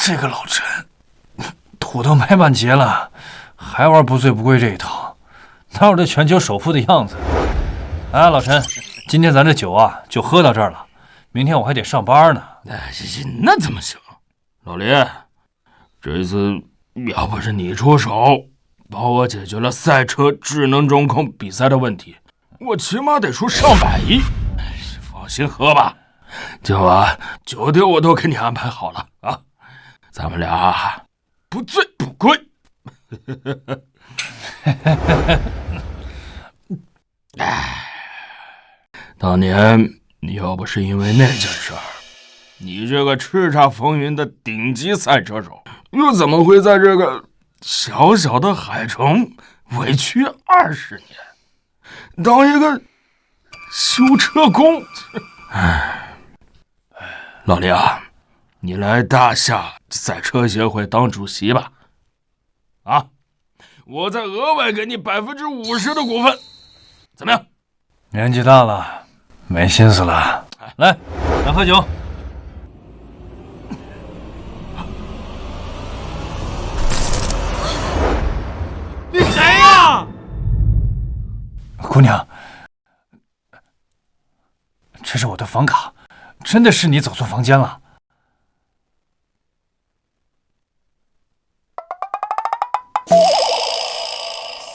这个老陈，土都埋半截了，还玩不醉不归这一套，哪有这全球首富的样子？哎，老陈，今天咱这酒啊就喝到这儿了，明天我还得上班呢。哎，那怎么行？老李，这次要不是你出手，帮我解决了赛车智能中控比赛的问题，我起码得出上百亿。放心喝吧，今晚酒店我都给你安排好了啊，咱们俩不醉不归。哎，当年要不是因为那件事儿，你这个叱咤风云的顶级赛车手，又怎么会在这个小小的海城委屈20年，当一个修车工？哎，老李啊，你来大夏赛车协会当主席吧。啊，我再额外给你50%的股份，怎么样？年纪大了，没心思了。来，咱喝酒。你谁呀？姑娘，这是我的房卡，真的是你走错房间了。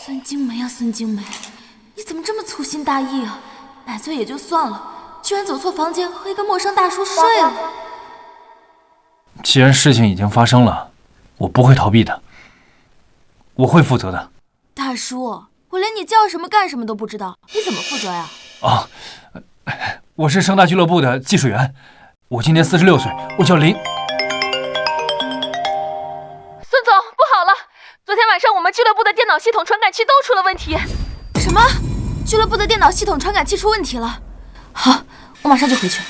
孙惊梅啊，孙惊梅，你怎么这么粗心大意啊？买醉也就算了，居然走错房间和一个陌生大叔睡了。既然事情已经发生了，我不会逃避的，我会负责的。大叔，我连你叫什么干什么都不知道，你怎么负责呀？啊，我是盛大俱乐部的技术员，我今年46岁，我叫林。孙总，不好了！昨天晚上我们俱乐部的电脑系统传感器都出了问题。什么？俱乐部的电脑系统传感器出问题了？好，我马上就回去。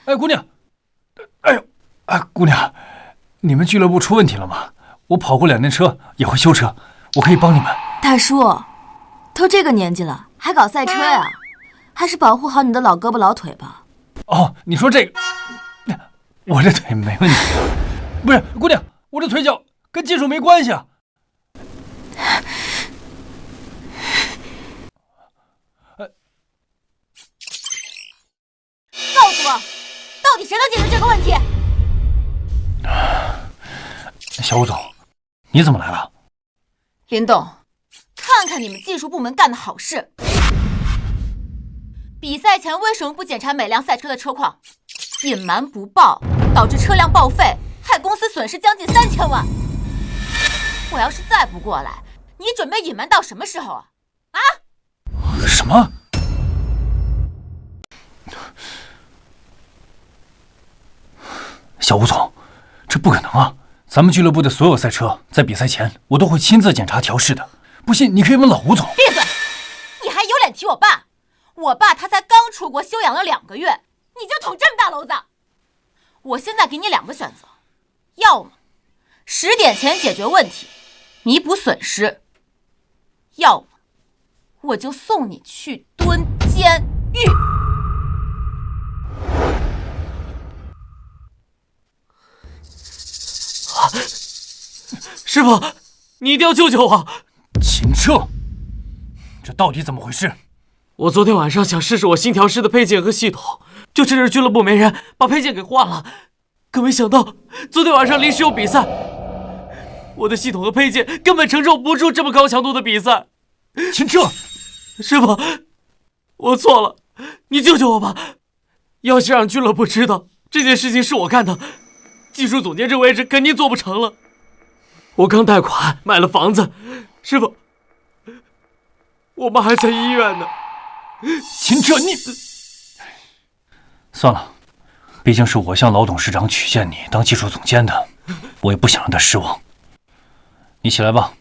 哎，姑娘，哎呦，姑娘，你们俱乐部出问题了吗？我跑过2年车，也会修车，我可以帮你们。大叔，都这个年纪了，还搞赛车呀？还是保护好你的老胳膊老腿吧。哦，你说这个，我这腿没问题。不是，姑娘，我这腿脚跟技术没关系啊。告诉我，到底谁能解决这个问题？小吴总，你怎么来了？林董，看看你们技术部门干的好事。比赛前为什么不检查每辆赛车的车况？隐瞒不报，导致车辆报废，害公司损失将近3000万。我要是再不过来，你准备隐瞒到什么时候啊？啊？什么？小吴总，这不可能啊！咱们俱乐部的所有赛车在比赛前，我都会亲自检查调试的。不信你可以问老吴总。闭嘴！你还有脸提我爸？我爸他才刚出国休养了2个月，你就捅这么大篓子？我现在给你2个选择，要么10点前解决问题，弥补损失；要么我就送你去蹲监狱。师傅，你一定要救救我！秦彻，这到底怎么回事？我昨天晚上想试试我新调试的配件和系统，就趁着俱乐部没人，把配件给换了。可没想到，昨天晚上临时有比赛，我的系统和配件根本承受不住这么高强度的比赛。秦彻，师傅，我错了，你救救我吧！要是让俱乐部知道这件事情是我干的，技术总监这位置肯定做不成了。我刚贷款买了房子，师傅，我妈还在医院呢。秦彻，你算了，毕竟是我向老董事长曲荐你当技术总监的，我也不想让他失望。你起来吧。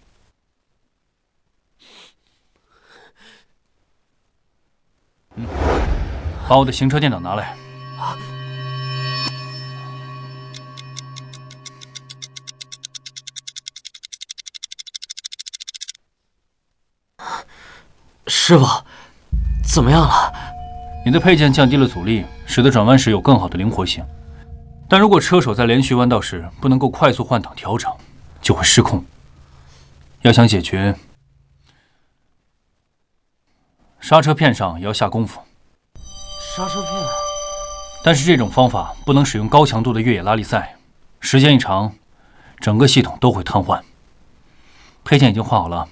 把我的行车电脑拿来。师傅，怎么样了？你的配件降低了阻力，使得转弯时有更好的灵活性。但如果车手在连续弯道时不能够快速换挡调整，就会失控。要想解决，刹车片上也要下功夫。刹车片？但是这种方法不能使用高强度的越野拉力赛，时间一长，整个系统都会瘫痪。配件已经换好了，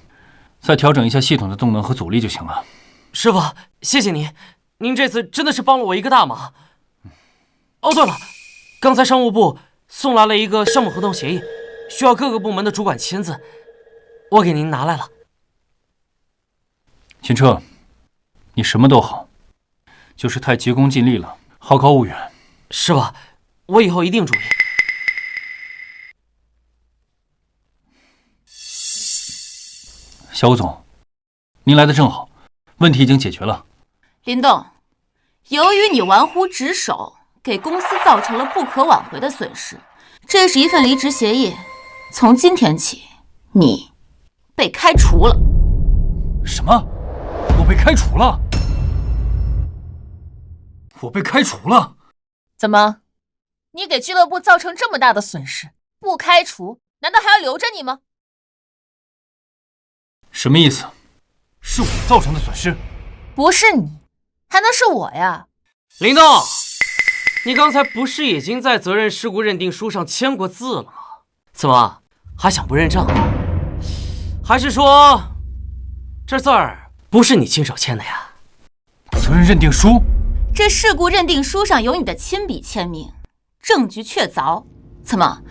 再调整一下系统的动能和阻力就行了。师傅，谢谢您，您这次真的是帮了我一个大忙。哦，对了，刚才商务部送来了一个项目合同协议，需要各个部门的主管签字，我给您拿来了。秦彻，你什么都好，就是太急功近利了，好高骛远。是吧？我以后一定注意。小吴总，您来的正好，问题已经解决了。林动，由于你玩忽职守，给公司造成了不可挽回的损失，这是一份离职协议，从今天起，你被开除了。什么？我被开除了？我被开除了？怎么，你给俱乐部造成这么大的损失，不开除，难道还要留着你吗？什么意思？是我造成的损失？不是你，还能是我呀？林动，你刚才不是已经在责任事故认定书上签过字了吗？怎么还想不认账？还是说这字儿不是你亲手签的呀？责任认定书？这事故认定书上有你的亲笔签名，证据确凿。怎么，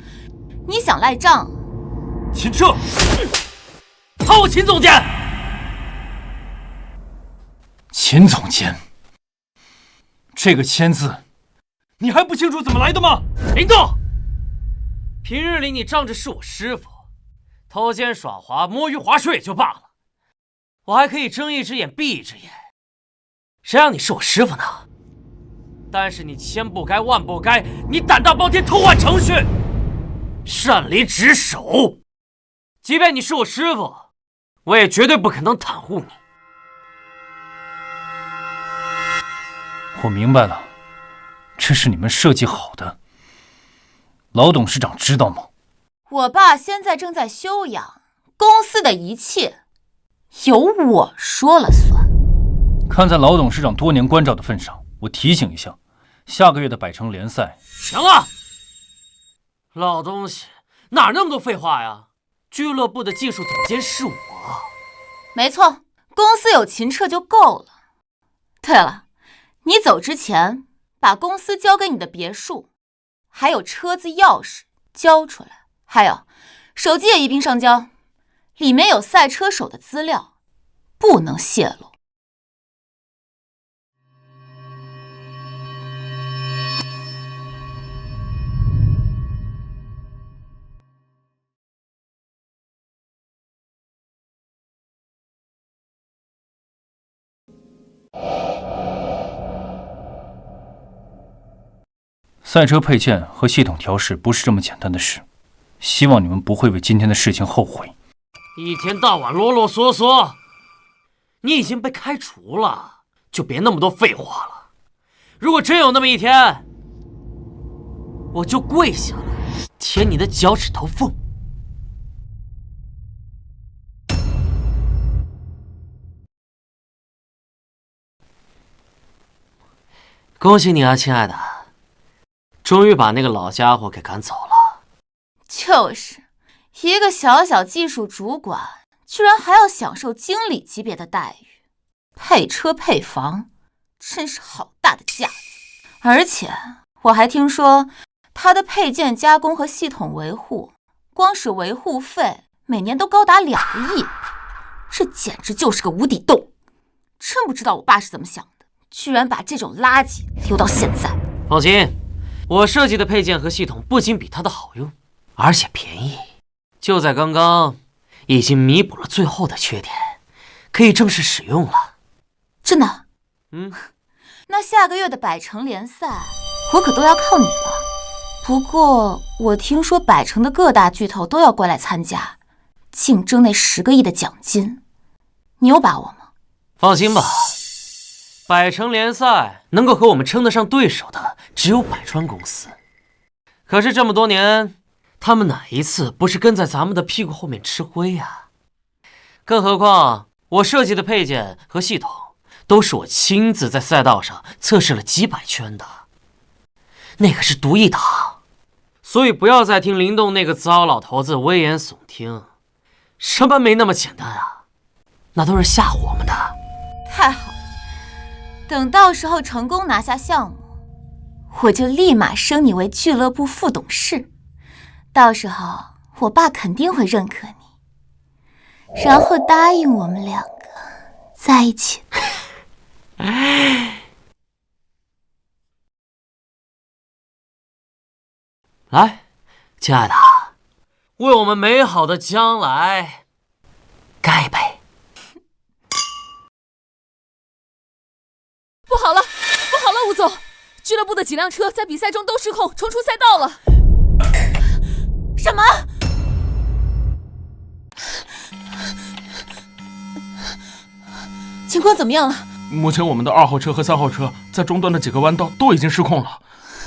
你想赖账？秦彻，掏我秦总监！秦总监，这个签字，你还不清楚怎么来的吗？林动，平日里你仗着是我师傅，偷奸耍滑、摸鱼划水也就罢了，我还可以睁一只眼闭一只眼，谁让你是我师傅呢？但是你千不该万不该，你胆大包天偷换程序，擅离职守。即便你是我师傅，我也绝对不可能袒护你。我明白了，这是你们设计好的。老董事长知道吗？我爸现在正在休养，公司的一切由我说了算。看在老董事长多年关照的份上，我提醒一下，下个月的百城联赛。行了，老东西，哪那么多废话呀？俱乐部的技术总监是我。没错，公司有秦彻就够了。对了，你走之前把公司交给你的别墅，还有车子钥匙交出来，还有手机也一并上交，里面有赛车手的资料，不能泄露。赛车配件和系统调试不是这么简单的事，希望你们不会为今天的事情后悔。一天到晚啰啰嗦嗦，你已经被开除了，就别那么多废话了。如果真有那么一天，我就跪下来舔你的脚趾头缝。恭喜你啊，亲爱的，终于把那个老家伙给赶走了。就是一个小小技术主管，居然还要享受经理级别的待遇，配车配房，真是好大的架子。而且我还听说他的配件加工和系统维护，光是维护费每年都高达2个亿，这简直就是个无底洞。真不知道我爸是怎么想的，居然把这种垃圾留到现在。放心，我设计的配件和系统不仅比他的好用，而且便宜，就在刚刚已经弥补了最后的缺点，可以正式使用了。真的？嗯，那下个月的百城联赛，我可都要靠你了。不过我听说百城的各大巨头都要过来参加，竞争那10个亿的奖金，你有把握吗？放心吧，百城联赛能够和我们称得上对手的，只有百川公司。可是这么多年，他们哪一次不是跟在咱们的屁股后面吃灰呀？更何况我设计的配件和系统，都是我亲自在赛道上测试了几百圈的，那可是独一档。所以不要再听林动那个糟老头子危言耸听，什么没那么简单啊，那都是吓唬我们的。太好了，等到时候成功拿下项目，我就立马升你为俱乐部副董事，到时候我爸肯定会认可你，然后答应我们两个在一起。来，亲爱的，为我们美好的将来干一杯！不好了，不好了，吴总，俱乐部的几辆车在比赛中都失控，冲出赛道了。什么？情况怎么样了？目前我们的2号车和3号车在中段的几个弯道都已经失控了。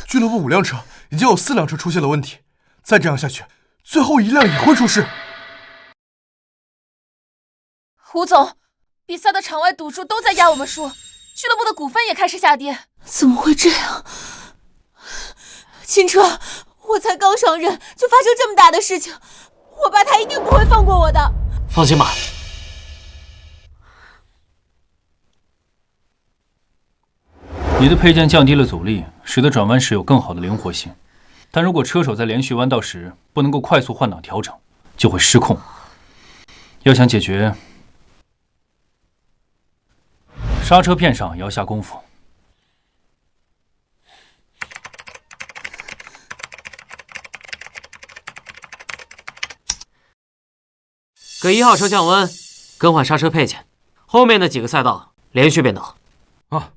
俱乐部5辆车已经有4辆车出现了问题，再这样下去，最后1辆也会出事。吴总，比赛的场外赌注都在压我们输，俱乐部的股份也开始下跌。怎么会这样？秦车，我才刚上任就发生这么大的事情，我爸他一定不会放过我的。放心吧。你的配件降低了阻力，使得转弯时有更好的灵活性。但如果车手在连续弯道时不能够快速换挡调整，就会失控。要想解决，刹车片上也要下功夫。给1号车降温，更换刹车配件，后面的几个赛道连续变道。啊。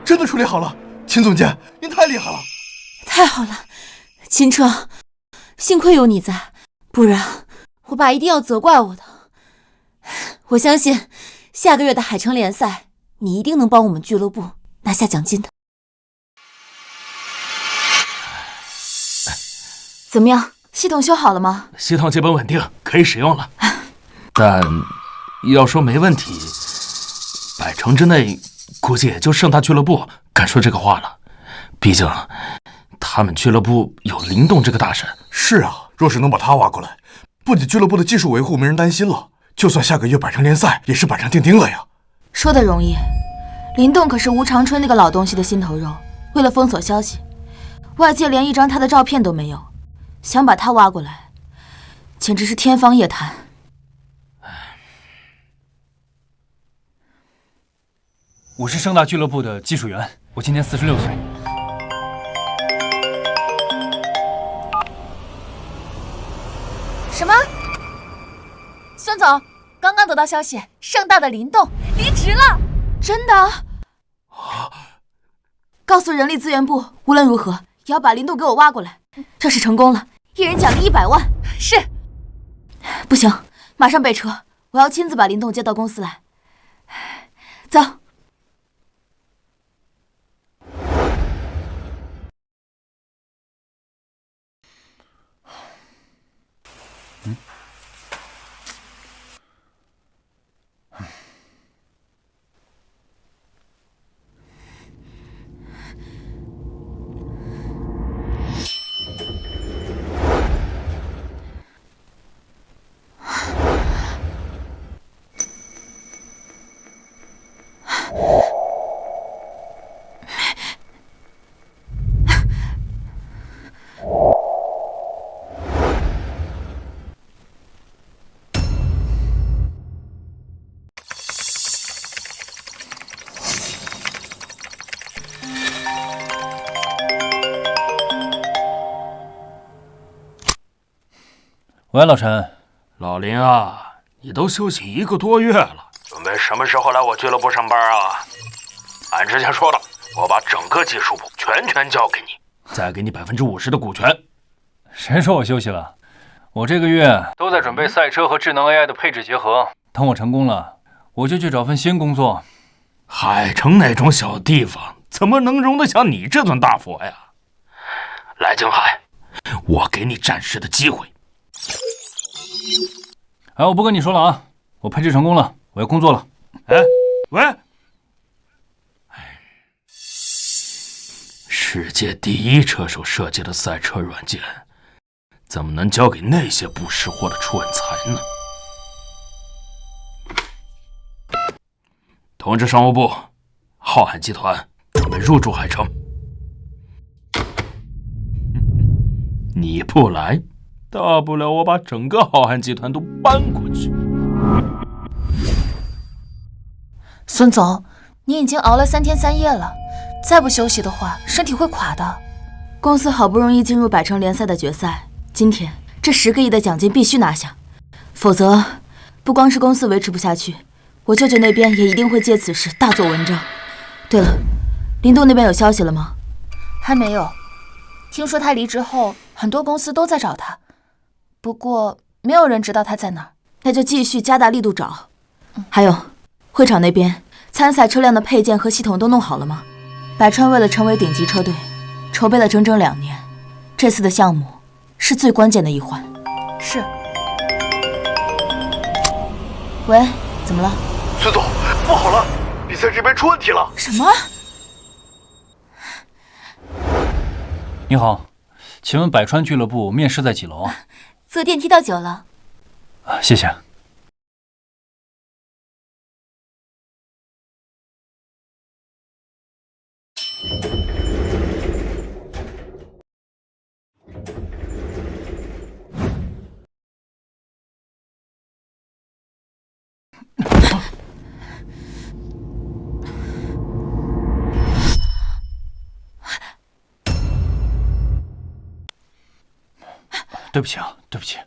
真的处理好了，秦总监，您太厉害了！太好了，秦车，幸亏有你在，不然我爸一定要责怪我的。我相信下个月的海城联赛，你一定能帮我们俱乐部拿下奖金的。怎么样，系统修好了吗？系统基本稳定，可以使用了。但要说没问题，100城之内估计也就盛大俱乐部敢说这个话了。毕竟他们俱乐部有林动这个大神。是啊，若是能把他挖过来，不仅俱乐部的技术维护没人担心了，就算下个月100城联赛也是板上钉钉了呀。说的容易，林动可是吴长春那个老东西的心头肉。为了封锁消息，外界连一张他的照片都没有，想把他挖过来，简直是天方夜谭。我是盛大俱乐部的技术员，我今年46岁。什么？孙总，刚刚得到消息，盛大的林动离职了。真的？告诉人力资源部，无论如何也要把林动给我挖过来。这是成功了，一人奖励100万。是。不行，马上备车，我要亲自把林动接到公司来。走。喂，老陈。老林啊，你都休息1个多月了，准备什么时候来我俱乐部上班啊？按之前说的，我把整个技术部全权交给你，再给你50%的股权。谁说我休息了？我这个月都在准备赛车和智能 AI 的配置结合，等我成功了，我就去找份新工作。海城那种小地方，怎么能容得下你这尊大佛呀？来，江海，我给你暂时的机会。哎，我不跟你说了啊，我配置成功了，我要工作了。哎，喂！世界第一车手设计的赛车软件，怎么能交给那些不识货的蠢材呢？通知商务部，浩瀚集团准备入驻海城。你不来，大不了我把整个浩瀚集团都搬过去。孙总，你已经熬了3天3夜了，再不休息的话，身体会垮的。公司好不容易进入百城联赛的决赛，今天这10个亿的奖金必须拿下，否则不光是公司维持不下去，我舅舅那边也一定会借此事大做文章。对了，林动那边有消息了吗？还没有，听说他离职后，很多公司都在找他，不过没有人知道他在哪儿。那就继续加大力度找。还有，会场那边参赛车辆的配件和系统都弄好了吗？百川为了成为顶级车队，筹备了整整2年，这次的项目是最关键的一环。是。喂，怎么了？孙总，不好了，比赛这边出问题了。什么？你好，请问百川俱乐部面试在几楼啊？坐电梯到9楼。谢谢。对不起啊，对不起。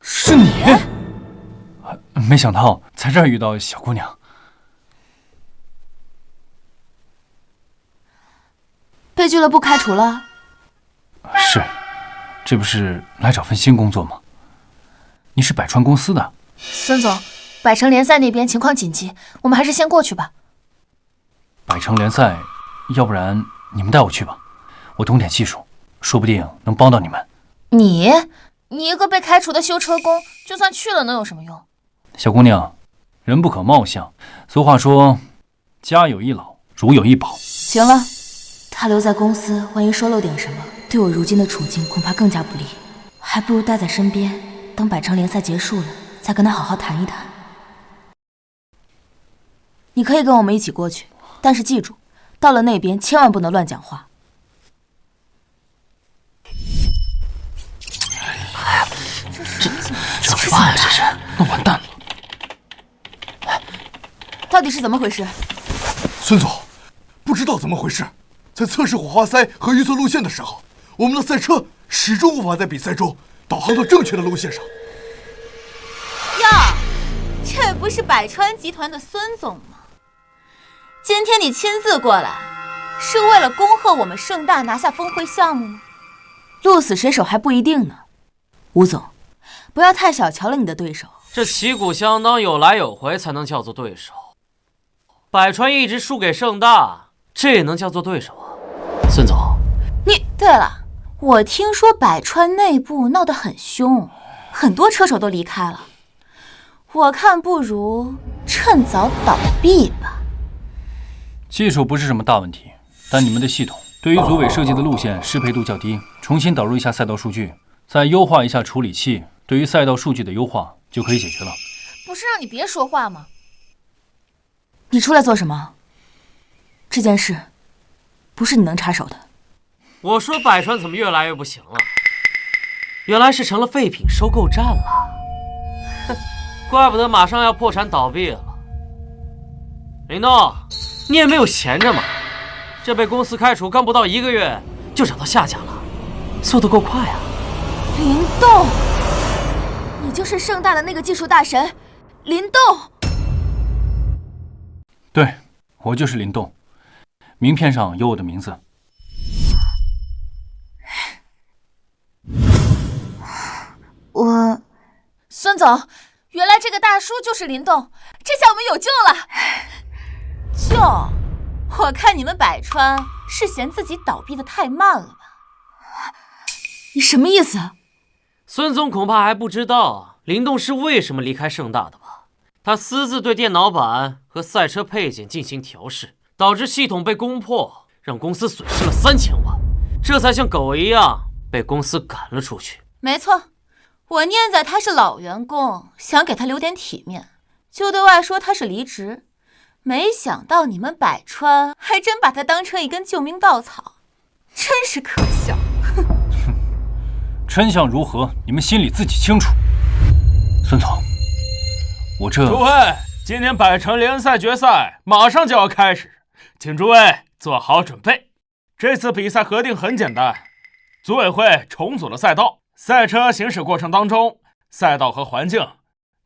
是你？没想到在这儿遇到小姑娘。被俱乐部开除了？是，这不是来找份新工作吗？你是百川公司的。孙总，百城联赛那边情况紧急，我们还是先过去吧。百城联赛，要不然你们带我去吧，我懂点技术，说不定能帮到你们。你一个被开除的修车工，就算去了能有什么用？小姑娘，人不可貌相。俗话说，家有一老，如有一宝。行了，他留在公司，万一说漏点什么，对我如今的处境恐怕更加不利，还不如待在身边，等百城联赛结束了，再跟他好好谈一谈。你可以跟我们一起过去，但是记住，到了那边千万不能乱讲话。怎么办呀？这是，那完蛋了。到底是怎么回事？孙总，不知道怎么回事，在测试火花塞和预测路线的时候，我们的赛车始终无法在比赛中导航到正确的路线上。呀，这不是百川集团的孙总吗？今天你亲自过来，是为了恭贺我们盛大拿下峰会项目吗？鹿死谁手还不一定呢。吴总，不要太小瞧了你的对手。这旗鼓相当，有来有回才能叫做对手。百川一直输给盛大，这也能叫做对手啊？孙总，对了，我听说百川内部闹得很凶，很多车手都离开了。我看不如趁早倒闭吧。技术不是什么大问题，但你们的系统对于组委设计的路线适配度较低，重新导入一下赛道数据，再优化一下处理器，对于赛道数据的优化就可以解决了。不是让你别说话吗？你出来做什么？这件事不是你能插手的。我说百川怎么越来越不行了？原来是成了废品收购站了。哼，怪不得马上要破产倒闭了。林动，你也没有闲着嘛，这被公司开除刚不到1个月就找到下家了，速度够快啊！林动，你就是盛大的那个技术大神，林动。对，我就是林动，名片上有我的名字。我，孙总。总，原来这个大叔就是林动，这下我们有救了。救？我看你们百川是嫌自己倒闭的太慢了吧？你什么意思？孙总恐怕还不知道林动是为什么离开盛大的吧？他私自对电脑板和赛车配件进行调试，导致系统被攻破，让公司损失了3000万，这才像狗一样被公司赶了出去。没错，我念在他是老员工，想给他留点体面，就对外说他是离职。没想到你们百川还真把他当成一根救命稻草，真是可笑。真相如何，你们心里自己清楚。孙总，我这……诸位，今天百城联赛决赛马上就要开始，请诸位做好准备。这次比赛核定很简单，组委会重组了赛道，赛车行驶过程当中，赛道和环境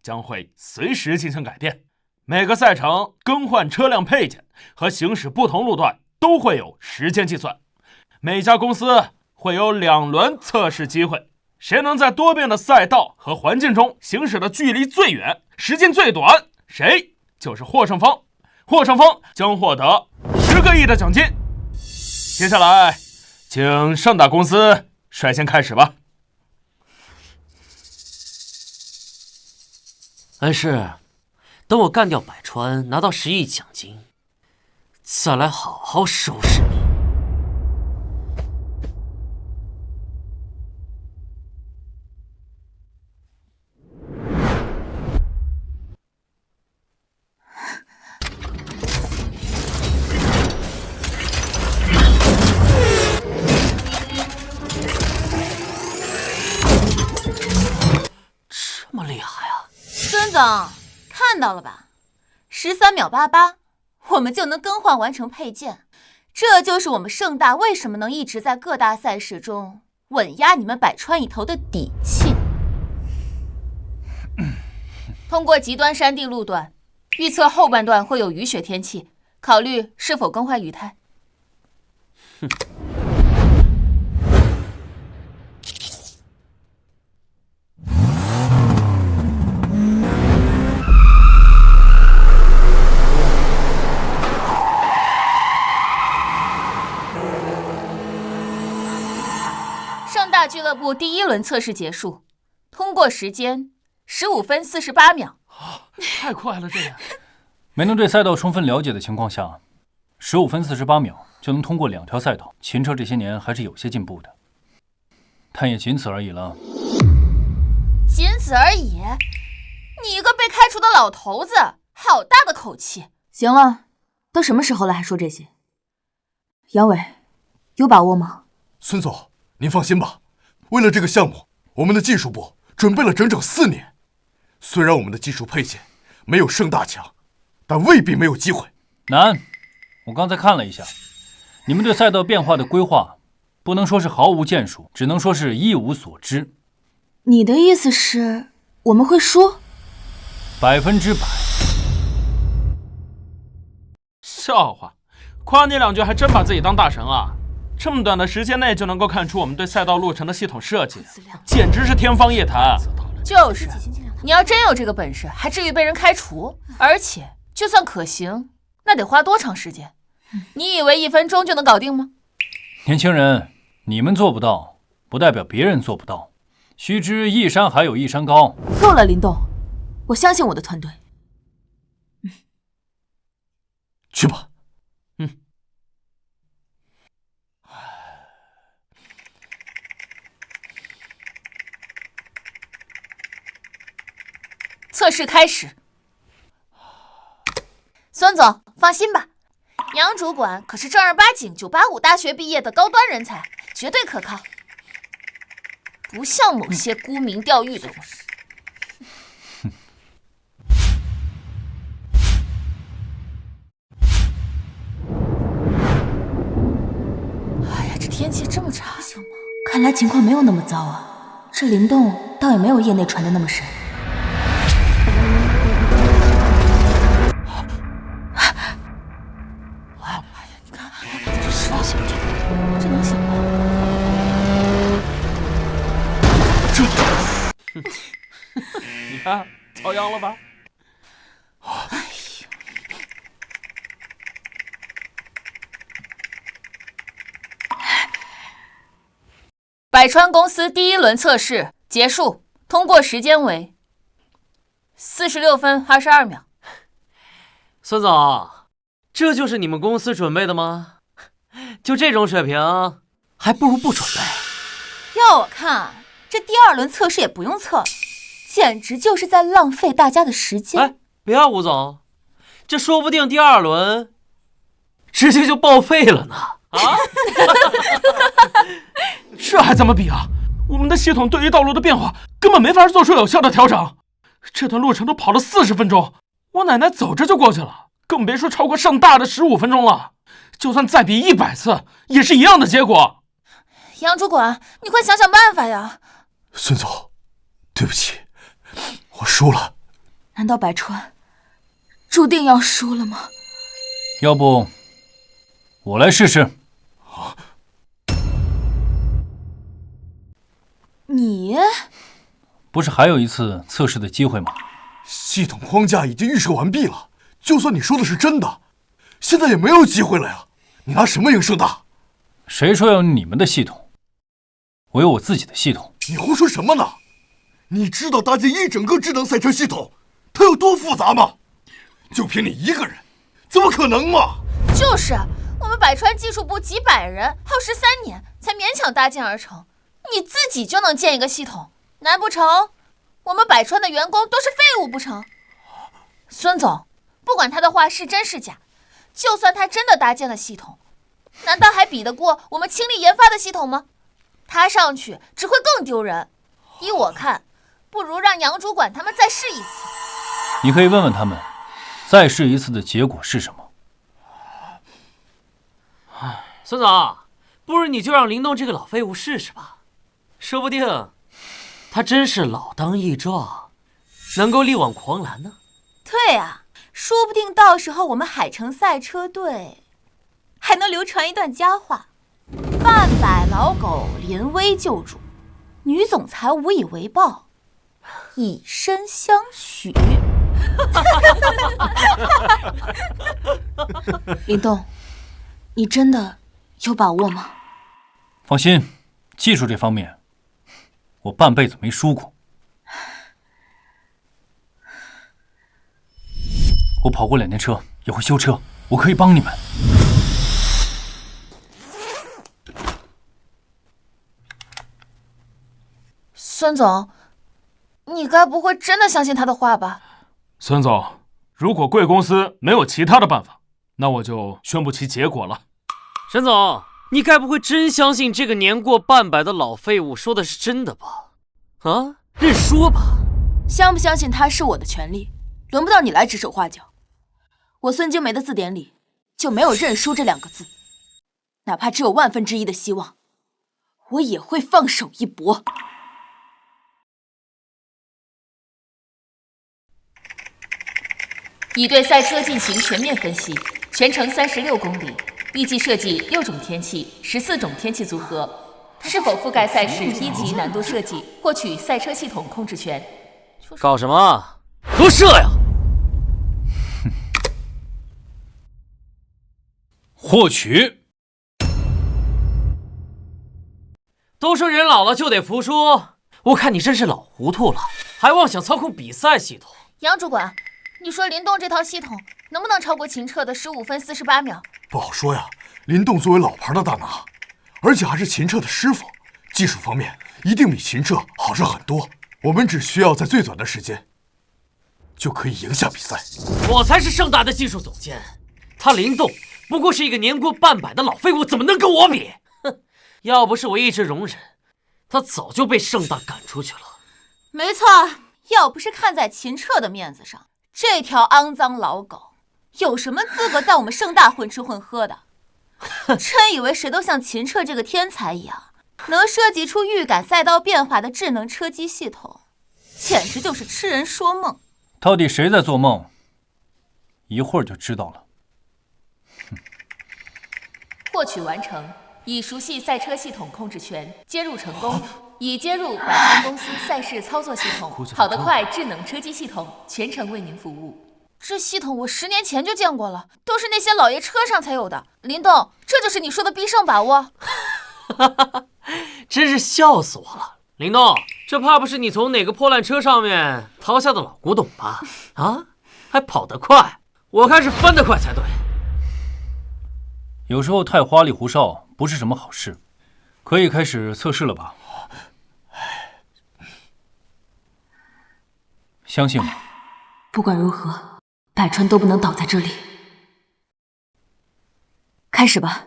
将会随时进行改变。每个赛程更换车辆配件和行驶不同路段都会有时间计算，每家公司会有2轮测试机会，谁能在多变的赛道和环境中行驶的距离最远，时间最短，谁就是获胜方。获胜方将获得10个亿的奖金。接下来，请盛大公司率先开始吧。但是，等我干掉百川，拿到10亿奖金，再来好好收拾你。这么厉害啊！孙总，看到了吧？13秒88，我们就能更换完成配件。这就是我们盛大为什么能一直在各大赛事中稳压你们百川一头的底气。通过极端山地路段，预测后半段会有雨雪天气，考虑是否更换雨胎。盛大俱乐部第1轮测试结束，通过时间15分48秒。太快了，这样。没能对赛道充分了解的情况下，15分48秒就能通过2条赛道，秦车这些年还是有些进步的，但也仅此而已了。仅此而已？你一个被开除的老头子，好大的口气！行了，都什么时候了还说这些？杨伟，有把握吗？孙总，您放心吧，为了这个项目，我们的技术部准备了整整4年。虽然我们的技术配件没有盛大强，但未必没有机会。难，我刚才看了一下，你们对赛道变化的规划，不能说是毫无建树，只能说是一无所知。你的意思是我们会输？100%。笑话，夸你2句还真把自己当大神啊！这么短的时间内就能够看出我们对赛道路程的系统设计，简直是天方夜谭。就是，你要真有这个本事，还至于被人开除？而且，就算可行，那得花多长时间？你以为1分钟就能搞定吗？年轻人，你们做不到，不代表别人做不到。须知一山还有一山高。够了，林动，我相信我的团队。去吧。测试开始。孙总，放心吧，杨主管可是正儿八经985大学毕业的高端人才，绝对可靠，不像某些沽名钓誉的人。哎呀，这天气这么差，行吗？看来情况没有那么糟啊，这林动倒也没有业内传的那么神。这能行吗？你看，遭殃了吧？百川公司第一轮测试结束，通过时间为46分22秒。孙总，这就是你们公司准备的吗？就这种水平，还不如不准备。要我看，这第2轮测试也不用测了，简直就是在浪费大家的时间。哎，别啊，吴总，这说不定第2轮直接就报废了呢。啊？这还怎么比啊？我们的系统对于道路的变化根本没法做出有效的调整。这段路程都跑了40分钟，我奶奶走着就过去了，更别说超过盛大的15分钟了。就算再比100次，也是一样的结果。杨主管，你快想想办法呀！孙总，对不起，我输了。难道百川注定要输了吗？要不我来试试。你不是还有一次测试的机会吗？系统框架已经预设完毕了，就算你说的是真的，现在也没有机会了呀！你拿什么赢盛大？谁说要用你们的系统？我有我自己的系统。你胡说什么呢？你知道搭建一整个智能赛车系统它有多复杂吗？就凭你一个人，怎么可能嘛？就是我们百川技术部几百人，耗时3年才勉强搭建而成，你自己就能建一个系统，难不成我们百川的员工都是废物不成？孙总，不管他的话是真是假，就算他真的搭建了系统，难道还比得过我们倾力研发的系统吗？他上去只会更丢人。依我看，不如让杨主管他们再试一次。你可以问问他们，再试一次的结果是什么。孙总，不如你就让林动这个老废物试试吧，说不定他真是老当益壮，能够力挽狂澜呢。对啊，说不定到时候我们海城赛车队还能流传一段佳话：半百老狗临危救主，女总裁无以为报，以身相许。林动，你真的有把握吗？放心，技术这方面，我半辈子没输过。我跑过2天车，也会修车，我可以帮你们。孙总，你该不会真的相信他的话吧？孙总，如果贵公司没有其他的办法，那我就宣布其结果了。沈总，你该不会真相信这个年过半百的老废物说的是真的吧？啊，认输吧。相不相信他是我的权利，轮不到你来指手画脚。我孙京梅的字典里就没有认输这2个字，哪怕只有1/1000的希望，我也会放手一搏。已对赛车进行全面分析，全程36公里，预计设计6种天气、14种天气组合，是否覆盖赛事1级难度设计，获取赛车系统控制权。搞什么？给我射呀！获取。都说人老了就得服输，我看你真是老糊涂了，还妄想操控比赛系统。杨主管，你说林动这套系统能不能超过秦彻的15分48秒？不好说呀。林动作为老牌的大拿，而且还是秦彻的师傅，技术方面一定比秦彻好上很多。我们只需要在最短的时间就可以赢下比赛。我才是盛大的技术总监，他林动不过是一个年过半百的老废物，怎么能跟我比？哼！要不是我一直容忍，他早就被盛大赶出去了。没错，要不是看在秦彻的面子上，这条肮脏老狗有什么资格在我们盛大混吃混喝的？真以为谁都像秦彻这个天才一样，能设计出预感赛道变化的智能车机系统，简直就是痴人说梦。到底谁在做梦？一会儿就知道了。获取完成，已熟悉赛车系统控制权，接入成功。已接入百川公司赛事操作系统，跑得快智能车机系统，全程为您服务。这系统我10年前就见过了，都是那些老爷车上才有的。林动，这就是你说的必胜把握？真是笑死我了！林动，这怕不是你从哪个破烂车上面掏下的老古董吧？啊，还跑得快，我看是翻得快才对。有时候太花里胡哨不是什么好事，可以开始测试了吧？相信我，不管如何，百川都不能倒在这里。开始吧。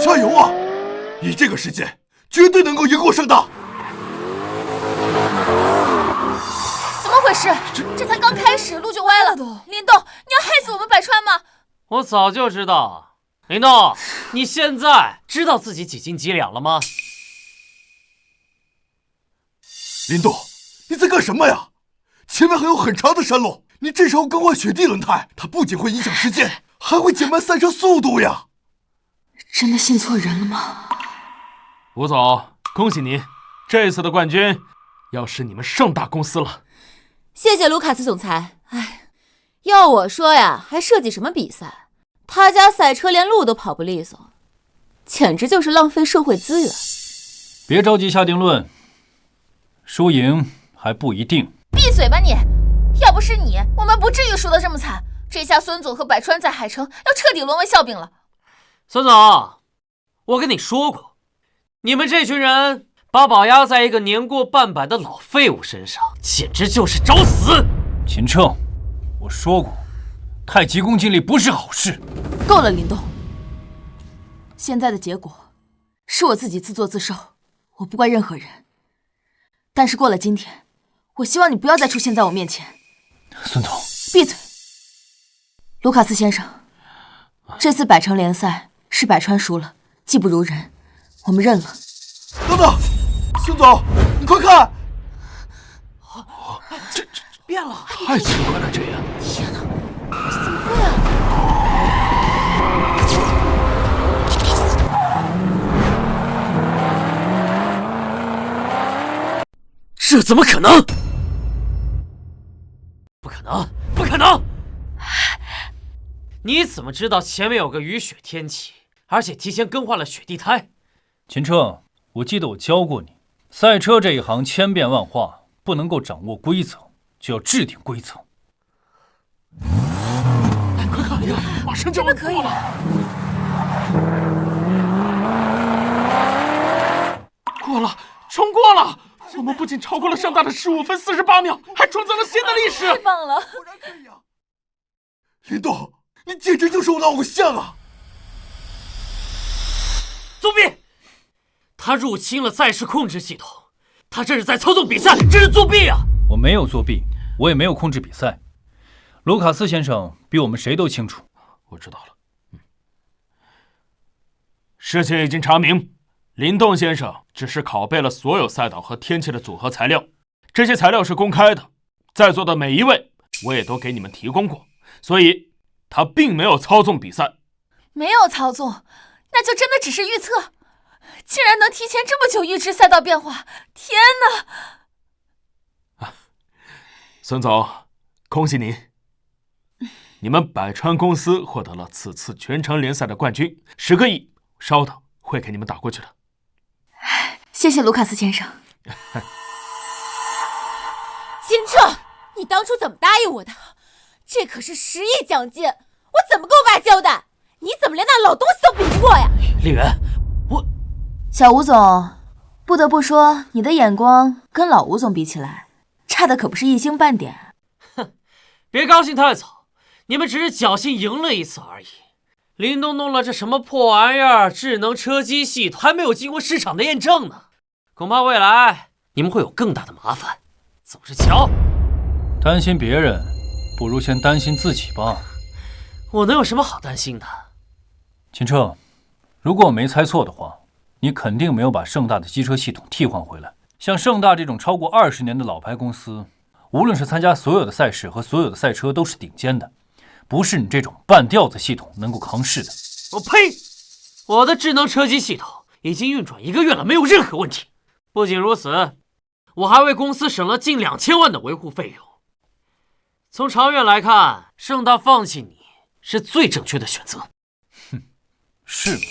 加油啊！以这个时间，绝对能够赢过盛大。怎么回事？这才刚开始，路就歪了。林动，你要害死我们百川吗？我早就知道。林动，你现在知道自己几斤几两了吗？林动，你在干什么呀？前面还有很长的山路，你这时候更换雪地轮胎，它不仅会影响时间，还会减慢赛车速度呀！真的信错人了吗？吴总，恭喜您，这次的冠军要是你们盛大公司了。谢谢卢卡斯总裁。哎，要我说呀，还设计什么比赛？他家赛车连路都跑不利索，简直就是浪费社会资源。别着急下定论，输赢还不一定。闭嘴吧你！要不是你，我们不至于输得这么惨。这下孙总和百川在海城要彻底沦为笑柄了。孙总，我跟你说过，你们这群人把宝压在一个年过半百的老废物身上，简直就是找死！秦彻，我说过，太急功近利不是好事。够了，林动。现在的结果是我自己自作自受，我不怪任何人。但是过了今天，我希望你不要再出现在我面前。孙总，闭嘴！卢卡斯先生，这次百城联赛是百川输了，技不如人，我们认了。等等，孙总，你快看！这变了，太奇怪了，这样。天哪，这怎么会啊？这怎么可能？不可能，不可能！你怎么知道前面有个雨雪天气，而且提前更换了雪地胎？秦彻，我记得我教过你，赛车这一行千变万化，不能够掌握规则，就要制定规则。快看呀，马上就要可以了。过了，冲过了！我们不仅超过了盛大的15分48秒，还创造了新的历史！太棒了！果然可以啊！林动，你简直就是我的偶像啊！作弊！他入侵了赛事控制系统，他这是在操纵比赛，这是作弊啊！我没有作弊，我也没有控制比赛。卢卡斯先生比我们谁都清楚。我知道了。事情已经查明，林动先生只是拷贝了所有赛道和天气的组合材料，这些材料是公开的，在座的每一位我也都给你们提供过，所以他并没有操纵比赛。没有操纵，那就真的只是预测。竟然能提前这么久预知赛道变化，天哪！孙总，恭喜您！你们百川公司获得了此次全程联赛的冠军，10个亿，稍等，会给你们打过去的。谢谢卢卡斯先生。金彻，你当初怎么答应我的？这可是10亿奖金，我怎么跟我爸交代？你怎么连那老东西都比不过呀？丽媛，小吴总，不得不说，你的眼光跟老吴总比起来，差的可不是一星半点。哼，别高兴太早，你们只是侥幸赢了一次而已。林东弄了这什么破玩意儿，智能车机系统还没有经过市场的验证呢，恐怕未来你们会有更大的麻烦。走着瞧。担心别人，不如先担心自己吧。我能有什么好担心的？秦彻，如果我没猜错的话，你肯定没有把盛大的机车系统替换回来。像盛大这种超过20年的老牌公司，无论是参加所有的赛事和所有的赛车都是顶尖的，不是你这种半吊子系统能够扛事的。我呸！我的智能车机系统已经运转1个月了，没有任何问题。不仅如此，我还为公司省了近2000万的维护费用。从长远来看，盛大放弃你是最正确的选择。哼，是吗？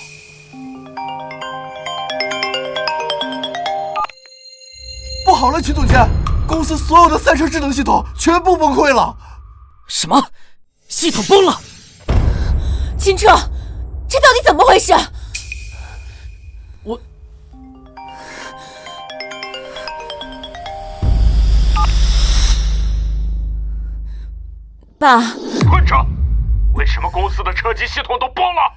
不好了，秦总监，公司所有的赛车智能系统全部崩溃了。什么？系统崩了？秦彻，这到底怎么回事？我……爸，混账！为什么公司的车机系统都崩了？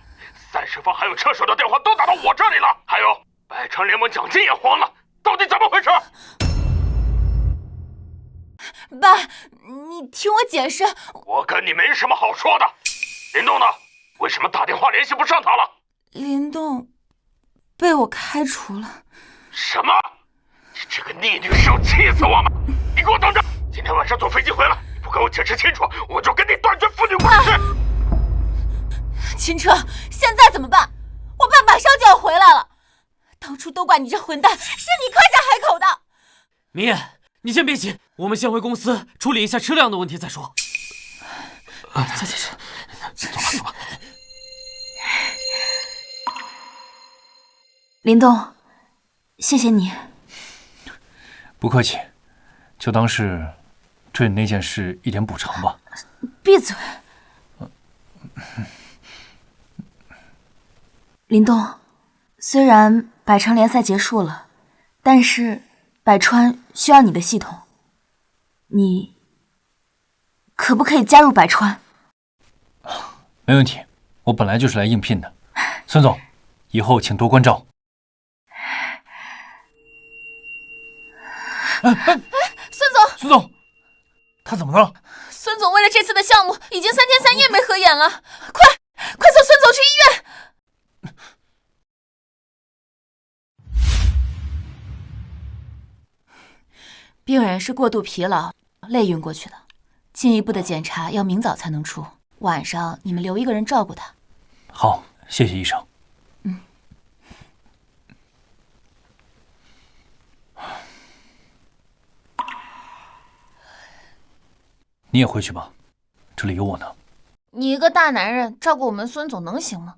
赛事方还有车手的电话都打到我这里了，还有百川联盟奖金也黄了，到底怎么回事？爸，你听我解释。我跟你没什么好说的。林动呢？为什么打电话联系不上他了？林动被我开除了。什么？你这个逆女是要气死我吗？你给我等着！今天晚上坐飞机回来，你不给我解释清楚，我就跟你断绝父女关系。秦彻，现在怎么办？我爸马上就要回来了。当初都怪你这混蛋，是你夸下海口的。明艳，你先别急，我们先回公司处理一下车辆的问题再说。走吧走吧。林动，谢谢你。不客气，就当是对你那件事一点补偿吧。闭嘴。林动，虽然百城联赛结束了，但是百川需要你的系统，你可不可以加入百川？没问题，我本来就是来应聘的。孙总，以后请多关照。孙总，他怎么了？孙总为了这次的项目，已经3天3夜没合眼了，快送孙总去医院！病人是过度疲劳、累晕过去的，进一步的检查要明早才能出。晚上你们留一个人照顾他。好，谢谢医生。你也回去吧，这里有我呢。你一个大男人照顾我们孙总能行吗？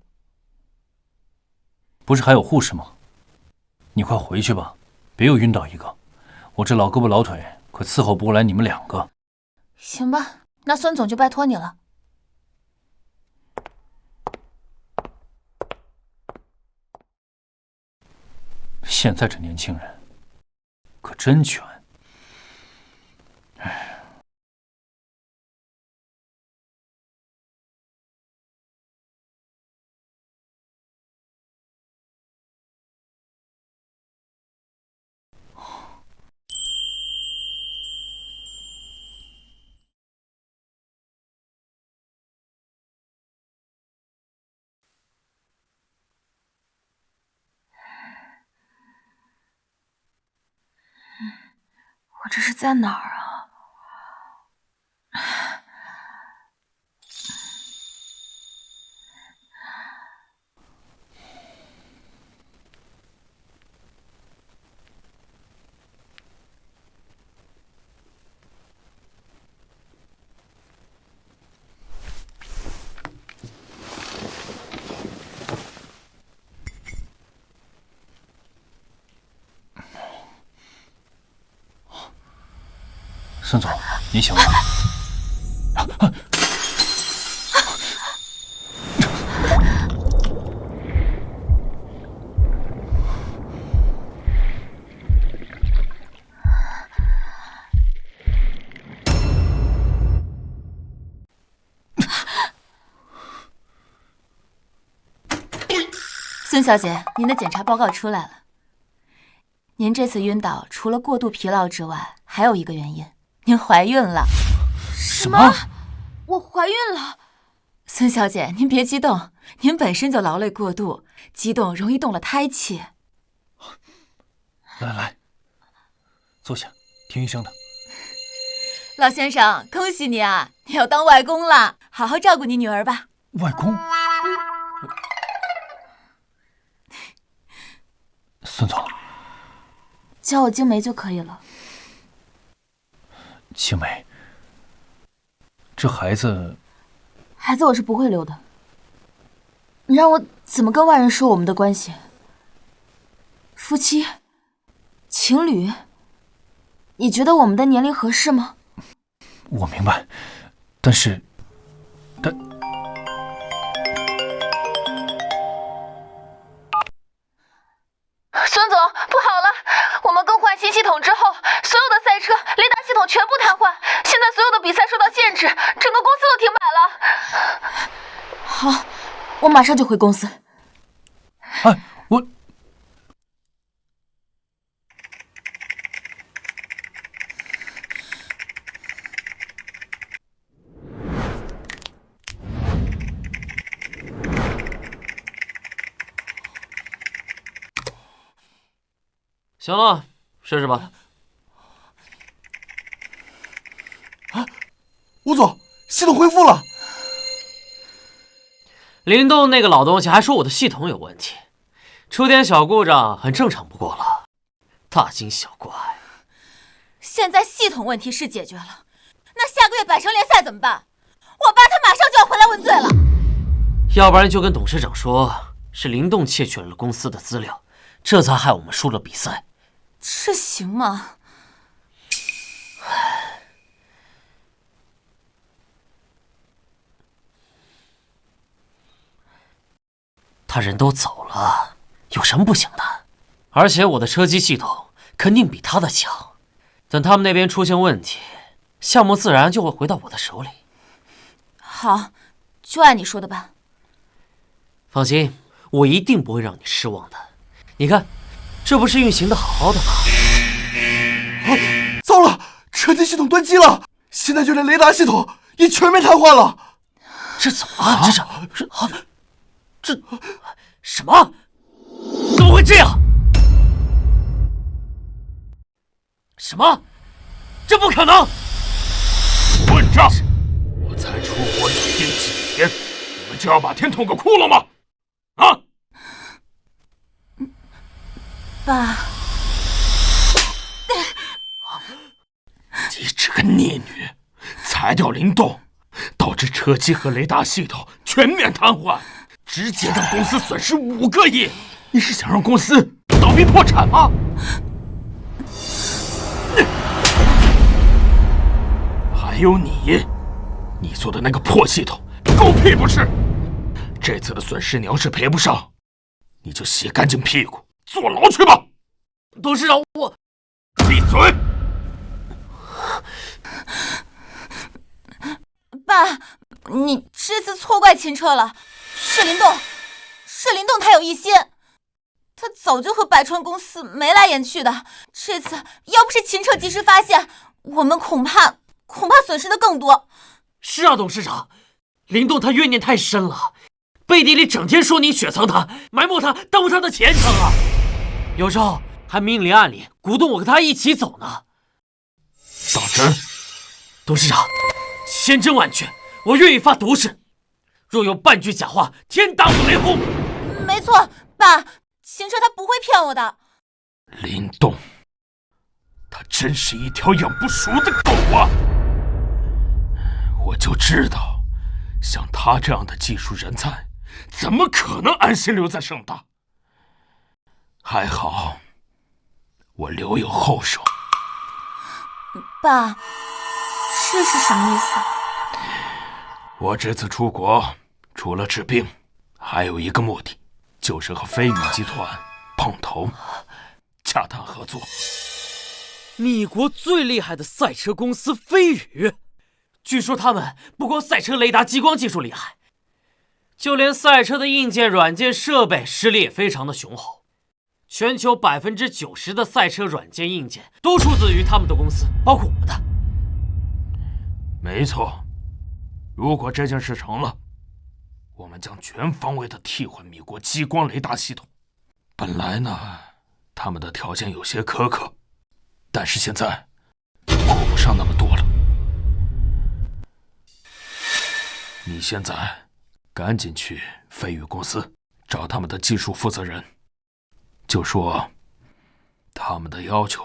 不是还有护士吗？你快回去吧，别又晕倒一个。我这老胳膊老腿可伺候不过来你们2个。行吧，那孙总就拜托你了。现在这年轻人可真全。我这是在哪儿啊？孙总，你醒了。孙小姐，您的检查报告出来了。您这次晕倒，除了过度疲劳之外，还有一个原因，您怀孕了。什么？我怀孕了？孙小姐，您别激动，您本身就劳累过度，激动容易动了胎气。来，坐下，听医生的。老先生，恭喜你啊！你要当外公了，好好照顾你女儿吧。外公，孙总，叫我静梅就可以了。青梅，这孩子我是不会留的。你让我怎么跟外人说我们的关系？夫妻，情侣，你觉得我们的年龄合适吗？我明白，但是孙总，不好了！我们更换新系统之后，所有的赛车雷达系统全部瘫痪，现在所有的比赛受到限制，整个公司都停摆了。好，我马上就回公司。哎，我行了，试试吧。吴总，系统恢复了。林动那个老东西还说我的系统有问题，出点小故障很正常不过了，大惊小怪。现在系统问题是解决了，那下个月百城联赛怎么办？我爸他马上就要回来问罪了。要不然就跟董事长说，是林动窃取了公司的资料，这才害我们输了比赛。这行吗？他人都走了，有什么不行的？而且我的车机系统肯定比他的强。等他们那边出现问题，项目自然就会回到我的手里。好，就按你说的办。放心，我一定不会让你失望的。你看，这不是运行的好好的吗？糟了，车机系统断机了，现在就连雷达系统也全面瘫痪了。这怎么了？这什么？怎么会这样？什么？这不可能！混账！我才出国旅行几天，你们就要把天捅个窟窿吗？啊！爸，你这个孽女，裁掉林动，导致车机和雷达系统全面瘫痪，直接让公司损失5个亿。你是想让公司倒闭破产吗？还有你做的那个破系统，狗屁不是！这次的损失你要是赔不上，你就洗干净屁股坐牢去吧。董事长，我闭嘴！爸，你这次错怪秦彻了，是林动他有异心，他早就和百川公司眉来眼去的。这次要不是秦彻及时发现，我们恐怕损失的更多。是啊，董事长，林动他怨念太深了，背地里整天说你雪藏他，埋没他，耽误他的前程啊！有时候还明里暗里鼓动我跟他一起走呢。当真？董事长，千真万确，我愿意发毒誓，若有半句假话，天打我雷轰！没错，爸，秦彻他不会骗我的。林动，他真是一条养不熟的狗啊！我就知道，像他这样的技术人才，怎么可能安心留在盛大？还好，我留有后手。爸，这是什么意思？我这次出国，除了治病，还有一个目的，就是和飞宇集团碰头，洽谈合作。米国最厉害的赛车公司飞宇，据说他们不光赛车雷达激光技术厉害，就连赛车的硬件、软件设备实力也非常的雄厚。全球90%的赛车软件硬件都出自于他们的公司，包括我们的。没错，如果这件事成了，我们将全方位的替换米国激光雷达系统。本来呢，他们的条件有些苛刻，但是现在顾不上那么多了。你现在赶紧去飞宇公司找他们的技术负责人，就说他们的要求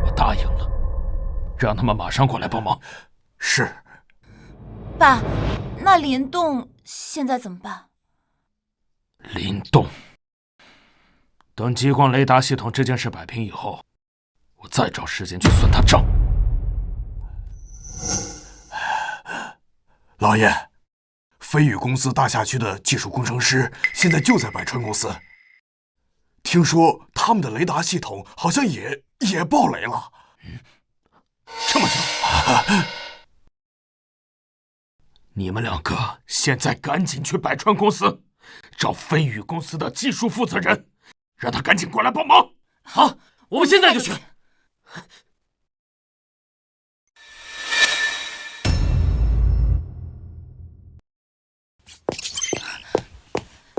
我答应了，让他们马上过来帮忙。是。爸，那林动现在怎么办？林动，等激光雷达系统这件事摆平以后，我再找时间去算他账。老爷，飞宇公司大厦区的技术工程师现在就在百川公司。听说他们的雷达系统好像也爆雷了。这么巧？你们两个现在赶紧去百川公司找飞宇公司的技术负责人，让他赶紧过来帮忙。好，我们现在就去。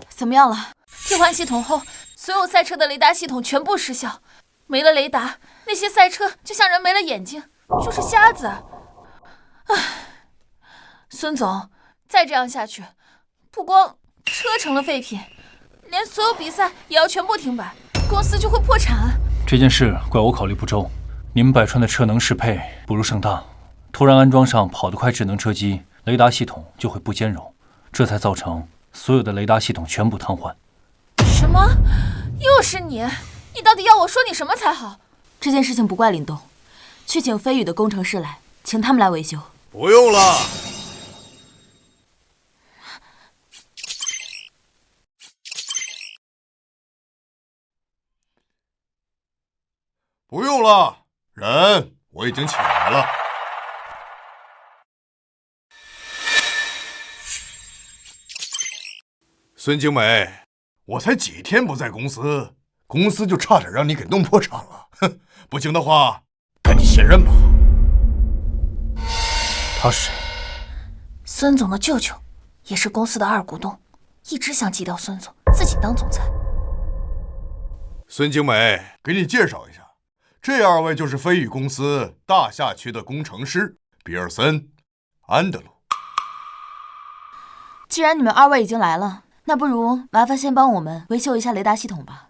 怎么样了？替换系统后，所有赛车的雷达系统全部失效，没了雷达，那些赛车就像人没了眼睛，就是瞎子。唉，孙总，再这样下去，不光车成了废品，连所有比赛也要全部停摆，公司就会破产。这件事怪我考虑不周，你们百川的车能适配不如盛大，突然安装上跑得快智能车机，雷达系统就会不兼容，这才造成所有的雷达系统全部瘫痪。什么？又是你？你到底要我说你什么才好？这件事情不怪林动，去请飞宇的工程师来，请他们来维修。不用了。不用了，人我已经请来了。孙精美，我才几天不在公司，公司就差点让你给弄破产了。哼，不行的话，赶紧卸任吧。他是谁？孙总的舅舅，也是公司的二股东，一直想挤掉孙总，自己当总裁。孙精美，给你介绍一下，这二位就是飞宇公司大厦区的工程师比尔森、安德鲁。既然你们二位已经来了，那不如麻烦先帮我们维修一下雷达系统吧。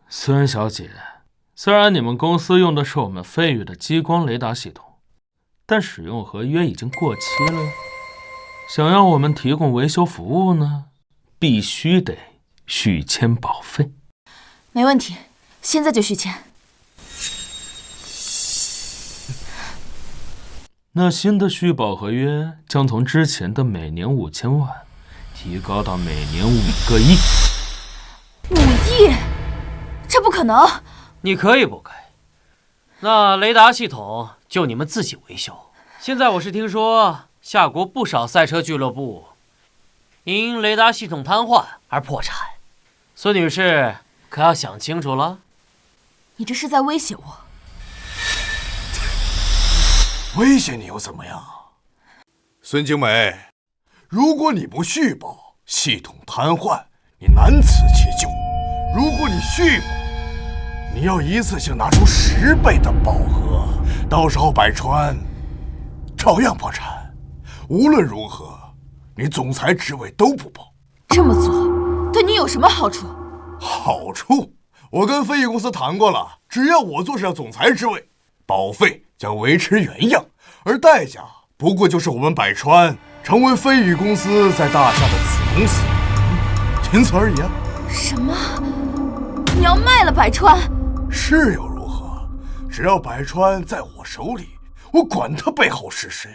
孙小姐，虽然你们公司用的是我们飞宇的激光雷达系统，但使用合约已经过期了。想要我们提供维修服务呢，必须得续签保费。没问题，现在就续签。那新的续保合约将从之前的每年5000万提高到每年5个亿。5亿？这不可能！你可以不给，那雷达系统就你们自己维修。现在我是听说夏国不少赛车俱乐部因雷达系统瘫痪而破产，孙女士可要想清楚了。你这是在威胁我？威胁你又怎么样？孙精美，如果你不续保，系统瘫痪，你难辞其咎；如果你续保，你要一次性拿出10倍的保额，到时候百川照样破产。无论如何，你总裁职位都不保。这么做对你有什么好处？好处？我跟飞宇公司谈过了，只要我坐上总裁之位，保费将维持原样，而代价不过就是我们百川成为飞宇公司在大厦的子公司，仅此而已啊！什么？你要卖了百川？是又如何？只要百川在我手里，我管他背后是谁。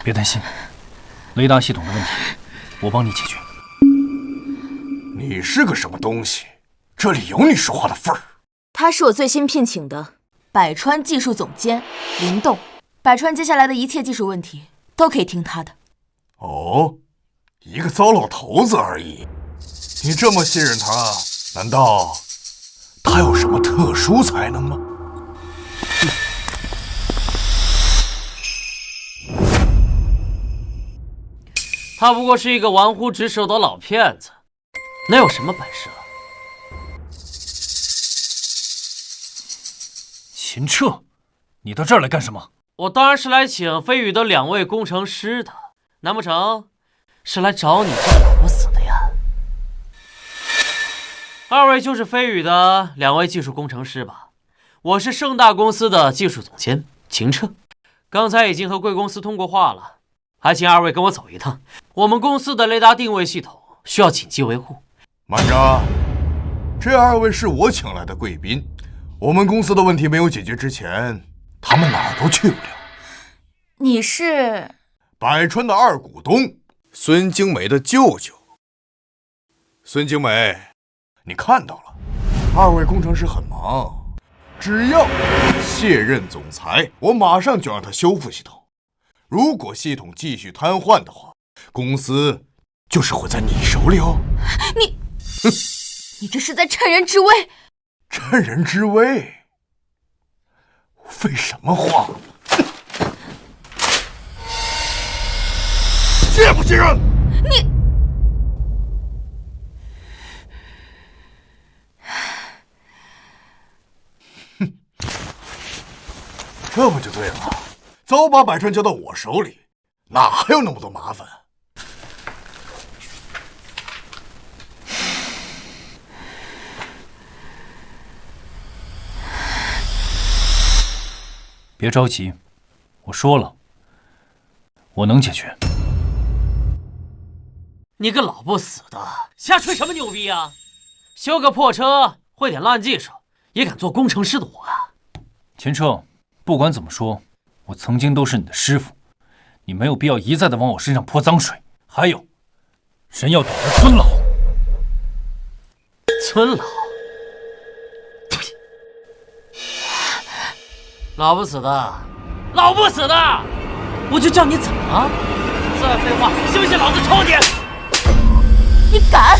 别担心，雷达系统的问题我帮你解决。你是个什么东西？这里有你说话的份儿。他是我最新聘请的百川技术总监林动，百川接下来的一切技术问题都可以听他的。哦，一个糟老头子而已，你这么信任他，难道他有什么特殊才能吗？他不过是一个玩忽职守的老骗子，能有什么本事啊？秦彻，你到这儿来干什么？我当然是来请飞宇的2位工程师的，难不成是来找你这个老不死的呀？2位就是飞宇的2位技术工程师吧？我是盛大公司的技术总监秦彻，刚才已经和贵公司通过话了，还请2位跟我走一趟。我们公司的雷达定位系统需要紧急维护。慢着，这2位是我请来的贵宾，我们公司的问题没有解决之前，他们哪儿都去不了。你是百川的2股东，孙精美的舅舅。孙精美，你看到了，2位工程师很忙，只要卸任总裁，我马上就让他修复系统。如果系统继续瘫痪的话，公司就是会在你手里哦。你这是在趁人之危！趁人之危？废什么话？信不信任？这不就对了？早把百川交到我手里，哪还有那么多麻烦？别着急，我说了，我能解决。你个老不死的，瞎吹什么牛逼啊！修个破车，会点烂技术，也敢做工程师的我啊！秦彻，不管怎么说，我曾经都是你的师傅，你没有必要一再的往我身上泼脏水。还有，人要懂得尊老。尊老？老不死的，老不死的，我就叫你怎么了？再废话，信不信老子抽你？你敢？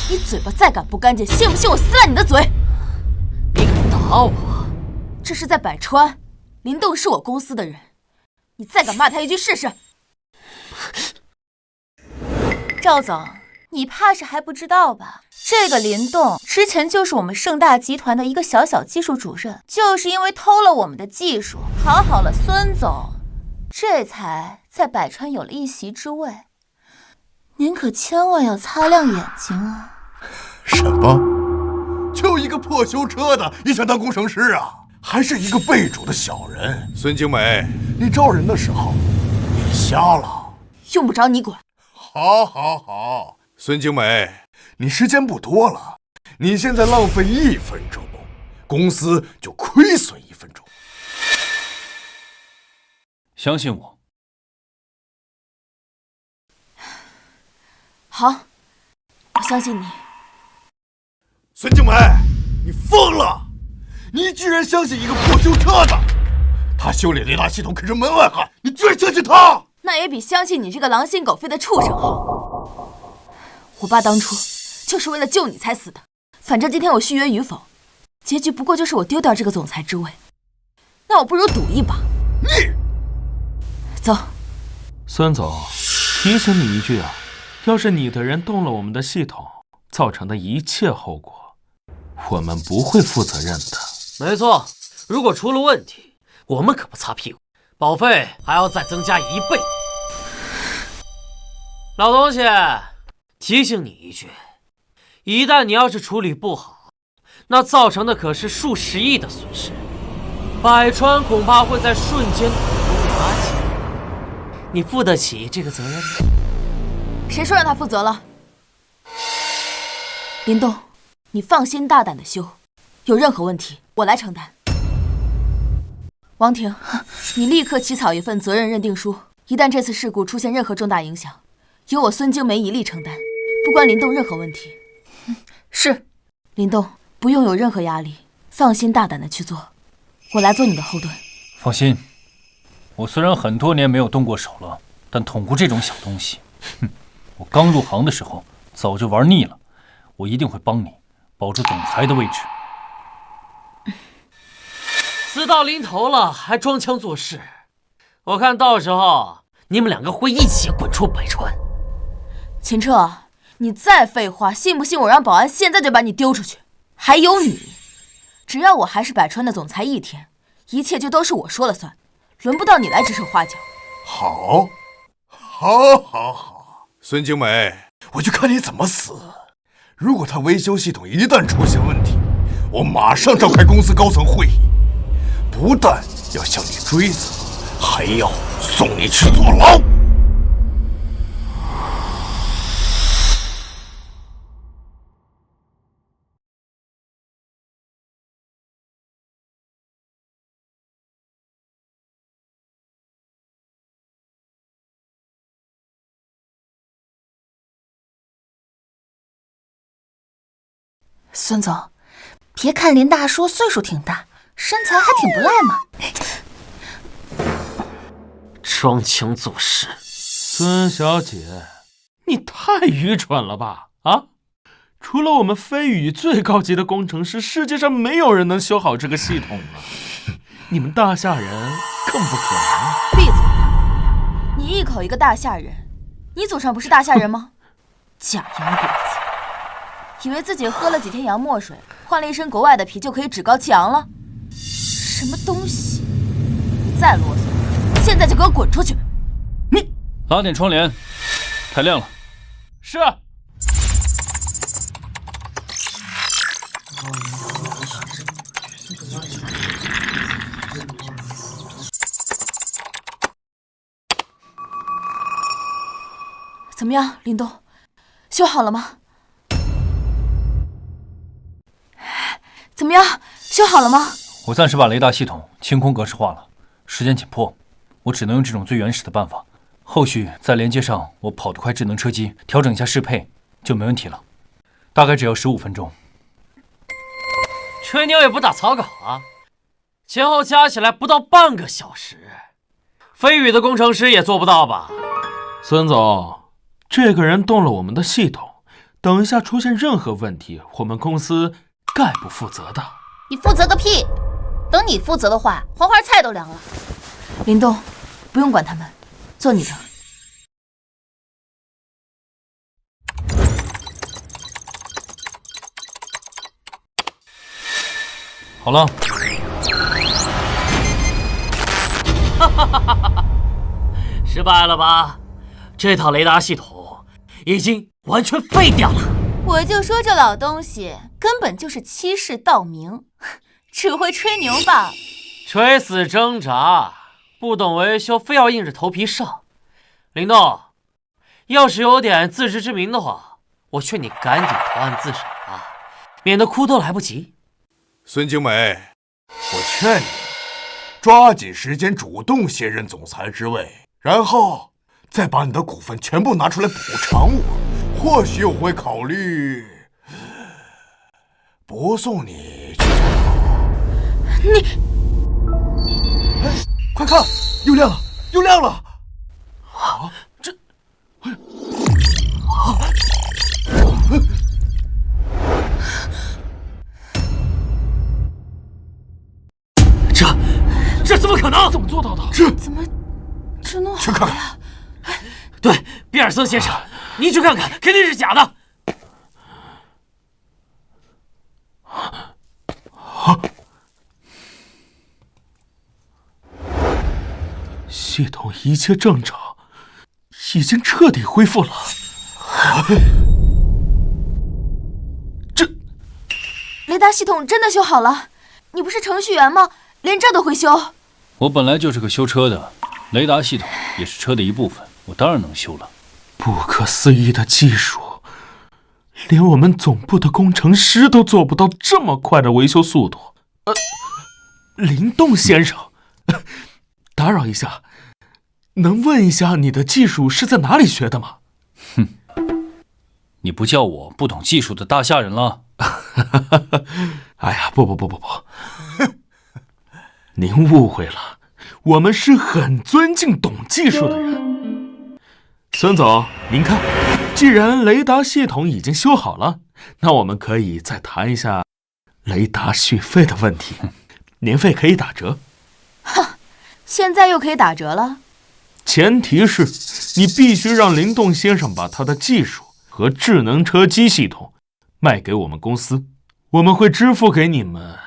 你嘴巴再敢不干净，信不信我撕烂你的嘴？你敢打我？这是在百川，林动是我公司的人，你再敢骂他一句试试？赵总，你怕是还不知道吧？这个林动之前就是我们盛大集团的一个小技术主任，就是因为偷了我们的技术，讨好了孙总，这才在百川有了一席之位。您可千万要擦亮眼睛啊！什么？就一个破修车的也想当工程师啊？还是一个被主的小人？孙精美，你招人的时候眼瞎了？用不着你管。好，孙精美，你时间不多了，你现在浪费1分钟，公司就亏损1分钟。相信我。好，我相信你。孙精美，你疯了！你居然相信一个破修车的？他修理雷达系统可是门外汉，你居然相信他？那也比相信你这个狼心狗肺的畜生好。我爸当初就是为了救你才死的，反正今天我续约与否，结局不过就是我丢掉这个总裁之位。那我不如赌一把。你走。孙总，提醒你一句啊，要是你的人动了我们的系统，造成的一切后果，我们不会负责任的。没错，如果出了问题，我们可不擦屁股，保费还要再增加1倍。老东西，提醒你一句，一旦你要是处理不好，那造成的可是数十亿的损失，百川恐怕会在瞬间土崩瓦解。你负得起这个责任吗？谁说让他负责了？林动，你放心大胆的修，有任何问题我来承担。王婷，你立刻起草一份责任认定书，一旦这次事故出现任何重大影响，由我孙精梅一力承担，不关林动任何问题。是。林动，不用有任何压力，放心大胆的去做，我来做你的后盾。放心，我虽然很多年没有动过手了，但捅过这种小东西，我刚入行的时候早就玩腻了。我一定会帮你保住总裁的位置。死到临头了还装腔作势，我看到时候你们2个会一起滚出百川。秦彻，你再废话，信不信我让保安现在就把你丢出去？还有你，只要我还是百川的总裁一天，一切就都是我说了算，轮不到你来指手画脚。好，孙精美，我就看你怎么死。如果他维修系统一旦出现问题，我马上召开公司高层会议，不但要向你追责，还要送你去坐牢。孙总，别看林大叔岁数挺大，身材还挺不赖嘛。装腔作势。孙小姐，你太愚蠢了吧？啊！除了我们飞宇最高级的工程师，世界上没有人能修好这个系统了。你们大夏人更不可能。闭嘴！你一口一个大夏人，你祖上不是大夏人吗？假洋鬼子，以为自己喝了几天洋墨水，换了一身国外的皮就可以趾高气扬了？什么东西！你再啰嗦，现在就给我滚出去！你拉点窗帘，太亮了。是。怎么样，林东，修好了吗？怎么样，修好了吗？我暂时把雷达系统清空格式化了，时间紧迫，我只能用这种最原始的办法。后续再连接上我跑得快智能车机，调整一下适配，就没问题了。大概只要15分钟。吹牛也不打草稿啊，前后加起来不到半个小时，飞宇的工程师也做不到吧？孙总，这个人动了我们的系统，等一下出现任何问题，我们公司概不负责的。你负责个屁！等你负责的话，黄花菜都凉了。林东，不用管他们，做你的。好了。失败了吧？这套雷达系统已经完全废掉了。我就说这老东西根本就是欺世盗名，只会吹牛吧？垂死挣扎，不懂维修，非要硬着头皮上。林动，要是有点自知之明的话，我劝你赶紧投案自首啊，免得哭都来不及。孙精美，我劝你抓紧时间主动卸任总裁之位，然后再把你的股份全部拿出来补偿我，或许我会考虑不送你去坐牢。你，哎，快看，又亮了，又亮了！啊，这，哎，这怎么可能？怎么做到的？怎么这弄好去看看呀？对，比尔森先生，您去看看，肯定是假的。系统一切正常，已经彻底恢复了。雷达系统真的修好了？你不是程序员吗？连这都会修？我本来就是个修车的，雷达系统也是车的一部分，我当然能修了。不可思议的技术，连我们总部的工程师都做不到这么快的维修速度。林动先生，打扰一下，能问一下你的技术是在哪里学的吗？哼，你不叫我不懂技术的大夏人了？哎呀，不，您误会了，我们是很尊敬懂技术的人。孙总，您看，既然雷达系统已经修好了，那我们可以再谈一下雷达续费的问题，年费可以打折。哼，现在又可以打折了？前提是你必须让林动先生把他的技术和智能车机系统卖给我们公司，我们会支付给你们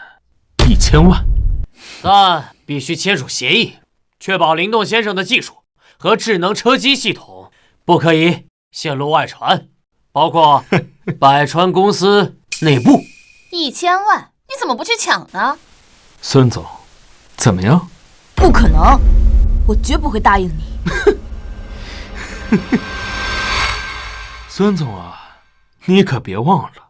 1000万。但必须签署协议，确保林动先生的技术和智能车机系统不可以泄露外传，包括百川公司内部。1000万，你怎么不去抢呢？孙总，怎么样？不可能，我绝不会答应你。孙总啊，你可别忘了，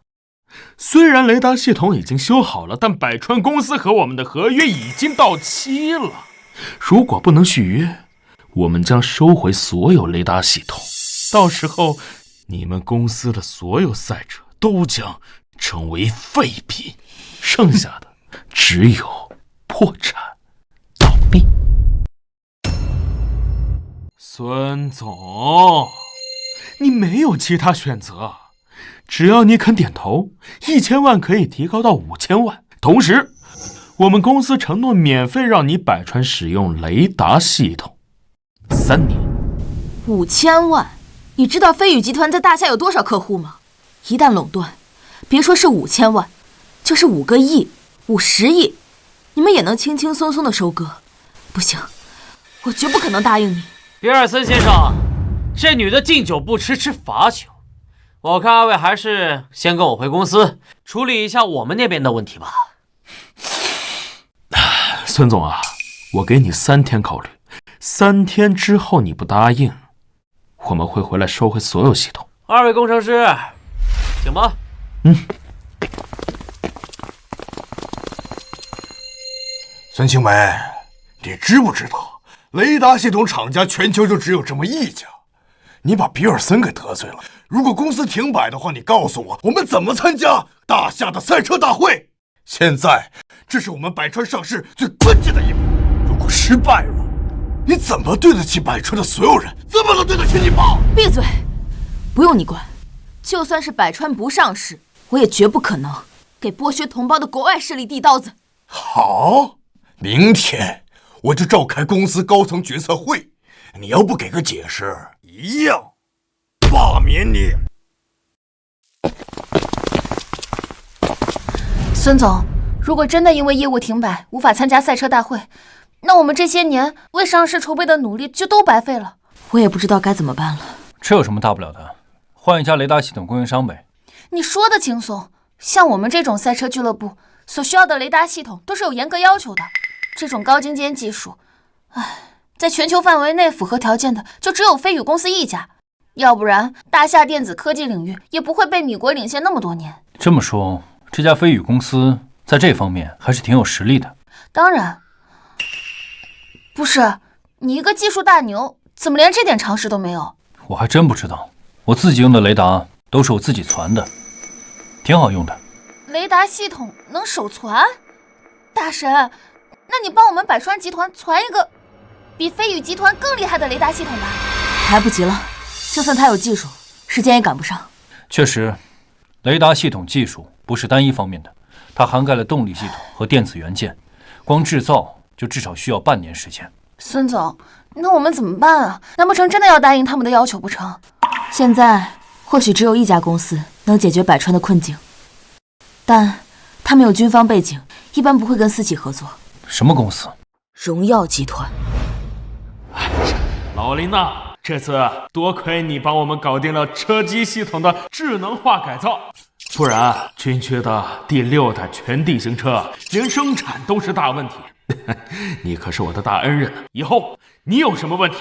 虽然雷达系统已经修好了，但百川公司和我们的合约已经到期了。如果不能续约，我们将收回所有雷达系统，到时候你们公司的所有赛车都将成为废品，剩下的只有破产倒闭。孙总，你没有其他选择，只要你肯点头，1000万可以提高到5000万。同时，我们公司承诺免费让你百川使用雷达系统3年。5000万？你知道飞宇集团在大夏有多少客户吗？一旦垄断，别说是5000万，就是5个亿、50亿，你们也能轻轻松松的收割。不行，我绝不可能答应你。比尔森先生，这女的敬酒不吃吃罚酒，我看二位还是先跟我回公司处理一下我们那边的问题吧。孙总啊，我给你3天考虑，3天之后你不答应，我们会回来收回所有系统。二位工程师，请吧。孙青梅，你知不知道雷达系统厂家全球就只有这么一家？你把比尔森给得罪了。如果公司停摆的话，你告诉我，我们怎么参加大夏的赛车大会？现在这是我们百川上市最关键的一步，如果失败了，你怎么对得起百川的所有人？怎么能对得起你爸？闭嘴！不用你管，就算是百川不上市，我也绝不可能给剥削同胞的国外势力递刀子。好，明天我就召开公司高层决策会，你要不给个解释，一样罢免你。孙总，如果真的因为业务停摆无法参加赛车大会，那我们这些年为上市筹备的努力就都白费了。我也不知道该怎么办了。这有什么大不了的？换一家雷达系统供应商呗。你说的轻松，像我们这种赛车俱乐部所需要的雷达系统都是有严格要求的，这种高精尖技术，在全球范围内符合条件的就只有飞宇公司一家，要不然大夏电子科技领域也不会被米国领先那么多年。这么说，这家飞宇公司在这方面还是挺有实力的。当然，不是你一个技术大牛，怎么连这点常识都没有？我还真不知道，我自己用的雷达都是我自己传的，挺好用的。雷达系统能手传？大神，那你帮我们百川集团传一个比飞宇集团更厉害的雷达系统吧。来不及了，就算他有技术，时间也赶不上。确实，雷达系统技术不是单一方面的，它涵盖了动力系统和电子元件，光制造就至少需要半年时间。孙总，那我们怎么办啊？难不成真的要答应他们的要求不成？现在或许只有一家公司能解决百川的困境，但他们有军方背景，一般不会跟私企合作。什么公司？荣耀集团。老林呐，这次多亏你帮我们搞定了车机系统的智能化改造，不然军区的第6代全地形车连生产都是大问题。你可是我的大恩人，以后你有什么问题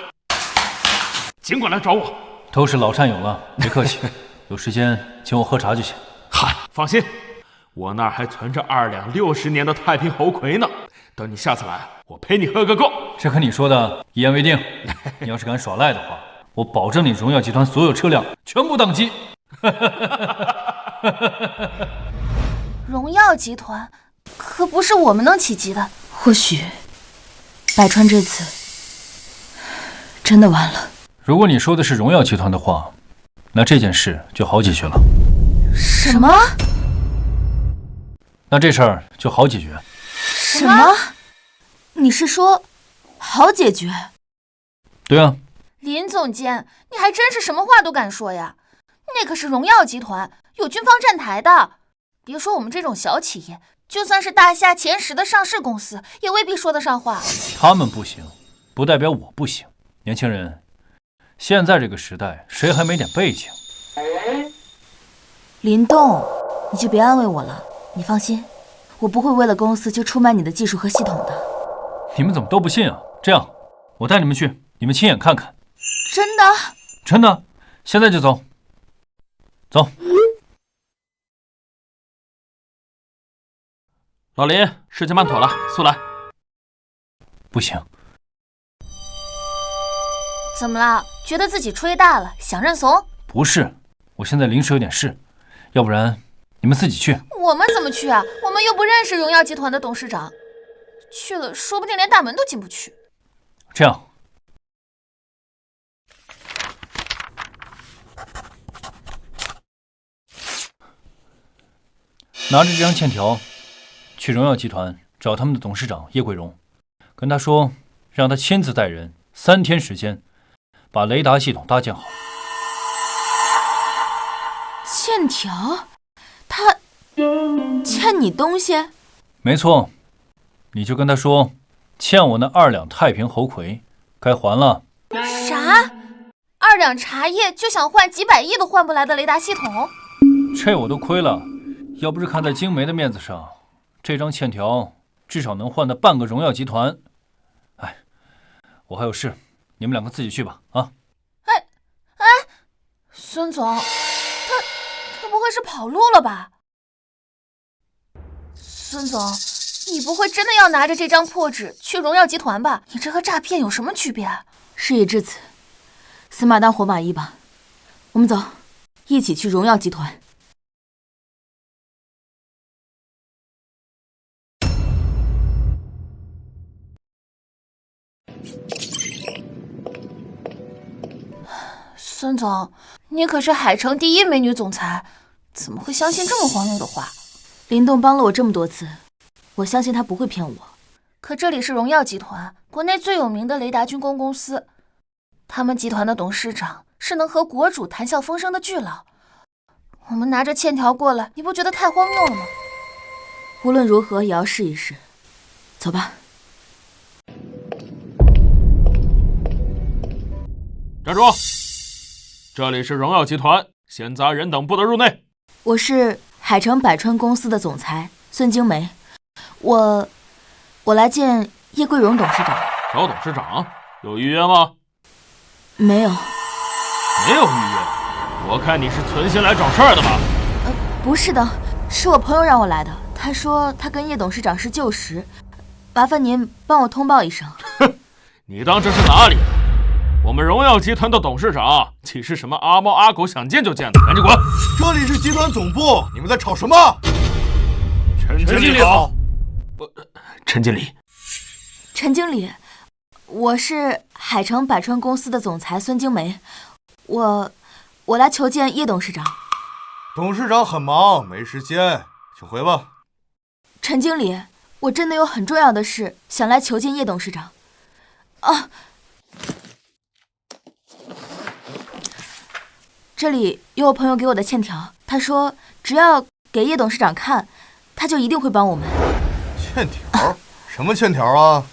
尽管来找我。都是老战友了，别客气。有时间请我喝茶就行。嗨，放心，我那儿还存着2两60年的太平猴魁呢，等你下次来，我陪你喝个够。这和你说的一言为定。你要是敢耍赖的话，我保证你荣耀集团所有车辆全部宕机。荣耀集团可不是我们能企及的。或许百川这次真的完了。如果你说的是荣耀集团的话，那这件事就好解决了。什么？那这事儿就好解决。什么？你是说好解决？对啊。林总监，你还真是什么话都敢说呀！那可是荣耀集团，有军方站台的。别说我们这种小企业，就算是大夏前10的上市公司，也未必说得上话。他们不行，不代表我不行。年轻人，现在这个时代，谁还没点背景？林动，你就别安慰我了。你放心，我不会为了公司就出卖你的技术和系统的。你们怎么都不信啊？这样，我带你们去，你们亲眼看看。真的？真的，现在就走。走。老林，事情办妥了，速来。不行。怎么了？觉得自己吹大了，想认怂？不是，我现在临时有点事，要不然你们自己去。我们怎么去啊？我们又不认识荣耀集团的董事长，去了说不定连大门都进不去。这样。拿着这张欠条，去荣耀集团找他们的董事长叶桂荣，跟他说，让他亲自带人，3天时间，把雷达系统搭建好。欠条？他欠你东西？没错，你就跟他说，欠我那2两太平猴魁，该还了。啥？2两茶叶就想换几百亿都换不来的雷达系统？这我都亏了。要不是看在晶梅的面子上，这张欠条至少能换的半个荣耀集团。哎，我还有事，你们2个自己去吧。啊！孙总，他不会是跑路了吧？孙总，你不会真的要拿着这张破纸去荣耀集团吧？你这和诈骗有什么区别？事已至此，死马当活马医吧。我们走，一起去荣耀集团。孙总，你可是海城第1美女总裁，怎么会相信这么荒谬的话？林动帮了我这么多次，我相信他不会骗我。可这里是荣耀集团，国内最有名的雷达军工公司，他们集团的董事长是能和国主谈笑风生的巨佬。我们拿着欠条过来，你不觉得太荒谬了吗？无论如何也要试一试。走吧。站住！这里是荣耀集团，闲杂人等不得入内。我是海城百川公司的总裁孙晶梅，我来见叶桂荣董事长。找董事长？有预约吗？没有。没有预约？我看你是存心来找事儿的吧？不是的，是我朋友让我来的。他说他跟叶董事长是旧识，麻烦您帮我通报一声。哼，你当这是哪里？我们荣耀集团的董事长岂是什么阿猫阿狗想见就见的？赶紧滚！这里是集团总部，你们在吵什么？陈经理好。陈经理。陈经理，我是海城百川公司的总裁孙晶梅，我来求见叶董事长。董事长很忙，没时间，请回吧。陈经理，我真的有很重要的事想来求见叶董事长。啊！这里有我朋友给我的欠条，他说只要给叶董事长看，他就一定会帮我们。欠条？什么欠条啊？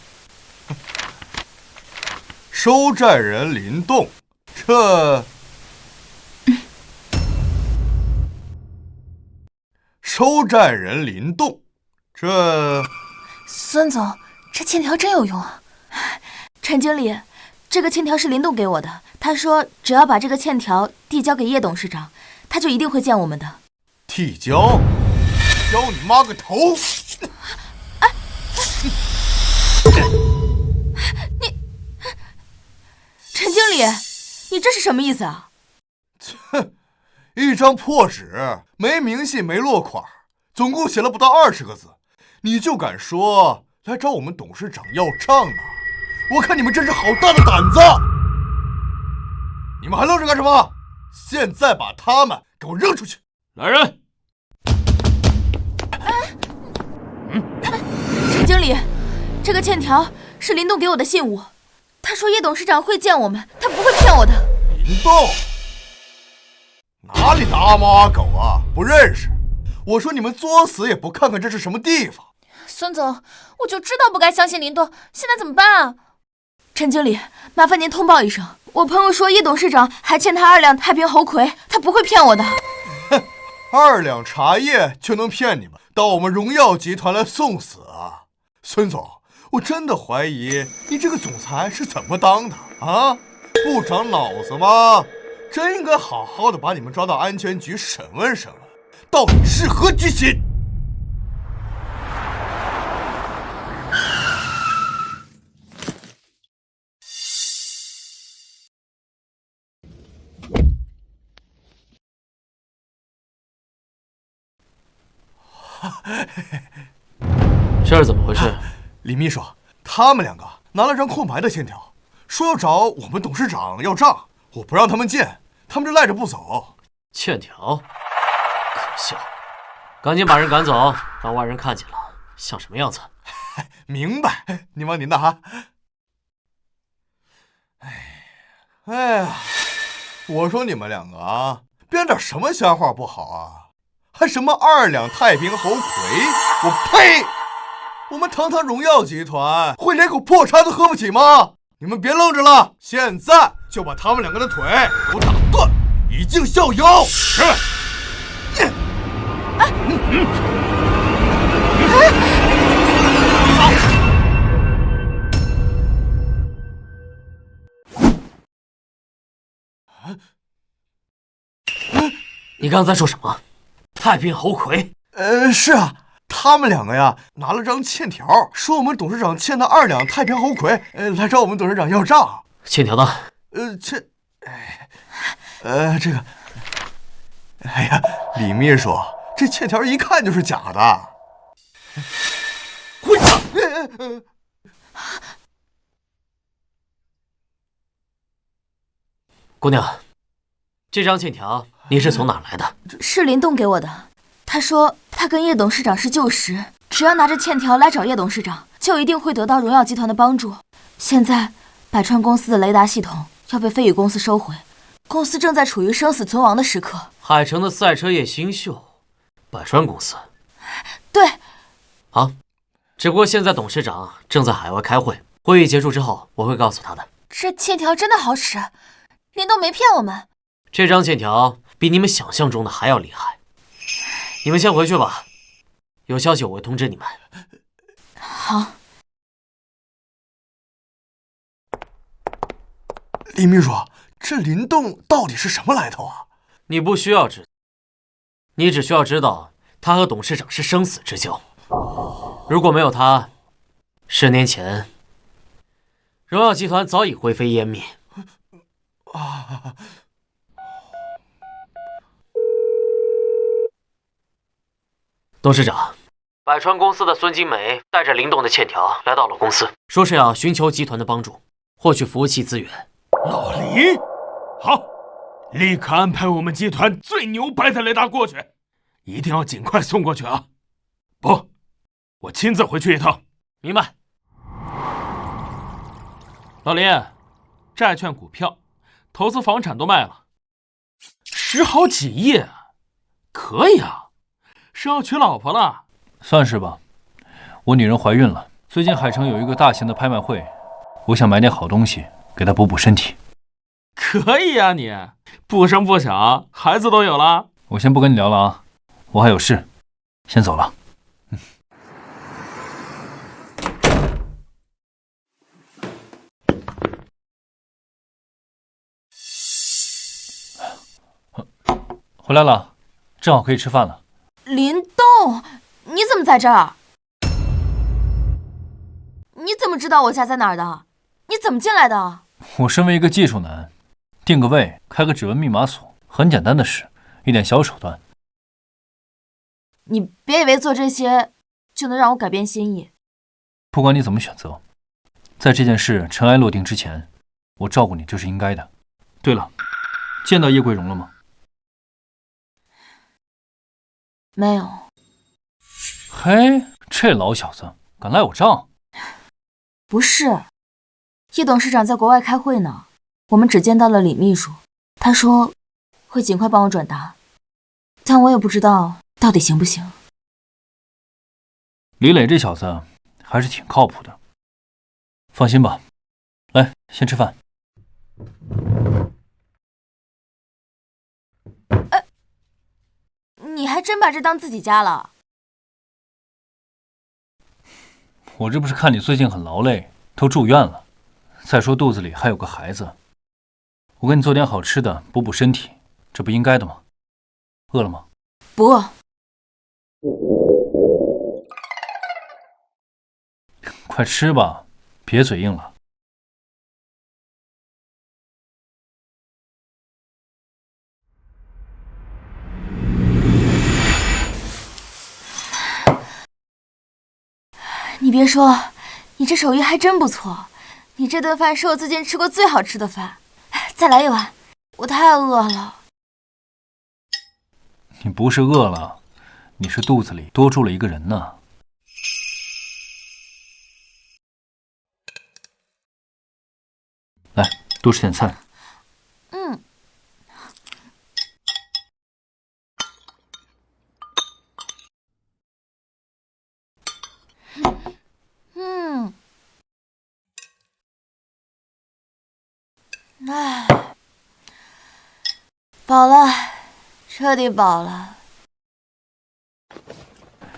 收债人林动，收债人林动，孙总，这欠条真有用啊！陈经理，这个欠条是林动给我的，他说只要把这个欠条递交给叶董事长，他就一定会见我们的。递交？交你妈个头！陈经理，你这是什么意思啊？哼，一张破纸，没明细没落款，总共写了不到20个字，你就敢说来找我们董事长要账呢？我看你们真是好大的胆子！你们还愣着干什么？现在把他们给我扔出去！来人！陈经理，这个欠条是林动给我的信物，他说叶董事长会见我们，他不会骗我的。林动，哪里的阿猫阿狗啊？不认识。我说你们作死也不看看这是什么地方。孙总，我就知道不该相信林动，现在怎么办啊？陈经理，麻烦您通报一声，我朋友说叶董事长还欠他2两太平猴魁，他不会骗我的。2两茶叶就能骗你们到我们荣耀集团来送死啊？孙总，我真的怀疑你这个总裁是怎么当的啊？不长脑子吗？真应该好好的把你们抓到安全局审问审问，到底是何居心？这是怎么回事？李秘书，他们2个拿了张空白的欠条，说要找我们董事长要账，我不让他们见，他们就赖着不走。欠条，可笑！赶紧把人赶走，让外人看见了，像什么样子？明白，您忙您的哈。哎呀，我说你们2个啊，编点什么瞎话不好啊？还什么2两太平猴魁，我呸！我们堂堂荣耀集团会连口破茶都喝不起吗？你们别愣着了，现在就把他们2个的腿给我打断，以儆效尤。是。你刚才说什么？太平猴魁？是啊，他们2个呀拿了张欠条，说我们董事长欠他2两太平猴魁，来找我们董事长要账。欠条呢？这个，哎呀，李秘书，这欠条一看就是假的。混账！姑娘，这张欠条你是从哪来的？是林动给我的。他说他跟叶董事长是旧识，只要拿着欠条来找叶董事长，就一定会得到荣耀集团的帮助。现在百川公司的雷达系统要被飞宇公司收回，公司正在处于生死存亡的时刻。海城的赛车业新秀，百川公司。对。好，只不过现在董事长正在海外开会，会议结束之后我会告诉他的。这欠条真的好使，林动没骗我们。这张欠条比你们想象中的还要厉害。你们先回去吧，有消息我会通知你们。好。李秘书，这林动到底是什么来头啊？你不需要知道，你只需要知道他和董事长是生死之交。如果没有他，10年前荣耀集团早已灰飞烟灭。董事长，百川公司的孙金梅带着林动的欠条来到了公司，说是要寻求集团的帮助，获取服务器资源。老林，好，立刻安排我们集团最牛掰的雷达过去，一定要尽快送过去啊！不，我亲自回去一趟。明白。老林，债券、股票、投资房产都卖了，10好几亿，可以啊。是要娶老婆了？算是吧。我女人怀孕了，最近海城有一个大型的拍卖会，我想买点好东西给她补补身体。可以啊，你不生不小，孩子都有了。我先不跟你聊了啊，我还有事，先走了。回来了，正好可以吃饭了。林动，你怎么在这儿？你怎么知道我家在哪儿的？你怎么进来的？我身为一个技术男，定个位，开个指纹密码锁，很简单的事，一点小手段。你别以为做这些就能让我改变心意。不管你怎么选择，在这件事尘埃落定之前，我照顾你这是应该的。对了，见到叶桂荣了吗？没有。嘿，这老小子敢赖我账？不是，叶董事长在国外开会呢，我们只见到了李秘书，他说会尽快帮我转达，但我也不知道到底行不行。李磊这小子还是挺靠谱的，放心吧。来，先吃饭。你还真把这当自己家了？我这不是看你最近很劳累，都住院了，再说肚子里还有个孩子，我给你做点好吃的补补身体，这不应该的吗？饿了吗？不饿。快吃吧，别嘴硬了。你别说，你这手艺还真不错。你这顿饭是我最近吃过最好吃的饭。再来一碗，我太饿了。你不是饿了，你是肚子里多住了一个人呢。来，多吃点菜。嗯。哎，饱了，彻底饱了。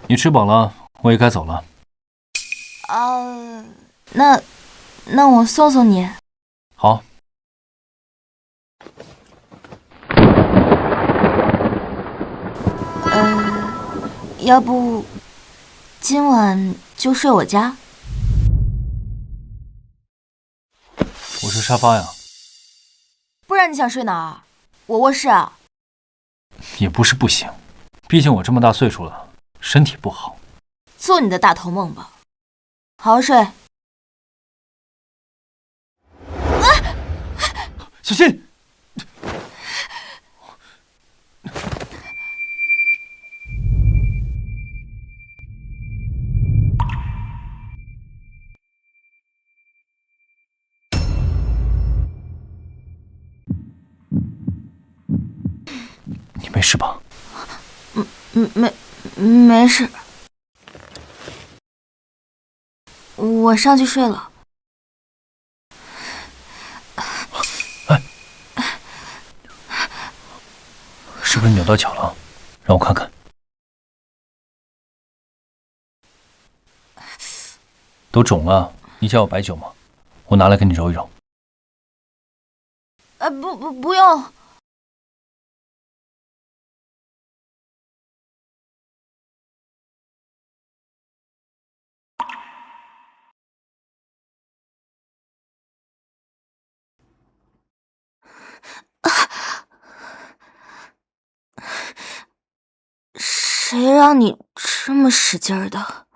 你吃饱了，我也该走了。那我送送你。好。要不今晚就睡我家？我是沙发呀。不然你想睡哪儿？我卧室啊。也不是不行，毕竟我这么大岁数了，身体不好。做你的大头梦吧，好好睡。小心！你没事吧？没事。我上去睡了。是不是扭到脚了？让我看看。都肿了，你家有白酒吗？我拿来给你揉一揉。不用。谁让你这么使劲儿的？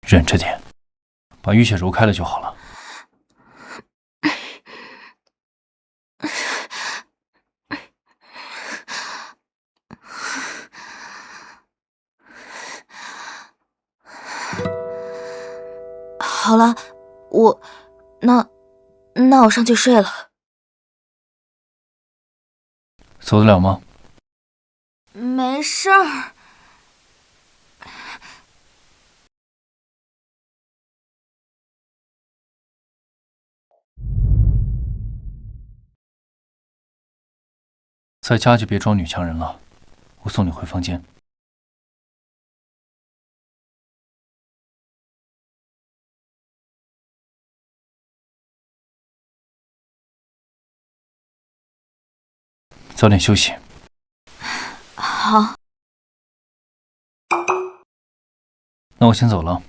忍着点，把淤血揉开了就好了。好了，那我上去睡了。走得了吗？没事儿。在家就别装女强人了，我送你回房间。早点休息。好。那我先走了。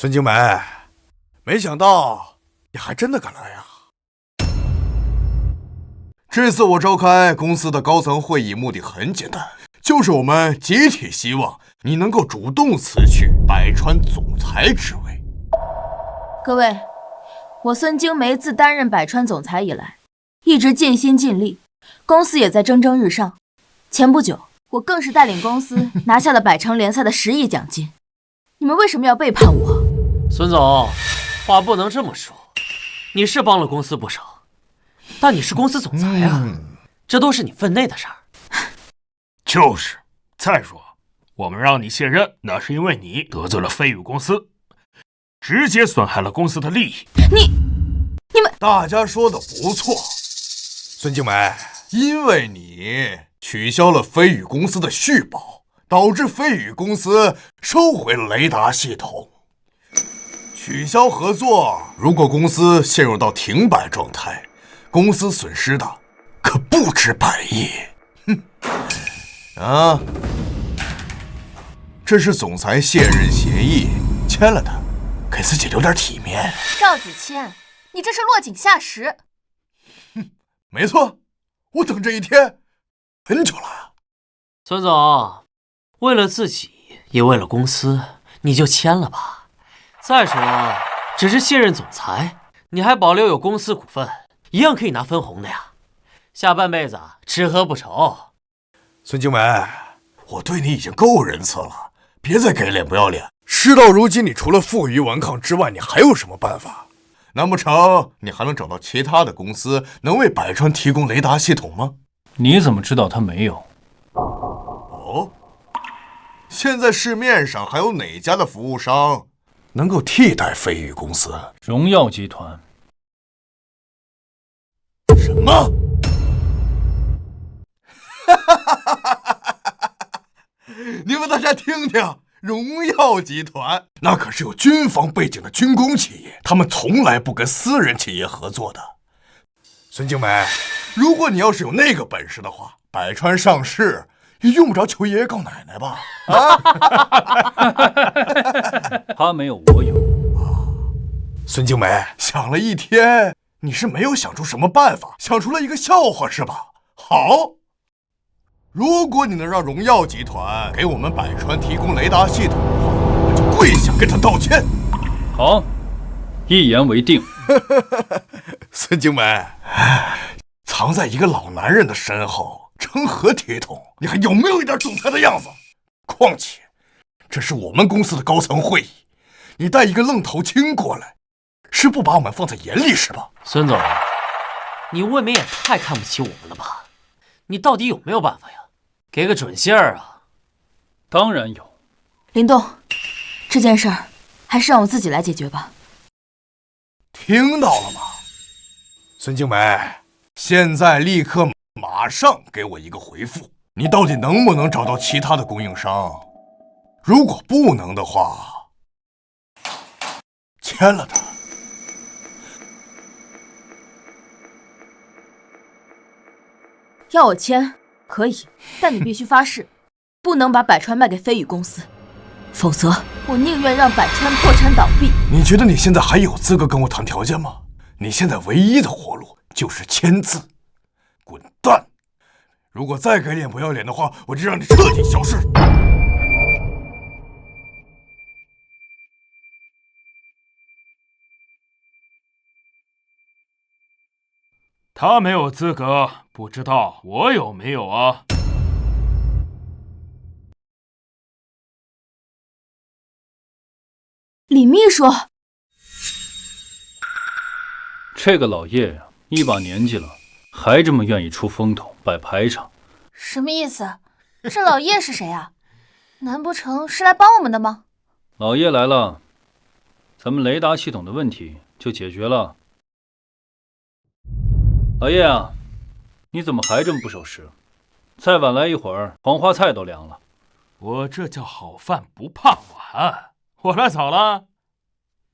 孙静梅，没想到你还真的敢来呀！这次我召开公司的高层会议，目的很简单，就是我们集体希望你能够主动辞去百川总裁职位。各位，我孙晶梅自担任百川总裁以来，一直尽心尽力，公司也在蒸蒸日上。前不久，我更是带领公司拿下了百城联赛的10亿奖金。你们为什么要背叛我？孙总，话不能这么说。你是帮了公司不少，但你是公司总裁啊，这都是你分内的事儿。就是。再说，我们让你卸任，那是因为你得罪了飞宇公司，直接损害了公司的利益。你们大家说的不错，孙静梅，因为你取消了飞宇公司的续保，导致飞宇公司收回了雷达系统。取消合作，如果公司陷入到停摆状态，公司损失的可不止100亿。啊，这是总裁卸任协议，签了它，给自己留点体面。赵子谦，你这是落井下石。没错，我等这一天很久了。孙总，为了自己，也为了公司，你就签了吧。再说，只是卸任总裁，你还保留有公司股份，一样可以拿分红的呀。下半辈子吃喝不愁。孙静梅，我对你已经够仁慈了，别再给脸不要脸。事到如今，你除了负隅顽抗之外，你还有什么办法？难不成你还能找到其他的公司能为百川提供雷达系统吗？你怎么知道他没有？哦，现在市面上还有哪家的服务商能够替代飞宇公司？荣耀集团。什么？你们大家听听，荣耀集团那可是有军方背景的军工企业，他们从来不跟私人企业合作的。孙静梅，如果你要是有那个本事的话，百川上市也用不着求爷爷告奶奶吧？啊！他没有，我有。孙静梅，想了一天，你是没有想出什么办法，想出了一个笑话是吧？好，如果你能让荣耀集团给我们百川提供雷达系统的话，我就跪下跟他道歉。好，一言为定。孙静梅，藏在一个老男人的身后，成何体统？你还有没有一点总裁的样子？况且，这是我们公司的高层会议，你带一个愣头青过来，是不把我们放在眼里是吧？孙总，你未免也太看不起我们了吧？你到底有没有办法呀？给个准信儿啊！当然有。林动，这件事儿还是让我自己来解决吧。听到了吗？孙静梅，现在立刻马上给我一个回复，你到底能不能找到其他的供应商？如果不能的话，签了它。要我签可以，但你必须发誓，不能把百川卖给飞宇公司，否则我宁愿让百川破产倒闭。你觉得你现在还有资格跟我谈条件吗？你现在唯一的活路就是签字，滚蛋！如果再给脸不要脸的话，我就让你彻底消失。他没有资格，不知道我有没有啊？李秘书，这个老叶呀，一把年纪了，还这么愿意出风头、摆排场。什么意思？这老叶是谁啊？难不成是来帮我们的吗？老叶来了，咱们雷达系统的问题就解决了。老叶啊，你怎么还这么不守时？再晚来一会儿，黄花菜都凉了。我这叫好饭不怕晚，我来早了。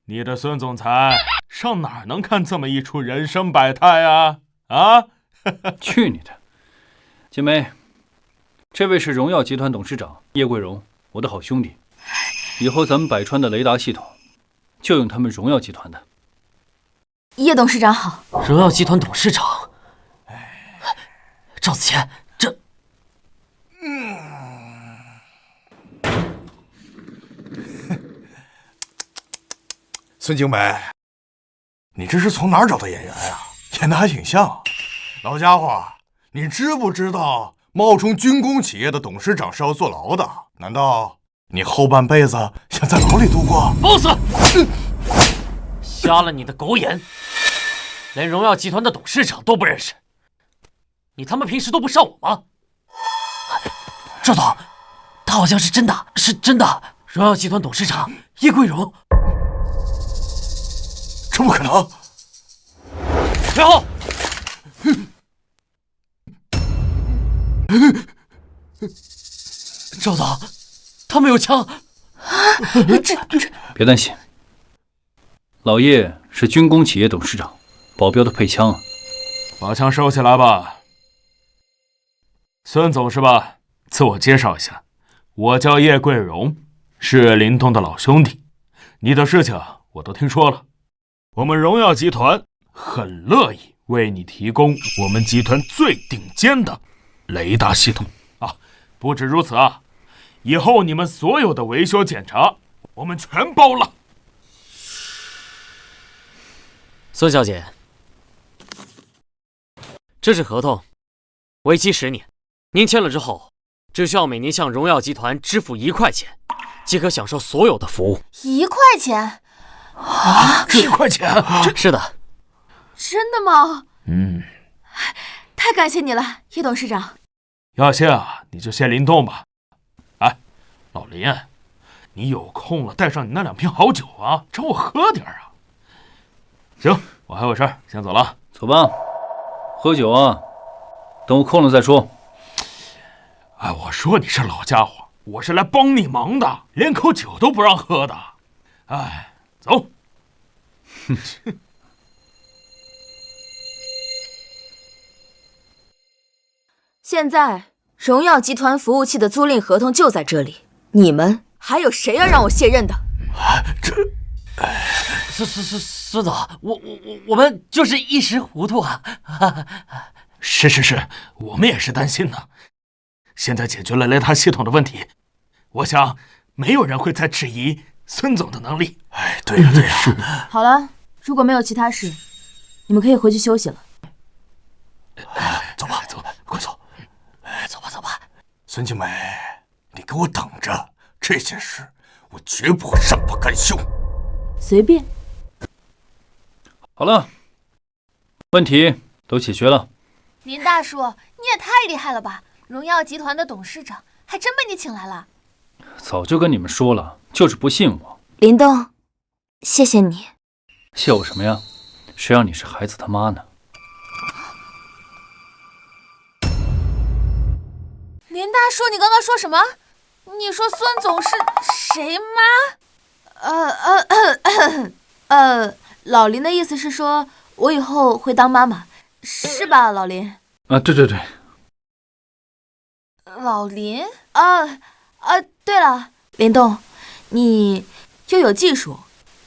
你的孙总裁上哪能看这么一出人生百态啊？啊！去你的！金梅，这位是荣耀集团董事长叶桂荣，我的好兄弟。以后咱们百川的雷达系统就用他们荣耀集团的。叶董事长好。荣耀集团董事长，赵子谦，这……孙景美，你这是从哪儿找的演员呀？演的还挺像。老家伙，你知不知道冒充军工企业的董事长是要坐牢的？难道你后半辈子想在牢里度过？放肆！瞎了你的狗眼！连荣耀集团的董事长都不认识，你他妈平时都不上网吗？赵总，他好像是真的，是真的。荣耀集团董事长叶桂荣。这不可能！随后，赵总，他们有枪。别担心，老叶是军工企业董事长，保镖的配枪啊。把枪收起来吧。孙总是吧？自我介绍一下，我叫叶桂荣，是林动的老兄弟。你的事情我都听说了。我们荣耀集团很乐意为你提供我们集团最顶尖的雷达系统啊！不止如此啊，以后你们所有的维修检查，我们全包了。孙小姐，这是合同，为期10年。您签了之后，只需要每年向荣耀集团支付1块钱，即可享受所有的服务。1块钱？啊，1块钱？是的。真的吗？太感谢你了，叶董事长。要谢啊，你就谢林动吧。哎，老林，你有空了带上你那2瓶好酒啊，找我喝点啊。行，我还有事儿，先走了。走吧，喝酒啊，等我空了再说。哎，我说你这老家伙，我是来帮你忙的，连口酒都不让喝的。哎，走。现在荣耀集团服务器的租赁合同就在这里，你们还有谁要让我卸任的？孙总，我们就是一时糊涂啊。是，我们也是担心呢。现在解决了雷达系统的问题，我想没有人会再质疑孙总的能力。哎，对呀。好了，如果没有其他事，你们可以回去休息了。走吧，快走。走吧。孙静美，你给我等着，这件事我绝不会善罢甘休。随便。好了，问题都解决了。林大叔，你也太厉害了吧！荣耀集团的董事长还真被你请来了。早就跟你们说了，就是不信我。林动，谢谢你。谢我什么呀？谁让你是孩子他妈呢？林大叔，你刚刚说什么？你说孙总是谁妈？老林的意思是说，我以后会当妈妈，是吧，老林？啊，对。老林？对了，林动，你又有技术，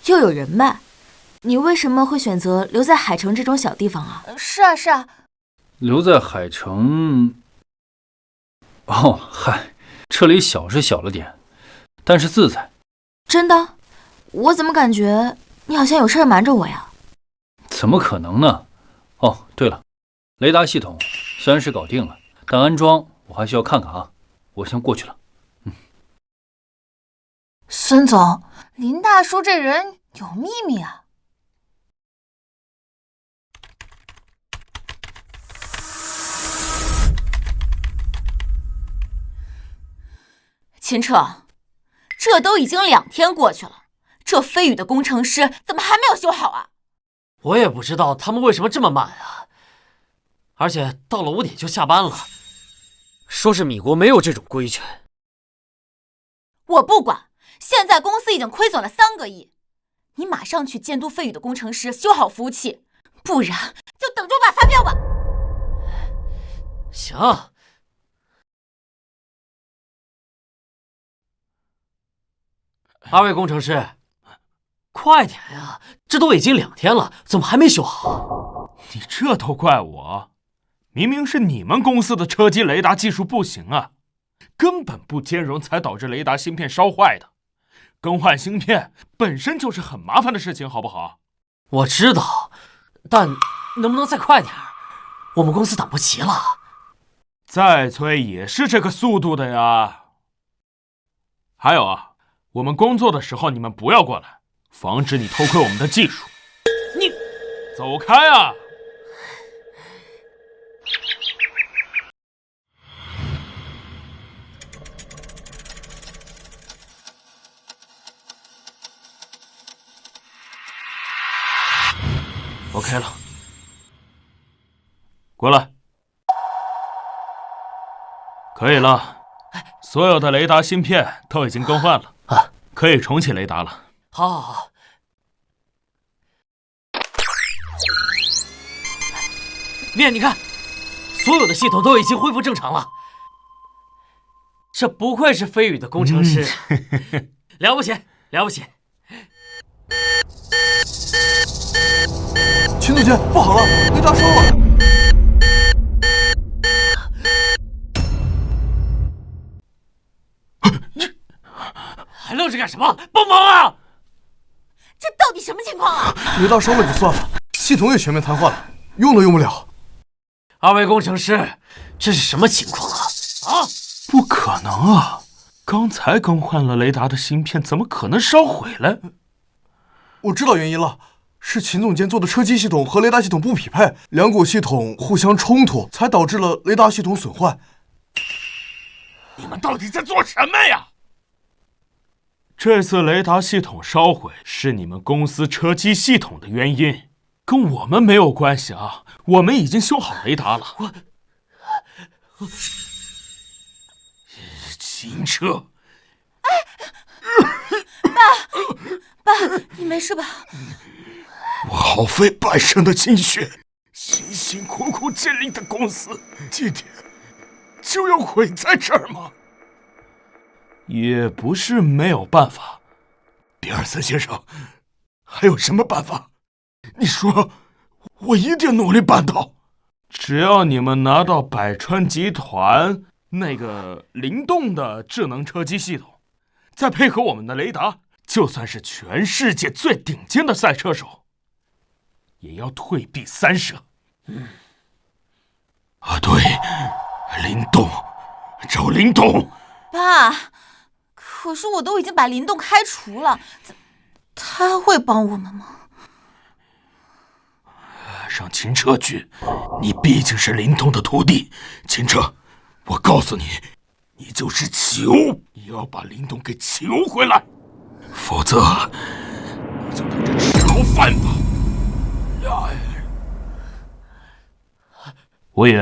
又有人脉，你为什么会选择留在海城这种小地方啊？是啊。留在海城。哦，嗨，这里小是小了点，但是自在。真的？我怎么感觉你好像有事瞒着我呀？怎么可能呢？哦，对了，雷达系统虽然是搞定了，但安装我还需要看看啊。我先过去了。孙总，林大叔这人有秘密啊。秦彻，这都已经2天过去了，这飞宇的工程师怎么还没有修好啊？我也不知道他们为什么这么慢啊，而且到了5点就下班了，说是米国没有这种规矩。我不管，现在公司已经亏损了3个亿，你马上去监督飞宇的工程师修好服务器，不然就等着我把发票吧。行。2位工程师，快点呀！这都已经2天了，怎么还没修好？你这都怪我，明明是你们公司的车机雷达技术不行啊，根本不兼容，才导致雷达芯片烧坏的。更换芯片本身就是很麻烦的事情，好不好？我知道，但能不能再快点？我们公司等不及了。再催也是这个速度的呀。还有啊，我们工作的时候你们不要过来，防止你偷窥我们的技术。你走开啊！OK 了，过来。可以了，所有的雷达芯片都已经更换了啊，可以重启雷达了。好。面，你看，所有的系统都已经恢复正常了。这不愧是飞宇的工程师，了不起，了不起！秦总监，不好了，雷达烧了！还愣着干什么？帮忙啊！这到底什么情况啊？雷达烧了就算了，系统也全面瘫痪了，用都用不了。2位工程师，这是什么情况啊？啊！不可能啊！刚才更换了雷达的芯片，怎么可能烧毁了？我知道原因了，是秦总监做的车机系统和雷达系统不匹配，两股系统互相冲突，才导致了雷达系统损坏。你们到底在做什么呀？这次雷达系统烧毁是你们公司车机系统的原因，跟我们没有关系啊！我们已经修好雷达了。秦彻，爸，你没事吧？我耗费半生的心血，辛辛苦苦建立的公司，今天就要毁在这儿吗？也不是没有办法。比尔森先生，还有什么办法？你说，我一定努力办到。只要你们拿到百川集团那个灵动的智能车机系统，再配合我们的雷达，就算是全世界最顶尖的赛车手，也要退避三舍。啊，对，灵动，找灵动。爸，可是我都已经把林动开除了，他会帮我们吗？让秦彻去，你毕竟是灵动的徒弟。秦彻，我告诉你，你就是求，也要把灵动给求回来，否则你就等着吃牢饭吧。吴宇，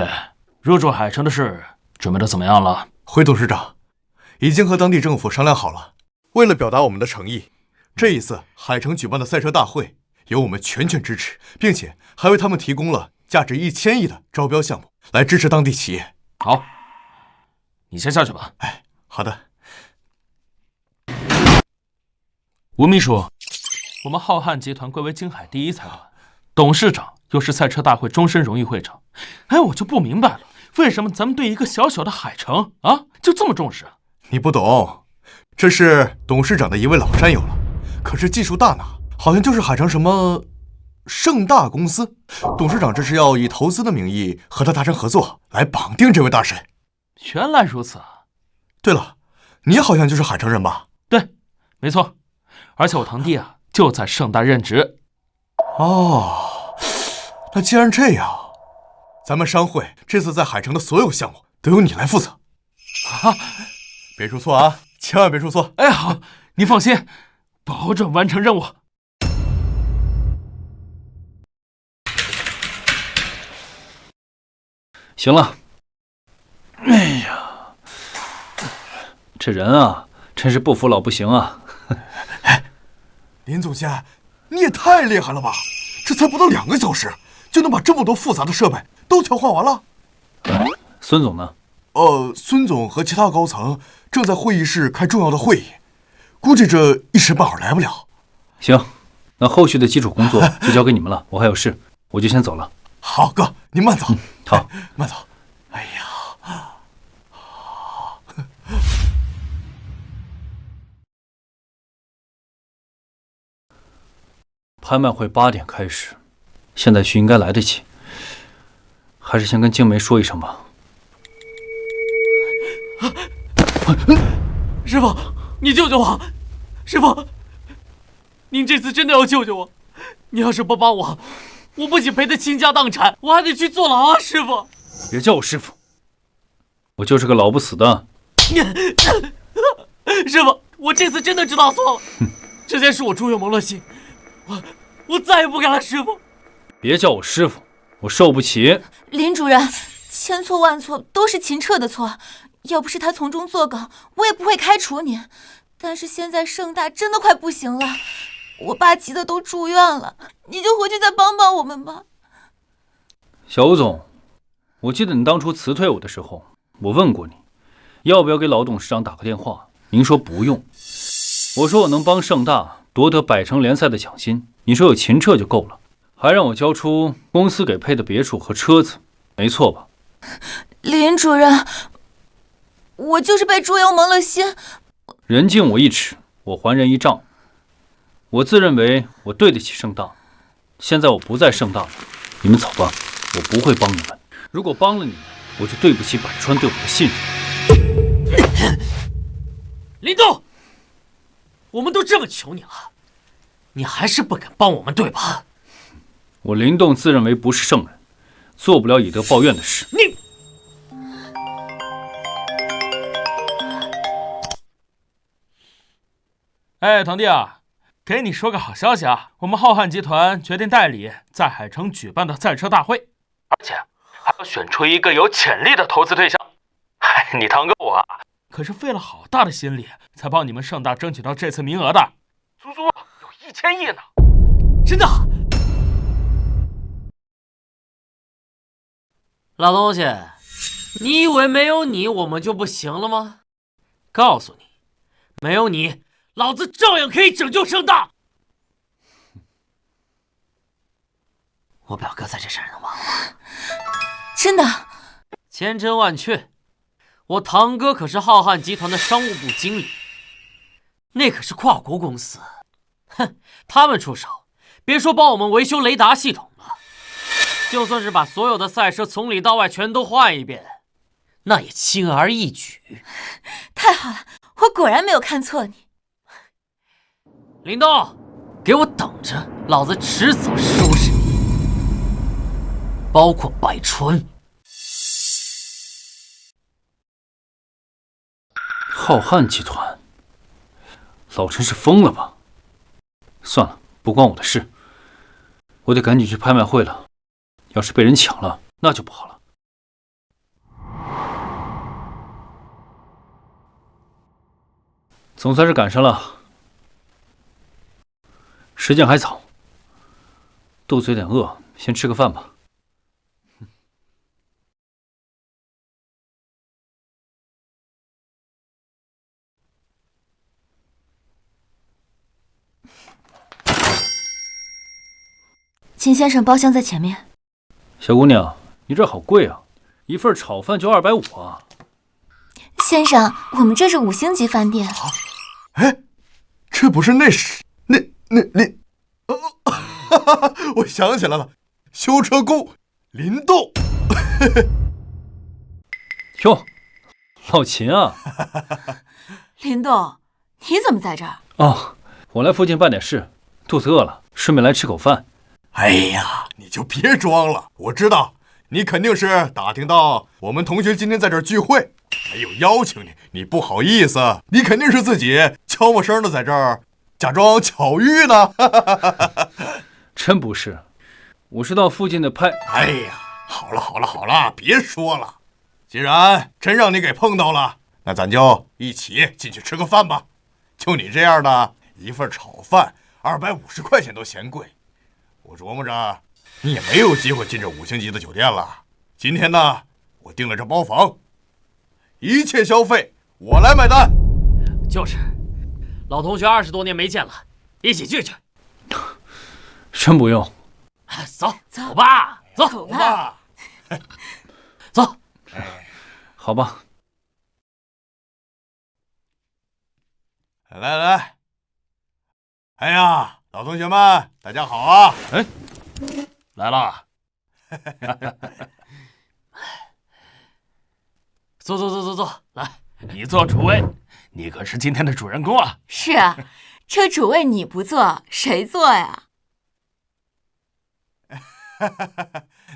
入驻海城的事准备的怎么样了？回董事长，已经和当地政府商量好了。为了表达我们的诚意，这一次海城举办的赛车大会由我们全权支持，并且还为他们提供了价值1000亿的招标项目，来支持当地企业。好，你先下去吧。哎，好的。吴秘书，我们浩瀚集团归为京海第一财团，董事长又是赛车大会终身荣誉会长。哎，我就不明白了，为什么咱们对一个小小的海城啊就这么重视？你不懂，这是董事长的一位老战友了，可是技术大拿，好像就是海城什么盛大公司。董事长这是要以投资的名义和他达成合作，来绑定这位大神。原来如此啊！对了，你好像就是海城人吧？对，没错，而且我堂弟啊就在盛大任职。哦，那既然这样，咱们商会这次在海城的所有项目都由你来负责。啊，别出错啊，千万别出错。哎，好，你放心，保准完成任务。行了。哎呀，这人啊，真是不服老不行啊！林总监，你也太厉害了吧！这才不到2个小时，就能把这么多复杂的设备都调换完了。孙总呢？孙总和其他高层正在会议室开重要的会议，估计这一时半会儿来不了。行，那后续的基础工作就交给你们了，我还有事，我就先走了。好，哥，您慢走。好，慢走。哎呀，拍卖会8点开始，现在去应该来得及，还是先跟静梅说一声吧。师傅，你救救我！师傅，您这次真的要救救我！你要是不帮我，我不仅赔得倾家荡产，我还得去坐牢啊！师傅，别叫我师傅，我就是个老不死的。师傅，我这次真的知道错了，之前是我猪油蒙了心，我再也不敢了。师傅，别叫我师傅，我受不起。林主任，千错万错都是秦彻的错，要不是他从中作梗，我也不会开除您。但是现在盛大真的快不行了，我爸急得都住院了，你就回去再帮帮我们吧。小吴总，我记得你当初辞退我的时候，我问过你，要不要给老董事长打个电话？您说不用。我说我能帮盛大夺得百城联赛的奖金，你说有秦彻就够了，还让我交出公司给配的别墅和车子，没错吧？林主任，我就是被猪油蒙了心。人敬我1尺，我还人1丈。我自认为我对得起盛大，现在我不在盛大了，你们走吧，我不会帮你们。如果帮了你们，我就对不起百川对我的信任。林动，我们都这么求你了，你还是不肯帮我们，对吧？我林动自认为不是圣人，做不了以德报怨的事。你。哎，堂弟啊，给你说个好消息啊！我们浩瀚集团决定代理在海城举办的赛车大会，而且还要选出一个有潜力的投资对象。嗨，你堂哥我啊，可是费了好大的心力，才帮你们盛大争取到这次名额的，足足有1000亿呢！真的？老东西，你以为没有你我们就不行了吗？告诉你，没有你，老子照样可以拯救盛大。我表哥在这事儿能帮我？真的？千真万确，我堂哥可是浩瀚集团的商务部经理，那可是跨国公司。哼，他们出手，别说帮我们维修雷达系统了，就算是把所有的赛车从里到外全都换一遍，那也轻而易举。太好了，我果然没有看错你。林动，给我等着，老子迟早收拾你，包括百川。浩瀚集团，老陈是疯了吧？算了，不关我的事，我得赶紧去拍卖会了。要是被人抢了，那就不好了。总算是赶上了，时间还早，肚子有点饿，先吃个饭吧。秦先生，包厢在前面。小姑娘，你这好贵啊，一份炒饭就250啊！先生，我们这是5星级饭店。哎，这不是那我想起来了，修车工林动。哟，老秦啊！林动，你怎么在这儿？哦，我来附近办点事，肚子饿了，顺便来吃口饭。哎呀，你就别装了，我知道你肯定是打听到我们同学今天在这儿聚会，没有邀请你，你不好意思，你肯定是自己悄没声的在这儿假装巧遇呢。真不是，我是到附近的拍……哎呀，好了，别说了，既然真让你给碰到了，那咱就一起进去吃个饭吧。就你这样的，一份炒饭250块钱都嫌贵。我琢磨着，你也没有机会进这5星级的酒店了。今天呢，我订了这包房，一切消费我来买单。就是，老同学20多年没见了，一起聚聚。真不用。走吧，走吧，走。好吧。来来，哎呀，老同学们，大家好啊！哎，来了。坐，来，你做主位，你可是今天的主人公啊！是啊，这主位你不坐，谁坐呀？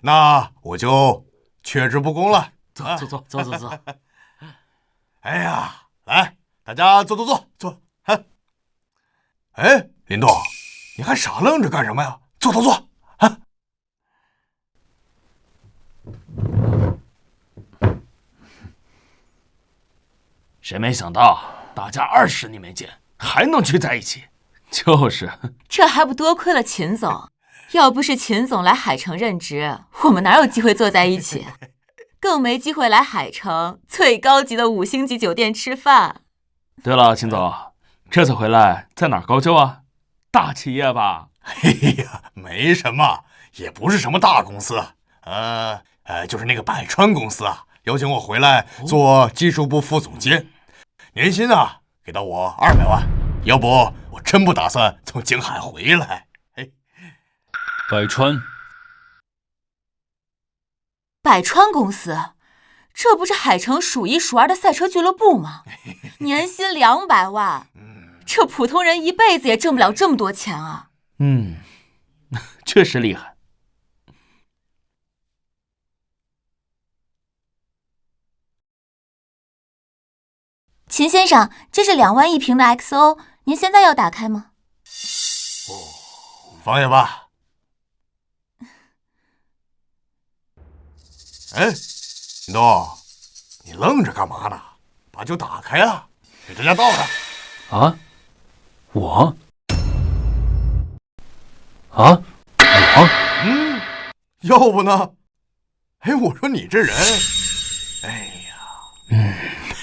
那我就却之不恭了。走。哎呀，来，大家坐。哎，林动，你还傻愣着干什么呀？坐啊！谁没想到大家20年没见，还能聚在一起？就是，这还不多亏了秦总，要不是秦总来海城任职，我们哪有机会坐在一起？更没机会来海城最高级的5星级酒店吃饭。对了，秦总，这次回来在哪儿高就啊？大企业吧？哎呀，没什么，也不是什么大公司，就是那个百川公司啊，邀请我回来做技术部副总监，年薪啊给到我200万，要不我真不打算从京海回来。百川公司，这不是海城数1数2的赛车俱乐部吗？年薪200万，这普通人一辈子也挣不了这么多钱啊！确实厉害。秦先生，这是2万1瓶的 XO， 您现在要打开吗？放下吧。哎，林东，你愣着干嘛呢？把酒打开啊，给大家倒上。啊？我？要不呢？哎，我说你这人，哎呀，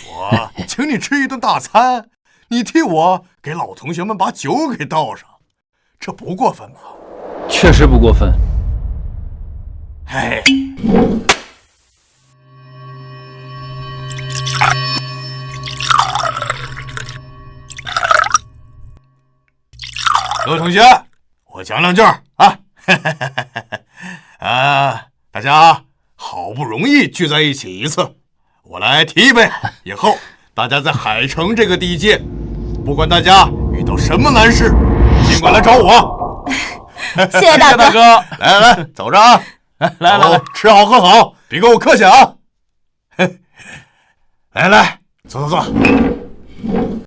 我请你吃一顿大餐，你替我给老同学们把酒给倒上，这不过分吧？确实不过分。哎，各位同学，我讲2句啊。大家好不容易聚在一起一次，我来提一杯，以后大家在海城这个地界，不管大家遇到什么难事，尽管来找我。谢谢大哥。来，走着啊！来，吃好喝好，别跟我客气啊！来，坐。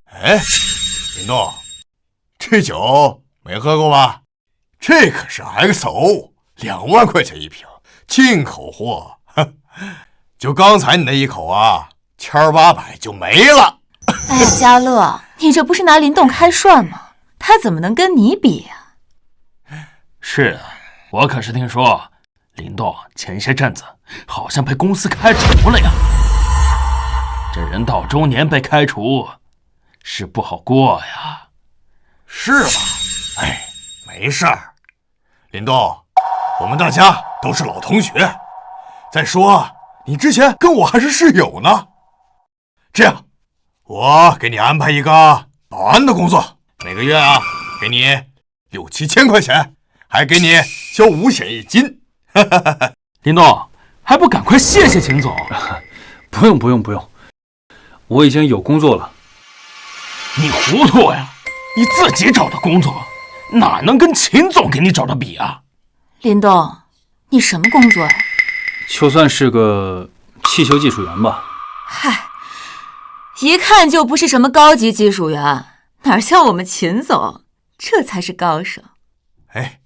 哎，林动，这酒没喝过吧？这可是 XO，2万块钱一瓶，进口货。就刚才你那一口啊，1800就没了。哎呀，嘉乐，你这不是拿林动开涮吗？他怎么能跟你比呀？是啊，我可是听说林动前些阵子好像被公司开除了呀。这人到中年被开除是不好过呀。是吧？哎，没事儿。林动，我们大家都是老同学。再说，你之前跟我还是室友呢。这样，我给你安排一个保安的工作，每个月啊，给你6、7千块钱，还给你交5险1金。林动，还不赶快谢谢秦总？不用，我已经有工作了。你糊涂呀！你自己找的工作，哪能跟秦总给你找的比啊？林动，你什么工作呀？就算是个汽修技术员吧。嗨，一看就不是什么高级技术员，哪像我们秦总，这才是高手。哎，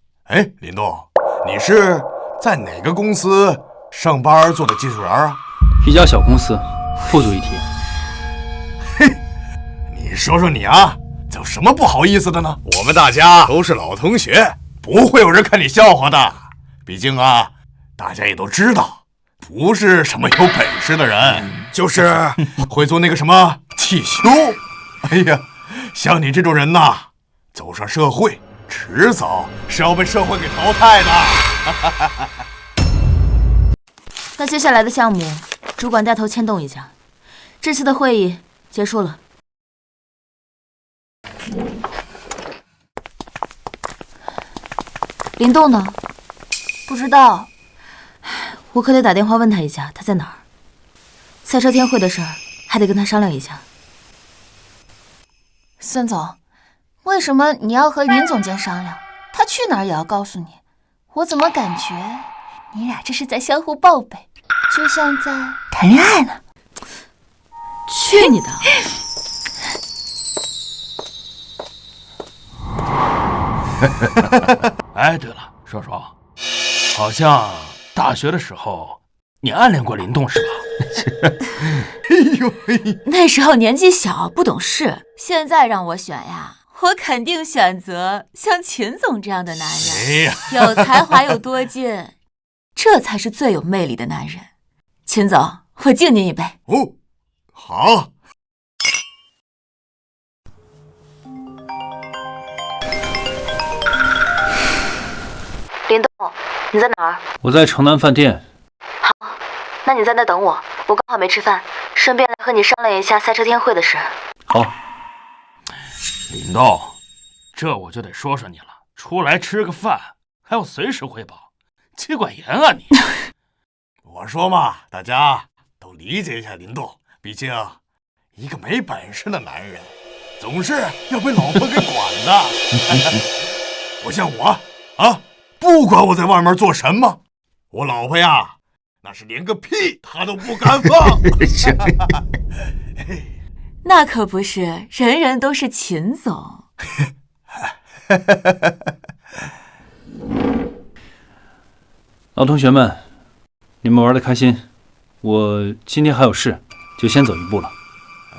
林动，你是在哪个公司上班做的技术员啊？一家小公司，不足一提。你说你啊，有什么不好意思的呢？我们大家都是老同学，不会有人看你笑话的。毕竟啊，大家也都知道，不是什么有本事的人，就是会做那个什么汽修。哎呀，像你这种人呐，走上社会，迟早是要被社会给淘汰的。那接下来的项目，主管带头牵动一下。这次的会议结束了。林动呢？不知道。我可得打电话问他一下，他在哪儿。赛车天会的事儿还得跟他商量一下。孙总，为什么你要和林总监商量？他去哪儿也要告诉你。我怎么感觉你俩这是在相互报备，就像在谈恋爱呢？去你的！哎，对了，说说，好像大学的时候你暗恋过林动是吧？哎呦嘿，那时候年纪小，不懂事。现在让我选呀，我肯定选择像秦总这样的男人，哎呀，有才华又多金，这才是最有魅力的男人。秦总，我敬您一杯。哦，好。林动，你在哪儿？我在城南饭店。那你在那等我，我刚好没吃饭，顺便来和你商量一下赛车天会的事。好。林动，这我就得说说你了，出来吃个饭还要随时汇报，妻管严啊你！我说嘛，大家都理解一下林动，毕竟一个没本事的男人，总是要被老婆给管的。不像我啊，不管我在外面做什么，我老婆呀，那是连个屁她都不敢放。那可不是人人都是秦总。老同学们，你们玩得开心，我今天还有事，就先走一步了。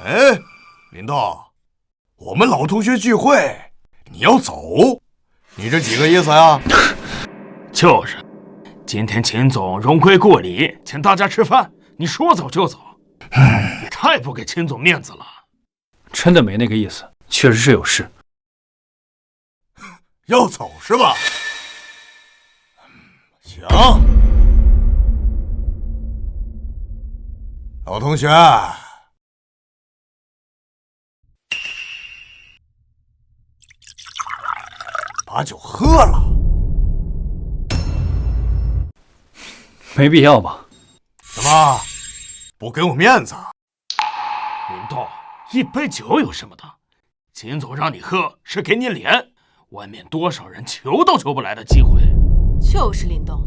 哎，林动，我们老同学聚会，你要走？你这几个意思呀？就是，今天秦总荣归故里，请大家吃饭，你说走就走，也太不给秦总面子了。真的没那个意思，确实是有事。要走是吧？行，老同学，把酒喝了。没必要吧？怎么，不给我面子？林动，一杯酒有什么的？秦总让你喝是给你脸，外面多少人求都求不来的机会。就是林动，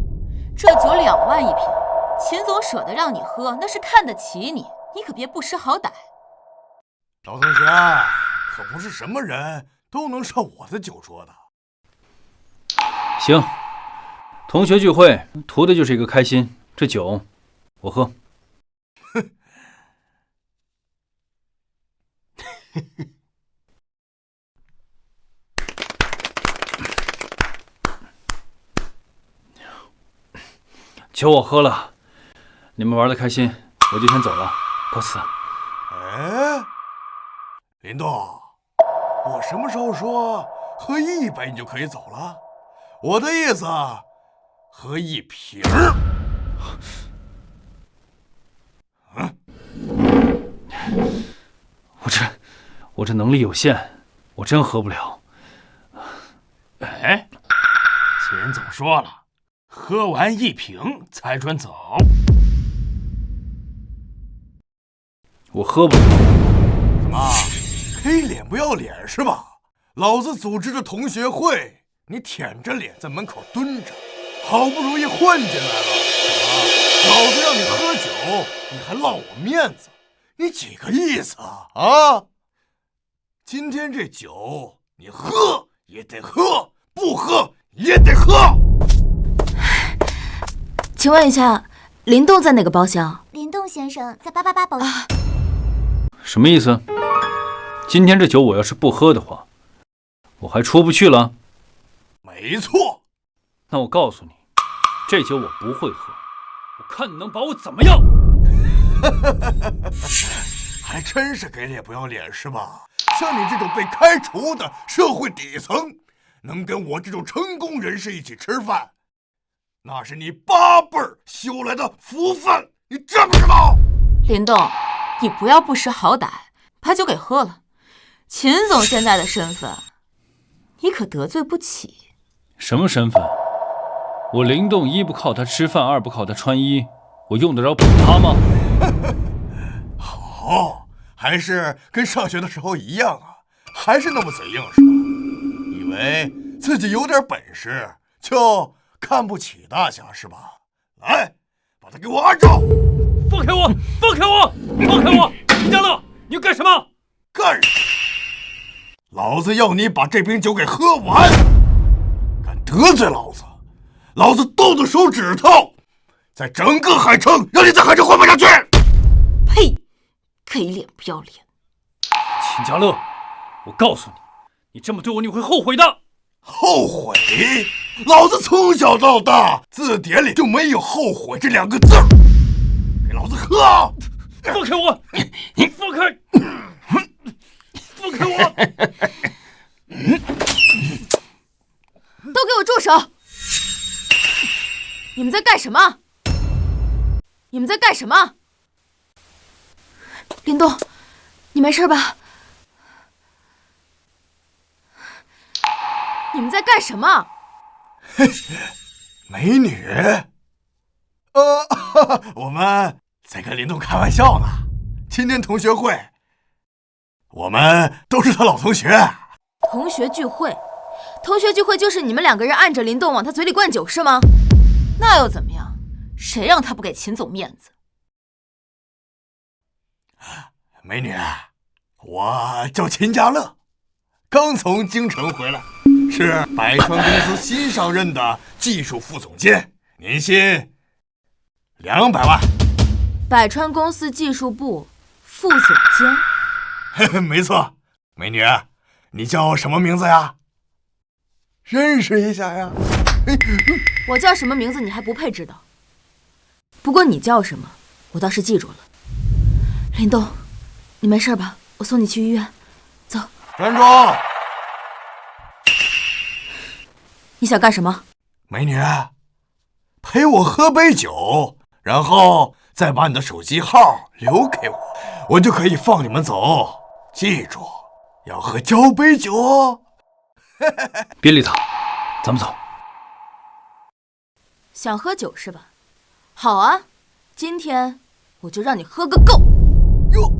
这酒2万一瓶，秦总舍得让你喝，那是看得起你，你可别不识好歹。老同学，可不是什么人都能上我的酒桌的。行，同学聚会图的就是一个开心，这酒我喝。酒我喝了，你们玩得开心，我就先走了，告辞。哎，林动，我什么时候说喝1杯你就可以走了？我的意思，喝1瓶。我这能力有限，我真喝不了。哎，秦总说了，喝完1瓶才准走。我喝不了。怎么，黑脸不要脸是吧？老子组织的同学会，你舔着脸在门口蹲着，好不容易混进来了，怎么，老子让你喝酒，你还落我面子，你几个意思啊？今天这酒你喝也得喝，不喝也得喝。请问一下，林动在哪个包厢？林动先生在888包厢。什么意思？今天这酒我要是不喝的话，我还出不去了。没错。那我告诉你，这酒我不会喝，我看你能把我怎么样。还真是给脸不要脸是吧？像你这种被开除的社会底层，能跟我这种成功人士一起吃饭，那是你8辈儿修来的福分，你知不知道？林动，你不要不识好歹，把酒给喝了。秦总现在的身份，你可得罪不起。什么身份？我林动一不靠他吃饭，二不靠他穿衣，我用得着补他吗？好，还是跟上学的时候一样啊，还是那么嘴硬是吧？以为自己有点本事就看不起大侠是吧？来，把他给我按住！放开我！放开我！放开我！秦家乐，你要干什么？干什么？老子要你把这瓶酒给喝完！敢得罪老子，老子动动手指头，在整个海城让你在海城混不下去！呸！给脸不要脸！秦家乐，我告诉你，你这么对我，你会后悔的。后悔？老子从小到大字典里就没有后悔这2个字儿。给老子喝！放开我！放开！放开我！都给我住手！你们在干什么？你们在干什么？林动，你没事吧？你们在干什么？美女，我们在跟林动开玩笑呢。今天同学会，我们都是他老同学。同学聚会，同学聚会就是你们2个人按着林动往他嘴里灌酒是吗？那又怎么样？谁让他不给秦总面子？美女，我叫秦家乐，刚从京城回来，是百川公司新上任的技术副总监，年薪200万。百川公司技术部副总监。没错，美女，你叫什么名字呀？认识一下呀。我叫什么名字你还不配知道，不过你叫什么我倒是记住了。林动，你没事吧？我送你去医院，走。站住！你想干什么？美女，陪我喝杯酒，然后再把你的手机号留给我，我就可以放你们走。记住，要喝交杯酒哦。别理他，咱们走。想喝酒是吧？好啊，今天我就让你喝个够。哟，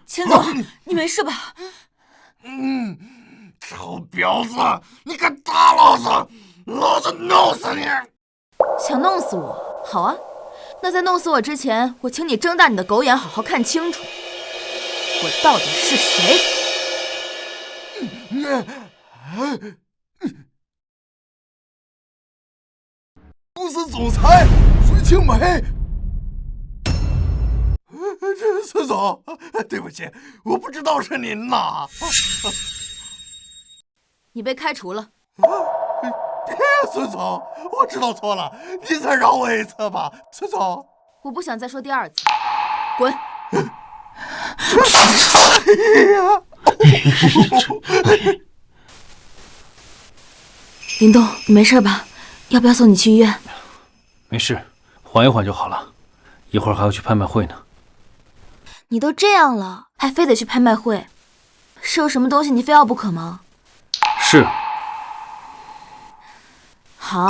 秦总，你没事吧？臭婊子，你敢打老子，老子弄死你！想弄死我？好啊，那在弄死我之前，我请你睁大你的狗眼，好好看清楚，我到底是谁。公司总裁孙青梅。孙总，对不起，我不知道是您呐。你被开除了。别，孙总，我知道错了，您再饶我一次吧，孙总。我不想再说第2次，滚！林动，你没事吧？要不要送你去医院？没事，缓一缓就好了。一会儿还要去拍卖会呢。你都这样了，还非得去拍卖会？是有什么东西你非要不可吗？是。好，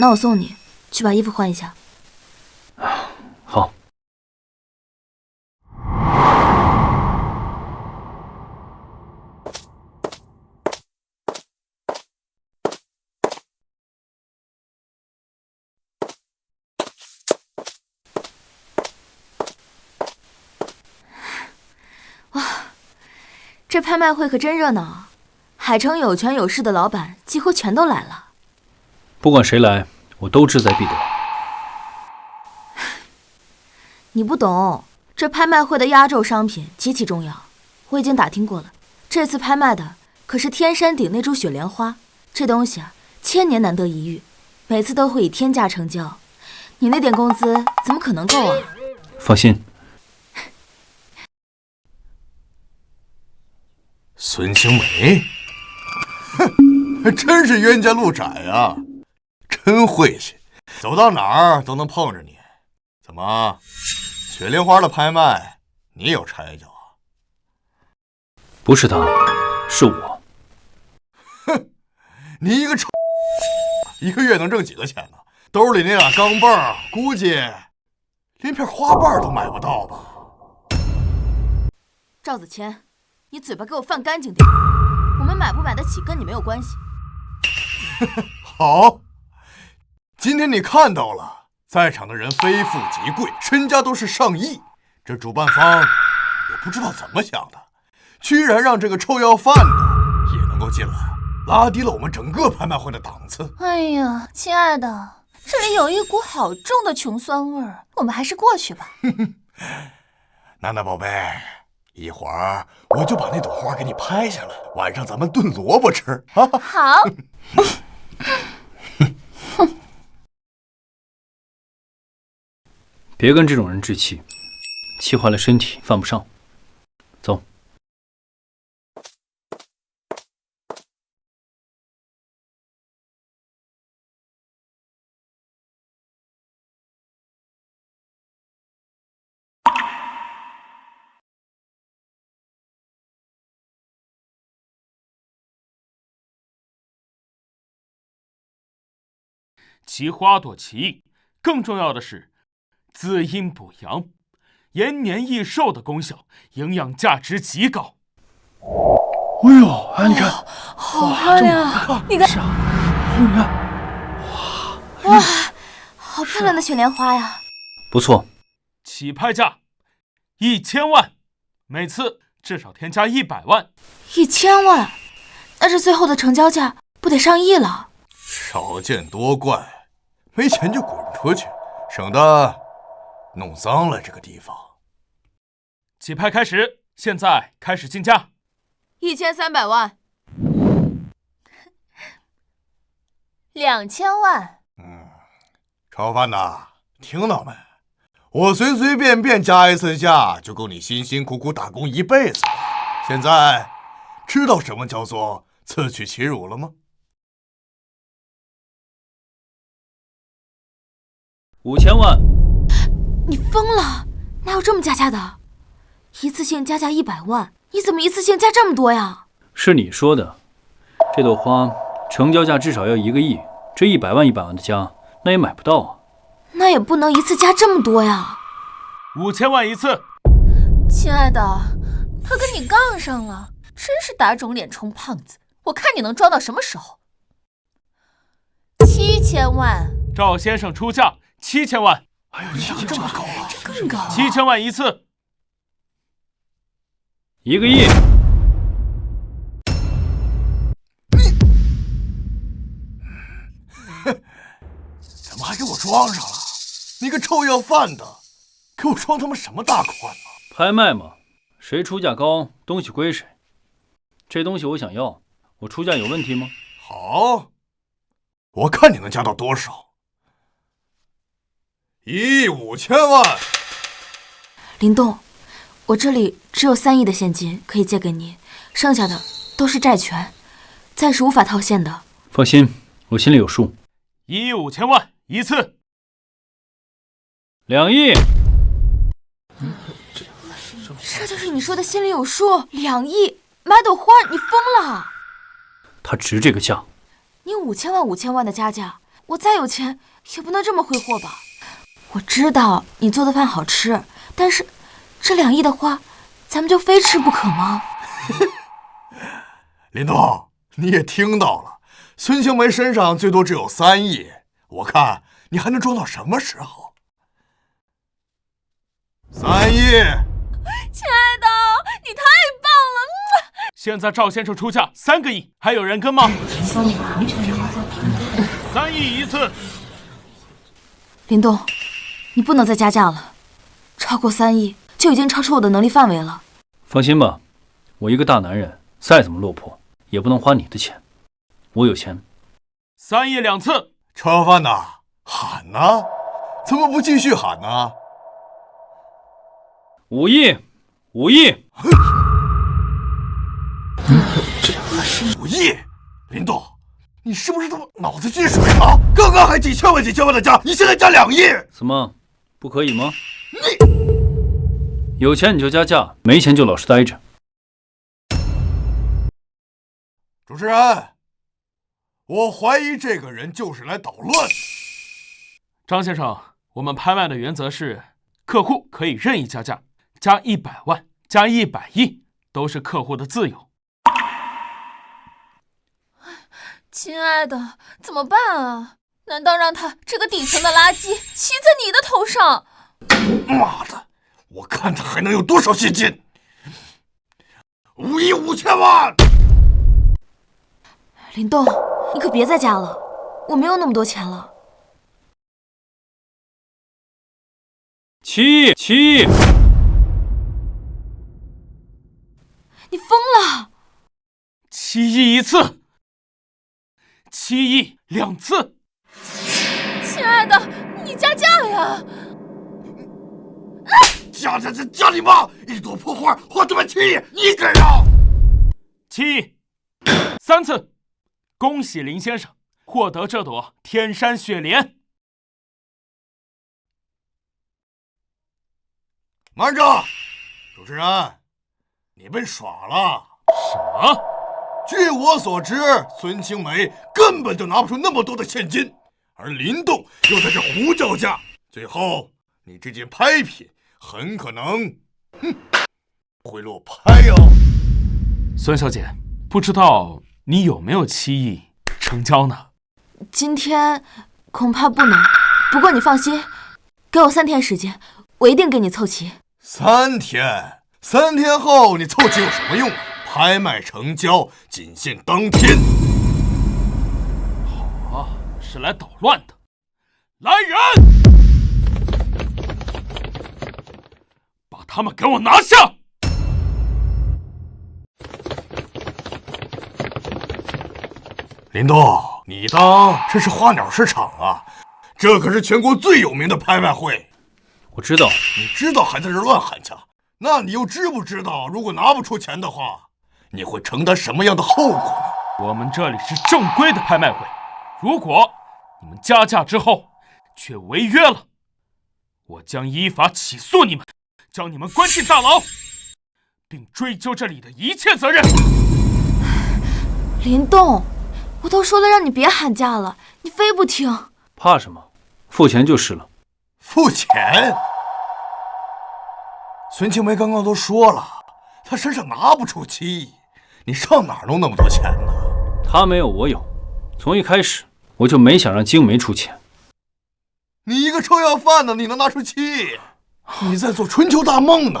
那我送你去把衣服换一下。好。这拍卖会可真热闹啊！海城有权有势的老板几乎全都来了。不管谁来，我都志在必得。你不懂，这拍卖会的压轴商品极其重要。我已经打听过了，这次拍卖的可是天山顶那株雪莲花，这东西啊，1000年难得一遇，每次都会以天价成交。你那点工资怎么可能够啊？放心，孙青梅，哼，真是冤家路窄呀，真晦气，走到哪儿都能碰着你。怎么，雪莲花的拍卖你有插一脚啊？不是他，是我。哼，你一个臭，一个月能挣几个钱呢？兜里那俩钢镚，估计连片花瓣都买不到吧？赵子谦，你嘴巴给我放干净点。我们买不买得起跟你没有关系。好，今天你看到了，在场的人非富即贵，身家都是上亿。这主办方也不知道怎么想的，居然让这个臭要饭的也能够进来，拉低了我们整个拍卖会的档次。哎呀，亲爱的，这里有一股好重的穷酸味儿，我们还是过去吧。娜娜宝贝，一会儿我就把那朵花给你拍下来，晚上咱们炖萝卜吃啊！好。别跟这种人置气，气坏了身体犯不上。走。其花朵奇异，更重要的是滋阴补阳、延年益寿的功效，营养价值极高。哎呦，哎，你看，好漂亮！你看，是啊，你看，哇，好漂亮的雪莲花呀！不错，起拍价1000万，每次至少添加100万。1000万，那这最后的成交价不得上亿了？少见多怪，没钱就滚出去，省得弄脏了这个地方。起拍开始，现在开始竞价。1300万，2000万。炒饭呐，听到没？我随随便便加一次价，就够你辛辛苦苦打工一辈子的。现在知道什么叫做自取其辱了吗？5000万。你疯了？哪有这么加价的？一次性加价100万，你怎么一次性加这么多呀？是你说的，这朵花成交价至少要1个亿，这100万100万的加，那也买不到啊。那也不能一次加这么多呀。5000万一次。亲爱的，他跟你杠上了，真是打肿脸充胖子。我看你能装到什么时候？7000万。赵先生出价7000万。哎呦，价这么高啊！这更高啊！7000万一次。1个亿。怎么还给我装上了？你个臭要饭的，给我装他妈什么大款呢？拍卖嘛，谁出价高，东西归谁。这东西我想要，我出价有问题吗？好，我看你能加到多少。1亿5000万。林动，我这里只有3亿的现金可以借给你，剩下的都是债权，暂时无法套现的。放心，我心里有数。1亿5000万一次。2亿。这就是你说的心里有数？2亿买朵花，你疯了？他值这个价。你5000万的加价，我再有钱也不能这么挥霍吧？我知道你做的饭好吃，但是这2亿的花，咱们就非吃不可吗？林动，你也听到了，孙青梅身上最多只有3亿，我看你还能装到什么时候？3亿。亲爱的，你太棒了！现在赵先生出价3个亿，还有人跟吗？3亿一次。林动，你不能再加价了，超过3亿就已经超出我的能力范围了。放心吧，我一个大男人，再怎么落魄，也不能花你的钱。我有钱。3亿2次。臭要饭呐，喊呐，怎么不继续喊呢？5亿，5亿。亿！林动，你是不是他妈脑子进水了？刚刚还几千万的加，你现在加2亿！怎么，不可以吗？有钱你就加价，没钱就老实待着。主持人，我怀疑这个人就是来捣乱的。张先生，我们拍卖的原则是，客户可以任意加价，加100万，加100亿，都是客户的自由。亲爱的，怎么办啊？难道让他这个底层的垃圾骑在你的头上？妈的，我看他还能有多少现金？5亿5千万！林动，你可别再加了，我没有那么多钱了。7亿！你疯了！7亿1次，7亿2次。亲爱的，你加价呀！加你妈！一朵破花花他妈7亿，你给啊！7亿3次。恭喜林先生获得这朵天山雪莲。慢着，主持人，你被耍了。什么？据我所知，孙青梅根本就拿不出那么多的现金，而林动又在这胡叫价，最后你这件拍品很可能，会落拍哦。孙小姐，不知道你有没有7亿成交呢？今天恐怕不能，不过你放心，给我3天时间，我一定给你凑齐。3天后你凑齐有什么用？拍卖成交仅限当天。好啊，是来捣乱的。来人，把他们给我拿下！林动，你当这是花鸟市场啊？这可是全国最有名的拍卖会。我知道。你知道还在这乱喊价？那你又知不知道，如果拿不出钱的话，你会承担什么样的后果呢？我们这里是正规的拍卖会，如果你们加价之后却违约了，我将依法起诉你们，将你们关进大牢，并追究这里的一切责任。林动，我都说了让你别喊价了，你非不听。怕什么？付钱就是了。付钱？孙青梅刚刚都说了，她身上拿不出7亿，你上哪儿弄那么多钱呢？她没有，我有。从一开始我就没想让青梅出钱。你一个臭要饭的，你能拿出7亿？你在做春秋大梦呢。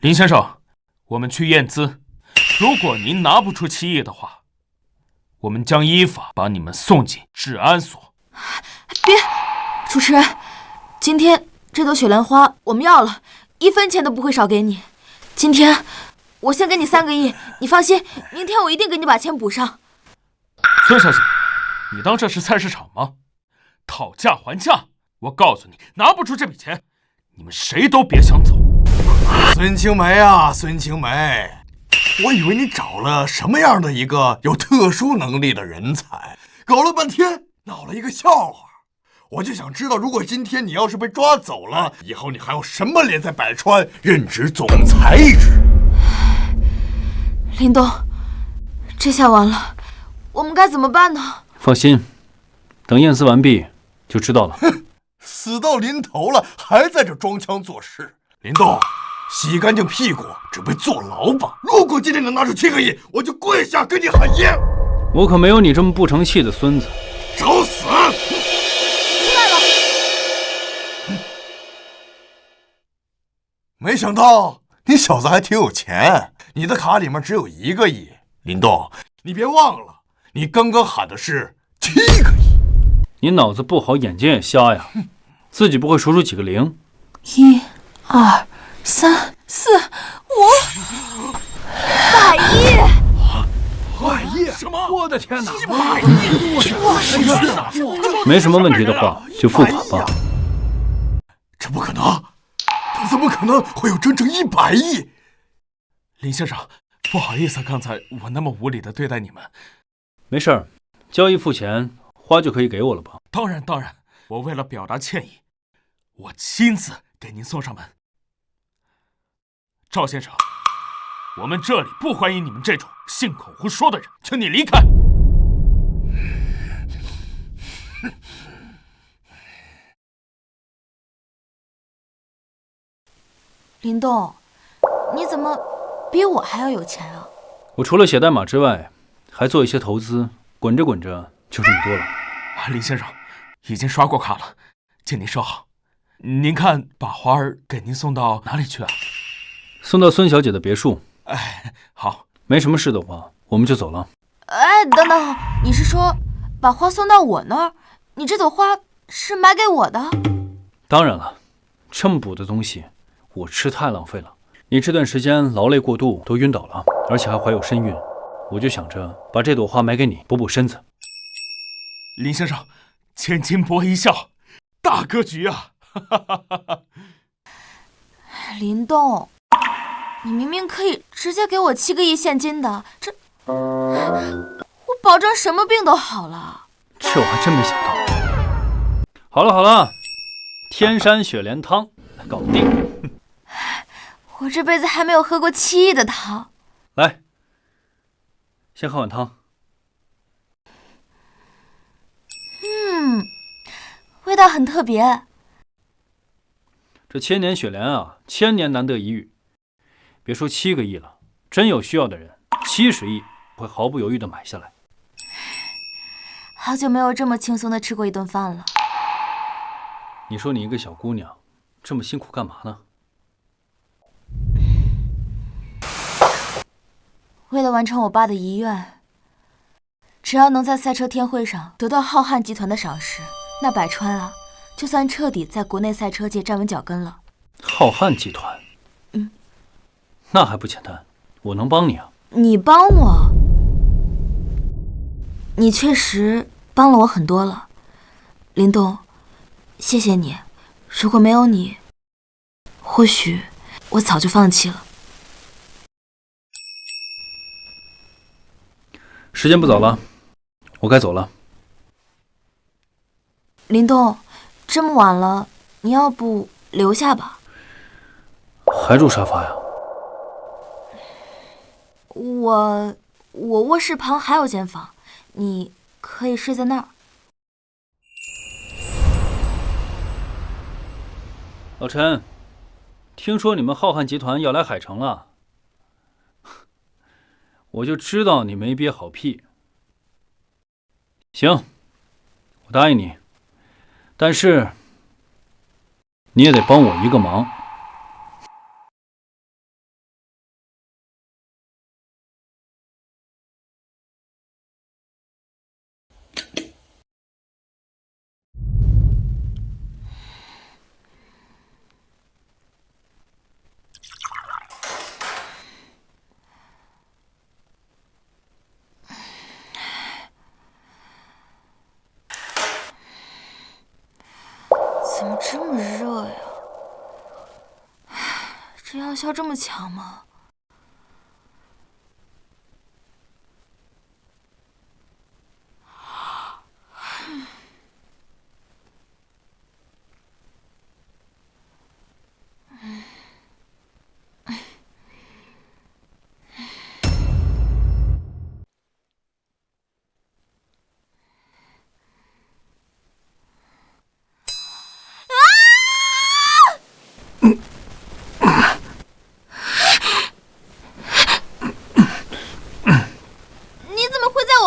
林先生，我们去验资，如果您拿不出7亿的话，我们将依法把你们送进治安所。别，主持人，今天这朵雪莲花我们要了，1分钱都不会少给你。今天我先给你3个亿，你放心，明天我一定给你把钱补上。孙小姐，你当这是菜市场吗？讨价还价！我告诉你，拿不出这笔钱，你们谁都别想走。孙青梅啊，孙青梅，我以为你找了什么样的一个有特殊能力的人才，搞了半天闹了一个笑话。我就想知道，如果今天你要是被抓走了，以后你还有什么脸在百川任职总裁一职？林东，这下完了，我们该怎么办呢？放心，等验资完毕就知道了。死到临头了，还在这装腔作势。林动，洗干净屁股，准备坐牢吧。如果今天能拿出7个亿，我就跪下跟你喊爷。我可没有你这么不成器的孙子。找死！出来了。没想到你小子还挺有钱，你的卡里面只有1个亿。林动，你别忘了，你刚刚喊的是7个亿。你脑子不好，眼睛也瞎呀？自己不会数出几个零？1、2、3、4、5，100亿！100亿！什么？我的天哪！100亿！我没什么问题的话，就付款吧。这不可能！他怎么可能会有整整100亿？林先生，不好意思，刚才我那么无理的对待你们。没事儿，交易付钱，花就可以给我了吧？当然，我为了表达歉意，我亲自给您送上门。赵先生，我们这里不欢迎你们这种信口胡说的人，请你离开。林动，你怎么比我还要有钱啊？我除了写代码之外，还做一些投资，滚着滚着就这么多了。林先生，已经刷过卡了，请您收好。您看，把花儿给您送到哪里去啊？送到孙小姐的别墅。哎，好，没什么事的话，我们就走了。哎，等等，你是说把花送到我那儿？你这朵花是买给我的？当然了，这么补的东西，我吃太浪费了。你这段时间劳累过度，都晕倒了，而且还怀有身孕，我就想着把这朵花买给你，补补身子。林先生，千金博一笑，大格局啊！林动，你明明可以直接给我7个亿现金的，我保证什么病都好了。这我还真没想到。好了，天山雪莲汤搞定。我这辈子还没有喝过7亿的汤。来，先喝碗汤。味道很特别。这千年雪莲啊，千年难得一遇。别说7个亿了，真有需要的人，70亿会毫不犹豫地买下来。好久没有这么轻松地吃过一顿饭了。你说你一个小姑娘，这么辛苦干嘛呢？为了完成我爸的遗愿，只要能在赛车天会上得到浩瀚集团的赏识，那百川啊，就算彻底在国内赛车界站稳脚跟了。浩瀚集团？那还不简单，我能帮你啊。你帮我？你确实帮了我很多了，林动，谢谢你。如果没有你，或许我早就放弃了。时间不早了，我该走了。林动，这么晚了，你要不留下吧？还住沙发呀？我卧室旁还有间房，你可以睡在那儿。老陈，听说你们浩瀚集团要来海城了，我就知道你没憋好屁。行，我答应你，但是你也得帮我一个忙。怎么这么热呀？这药效这么强吗？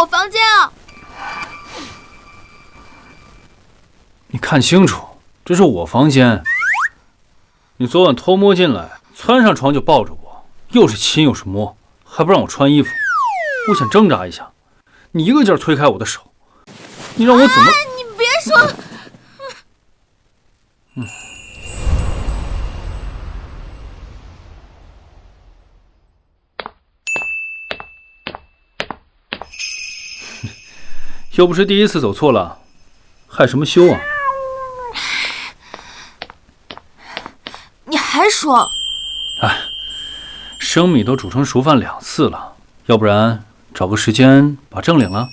房间啊！你看清楚，这是我房间。你昨晚偷摸进来，窜上床就抱着我，又是亲又是摸，还不让我穿衣服。我想挣扎一下，你一个劲儿推开我的手，你让我怎么？你别说。又不是第一次走错了，害什么羞啊？你还说？哎，生米都煮成熟饭2次了，要不然找个时间把证领了。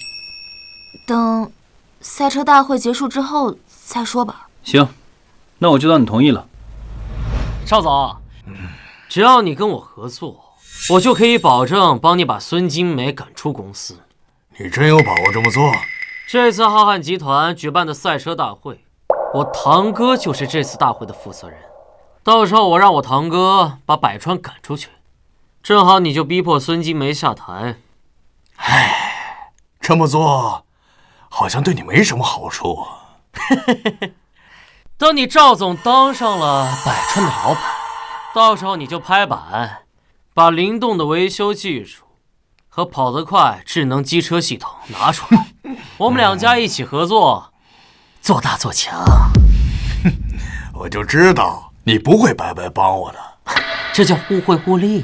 等赛车大会结束之后再说吧。行，那我就当你同意了。邵总，只要你跟我合作，我就可以保证帮你把孙金梅赶出公司。你真有把握这么做？这次浩瀚集团举办的赛车大会，我堂哥就是这次大会的负责人。到时候我让我堂哥把百川赶出去，正好你就逼迫孙金梅下台。唉，这么做好像对你没什么好处。等你赵总当上了百川的老板，到时候你就拍板，把灵动的维修技术和跑得快智能机车系统拿出来，我们两家一起合作，做大做强。我就知道你不会白白帮我的，这叫互惠互利。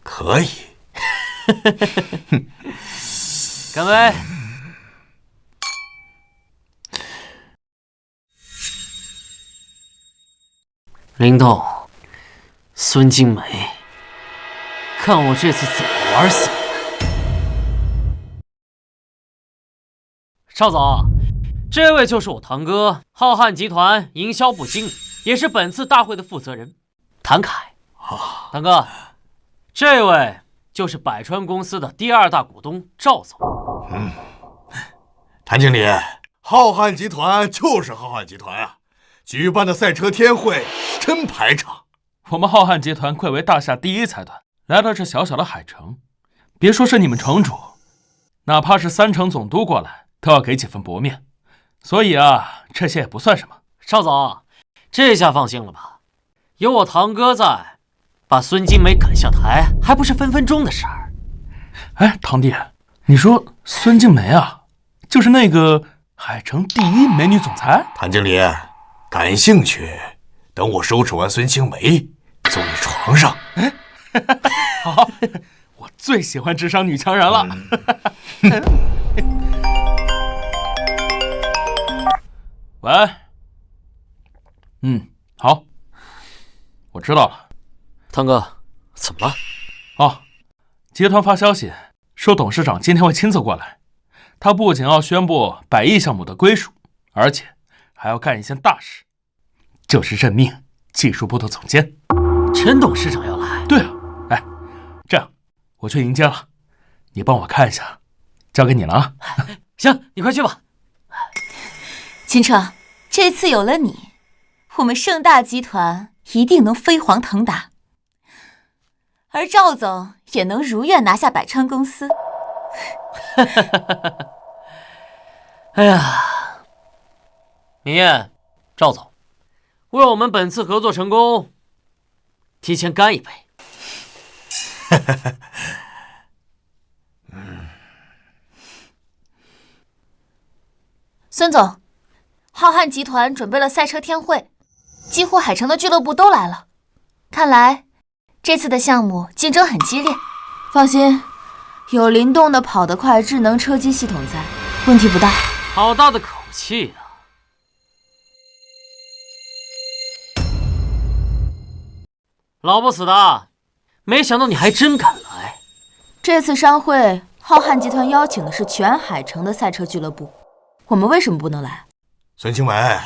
可以。干杯！灵动，孙金梅，看我这次怎么玩死你！邵总，这位就是我堂哥，浩瀚集团营销部经理，也是本次大会的负责人，谭凯。堂哥，这位就是百川公司的第2大股东赵总。谭经理，浩瀚集团就是浩瀚集团啊，举办的赛车天会真排场。我们浩瀚集团贵为大夏第1财团，来到这小小的海城，别说是你们城主，哪怕是3城总督过来，都要给几分薄面。所以啊，这些也不算什么。邵总，这下放心了吧？有我堂哥在，把孙金梅赶下台，还不是分分钟的事儿。哎，堂弟，你说孙静梅啊，就是那个海城第1美女总裁？谭经理，感兴趣？等我收拾完孙青梅，送你床上。好，我最喜欢智商女强人了。喂，好，我知道了。堂哥，怎么了？哦，集团发消息说董事长今天会亲自过来，他不仅要宣布100亿项目的归属，而且还要干一件大事，就是任命技术部的总监。陈董事长要来？对啊，哎，这样我去迎接了，你帮我看一下，交给你了啊。行，你快去吧。秦彻，这次有了你，我们盛大集团一定能飞黄腾达，而赵总也能如愿拿下百川公司。哎呀，明艳，赵总，为我们本次合作成功，提前干一杯。孙总，浩瀚集团准备了赛车天会，几乎海城的俱乐部都来了。看来这次的项目竞争很激烈。放心，有灵动的跑得快智能车机系统在，问题不大。好大的口气啊！老不死的，没想到你还真敢来。这次商会，浩瀚集团邀请的是全海城的赛车俱乐部，我们为什么不能来？孙青梅，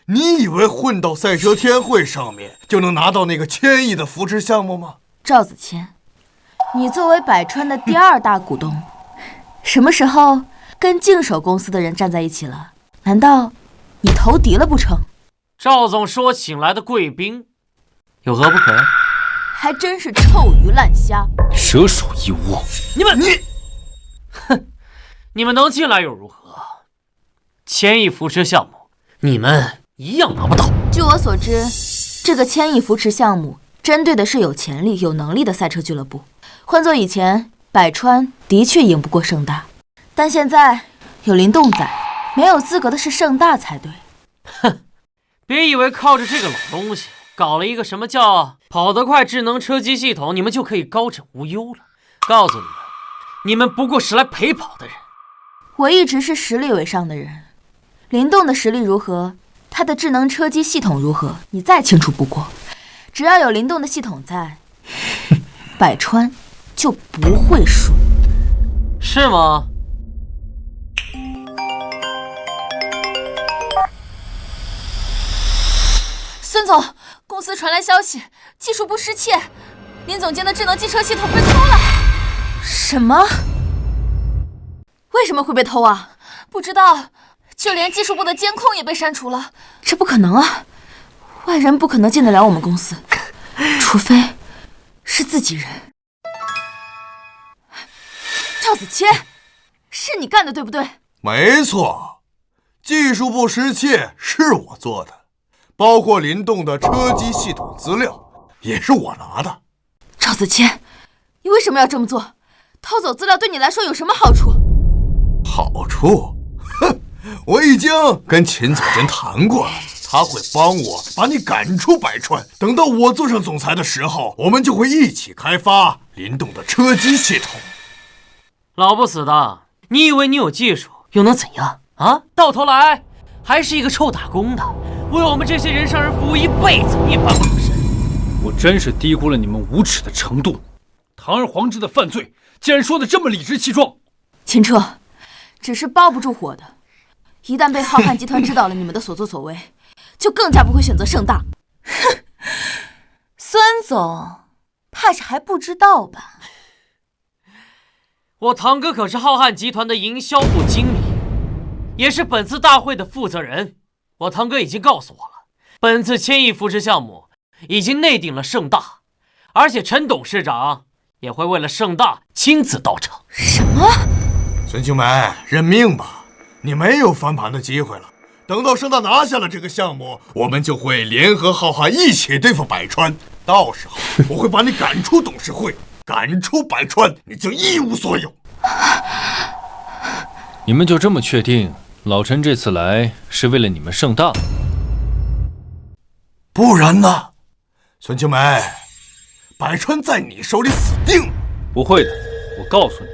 你以为混到赛车天会上面就能拿到那个1000亿的扶持项目吗？赵子谦，你作为百川的第2大股东，什么时候跟净手公司的人站在一起了？难道你投敌了不成？赵总是我请来的贵宾，有何不可？还真是臭鱼烂虾，蛇鼠一窝。你们能进来又如何？1000亿扶持项目，你们一样拿不到。据我所知，这个1000亿扶持项目针对的是有潜力、有能力的赛车俱乐部。换做以前，百川的确赢不过盛大，但现在有灵动在，没有资格的是盛大才对。哼，别以为靠着这个老东西搞了一个什么叫跑得快智能车机系统，你们就可以高枕无忧了。告诉你们，你们不过是来陪跑的人。我一直是实力为上的人，灵动的实力如何，它的智能车机系统如何，你再清楚不过。只要有灵动的系统在，百川就不会输。是吗？孙总，公司传来消息，技术部失窃，林总监的智能机车系统被偷了。什么？为什么会被偷啊？不知道，就连技术部的监控也被删除了。这不可能啊！外人不可能进得了我们公司，除非是自己人。赵子谦，是你干的对不对？没错，技术部失窃是我做的，包括林动的车机系统资料也是我拿的。赵子谦，你为什么要这么做？偷走资料对你来说有什么好处？好处？哼，我已经跟秦总监谈过了，他会帮我把你赶出百川。等到我坐上总裁的时候，我们就会一起开发林动的车机系统。老不死的，你以为你有技术又能怎样啊？到头来还是一个臭打工的，为我们这些人上人服务一辈子，一翻不可身。我真是低估了你们无耻的程度，堂而皇之的犯罪，竟然说的这么理直气壮。秦彻，纸是包不住火的，一旦被浩瀚集团知道了你们的所作所为，就更加不会选择盛大。哼，孙总，怕是还不知道吧？我堂哥可是浩瀚集团的营销部经理，也是本次大会的负责人。我堂哥已经告诉我了，本次千亿扶持项目已经内定了盛大，而且陈董事长也会为了盛大亲自到场。什么？孙青梅，认命吧，你没有翻盘的机会了。等到盛大拿下了这个项目，我们就会联合浩瀚一起对付百川。到时候我会把你赶出董事会，赶出百川，你就一无所有。你们就这么确定老陈这次来是为了你们盛大？不然呢？孙青梅，百川在你手里死定了。不会的，我告诉你，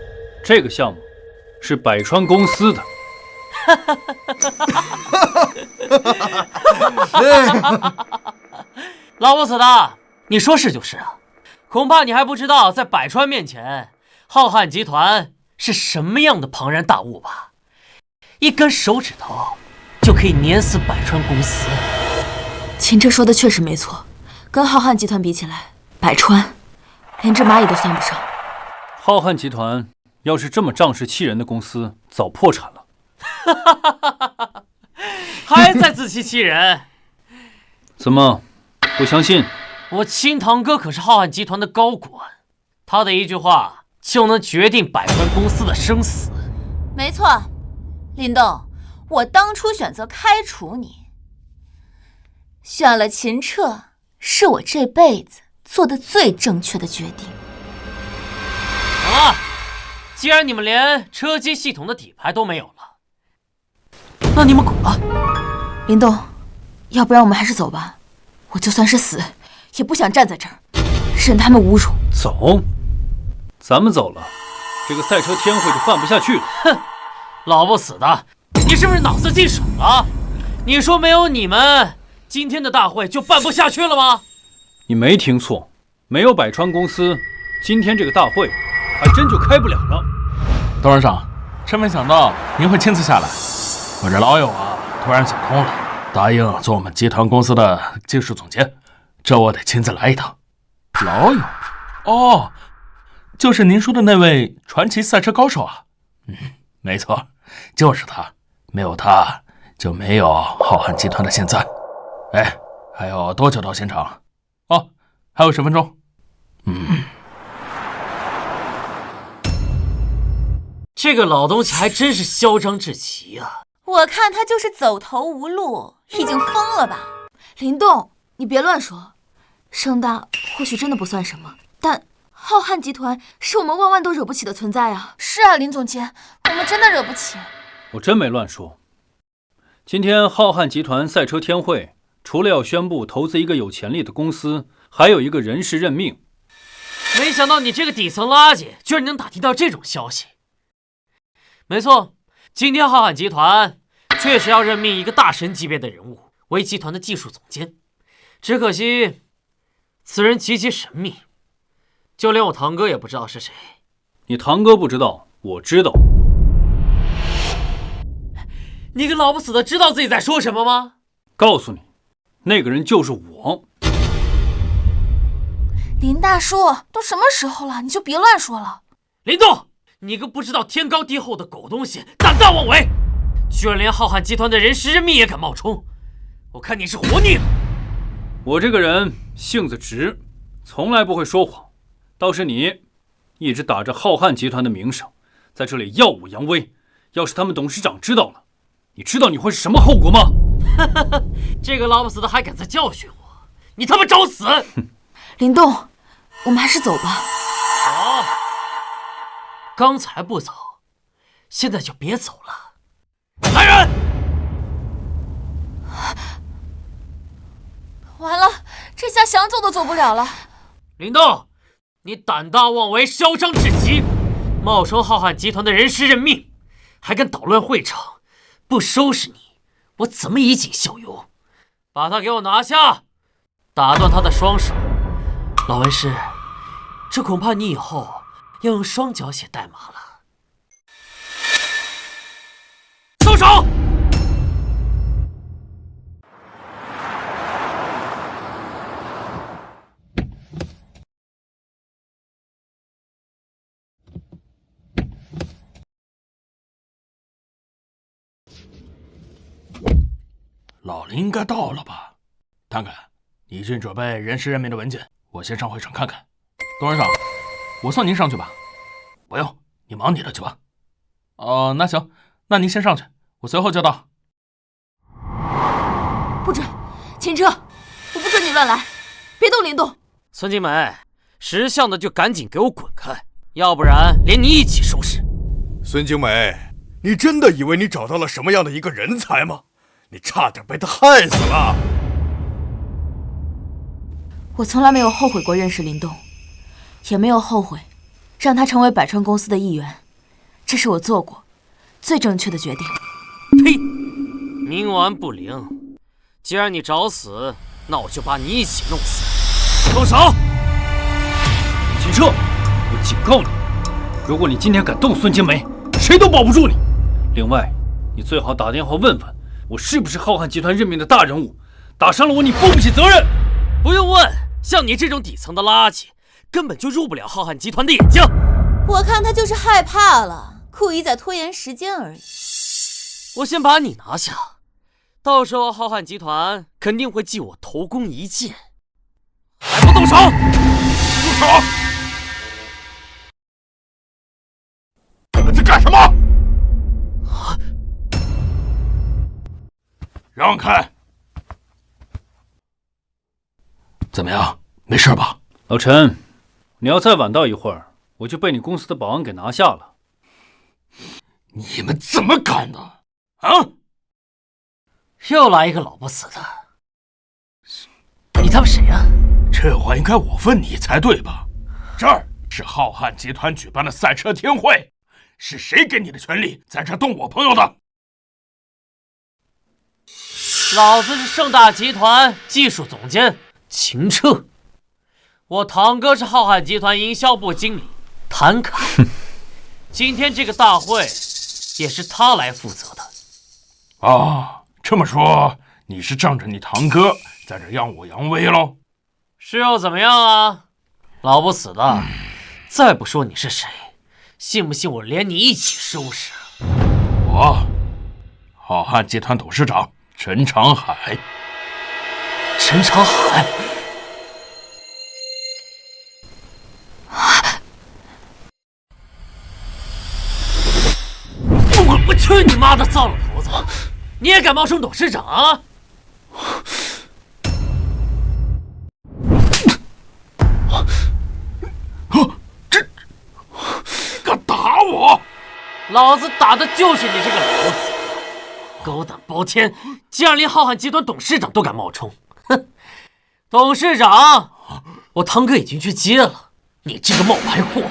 这个项目是百川公司的。老不死的，你说是就是啊，恐怕你还不知道，在百川面前，浩瀚集团是什么样的庞然大物吧？一根手指头就可以碾死百川公司。秦彻说的确实没错，跟浩瀚集团比起来，百川连只蚂蚁都算不上。浩瀚集团要是这么仗势欺人的公司，早破产了。还在自欺欺人？怎么不相信？我亲堂哥可是浩瀚集团的高管，他的一句话就能决定百川公司的生死。没错，林动，我当初选择开除你，选了秦彻，是我这辈子做的最正确的决定。好了，既然你们连车机系统的底牌都没有了，那你们滚吧。林动，要不然我们还是走吧。我就算是死，也不想站在这儿，任他们侮辱。走，咱们走了，这个赛车天会就办不下去了。哼，老不死的，你是不是脑子进水了？你说没有你们，今天的大会就办不下去了吗？你没听错，没有百川公司，今天这个大会还真就开不了了。董事长，真没想到您会亲自下来。我这老友啊，突然想通了，答应做我们集团公司的技术总监，这我得亲自来一趟。老友？哦，就是您说的那位传奇赛车高手啊。没错，就是他。没有他，就没有浩瀚集团的现在。哎，还有多久到现场？哦，还有10分钟。这个老东西还真是嚣张至极啊！我看他就是走投无路，已经疯了吧？林动，你别乱说。盛大或许真的不算什么，但浩瀚集团是我们万万都惹不起的存在啊！是啊，林总监，我们真的惹不起。我真没乱说。今天浩瀚集团赛车天会，除了要宣布投资一个有潜力的公司，还有一个人事任命。没想到你这个底层垃圾，居然能打听到这种消息。没错，今天浩瀚集团确实要任命一个大神级别的人物为集团的技术总监，只可惜此人极其神秘，就连我堂哥也不知道是谁。你堂哥不知道，我知道。你个老不死的，知道自己在说什么吗？告诉你，那个人就是我。林大叔，都什么时候了，你就别乱说了。林动，你个不知道天高地厚的狗东西，胆大妄为，居然连浩瀚集团的人事任命也敢冒充，我看你是活腻了。我这个人性子直，从来不会说谎，倒是你，一直打着浩瀚集团的名声，在这里耀武扬威。要是他们董事长知道了，你知道你会是什么后果吗？这个老不死的还敢再教训我，你他妈找死！林动，我们还是走吧。好，刚才不走，现在就别走了。来人！完了，这下想走都走不了了。林动，你胆大妄为，嚣张至极，冒充浩瀚集团的人事任命，还敢捣乱会场，不收拾你，我怎么以儆效尤？把他给我拿下，打断他的双手。老文师，这恐怕你以后要用双脚写代码了。动手！老林应该到了吧？探看，你先准备人事任命的文件，我先上会场看看。董事长，我送您上去吧。不用，你忙你的去吧。哦，那行，那您先上去，我随后就到。不准，秦彻，我不准你乱来，别动林动。孙静美，识相的就赶紧给我滚开，要不然连你一起收拾。孙静美，你真的以为你找到了什么样的一个人才吗？你差点被他害死了。我从来没有后悔过认识林动，也没有后悔让他成为百川公司的一员，这是我做过最正确的决定。呸！冥顽不灵！既然你找死，那我就把你一起弄死。动手！秦彻，我警告你，如果你今天敢动孙静梅，谁都保不住你。另外，你最好打电话问问我是不是浩瀚集团任命的大人物，打伤了我你负不起责任。不用问，像你这种底层的垃圾，根本就入不了浩瀚集团的眼睛。我看他就是害怕了，故意在拖延时间而已。我先把你拿下，到时候浩瀚集团肯定会记我头功一件。还不动手！住手！你们在干什么？让开！怎么样？没事吧？老陈，你要再晚到一会儿，我就被你公司的保安给拿下了。你们怎么敢的？啊！又来一个老不死的！你他妈谁呀？这话应该我问你才对吧？这儿是浩瀚集团举办的赛车天会，是谁给你的权利在这动我朋友的？老子是盛大集团技术总监秦彻，我堂哥是浩瀚集团营销部经理谭凯。今天这个大会也是他来负责的。哦，这么说你是仗着你堂哥在这耀武扬威喽？是又怎么样啊？老不死的，再不说你是谁，信不信我连你一起收拾？我，浩瀚集团董事长陈长海。陈长海，我去你妈的糟老头子！你也敢冒充董事长啊？这，敢打我！老子打的就是你这个老死狗胆包天，竟然连浩瀚集团董事长都敢冒充！哼，董事长，我堂哥已经去接了，你这个冒牌货！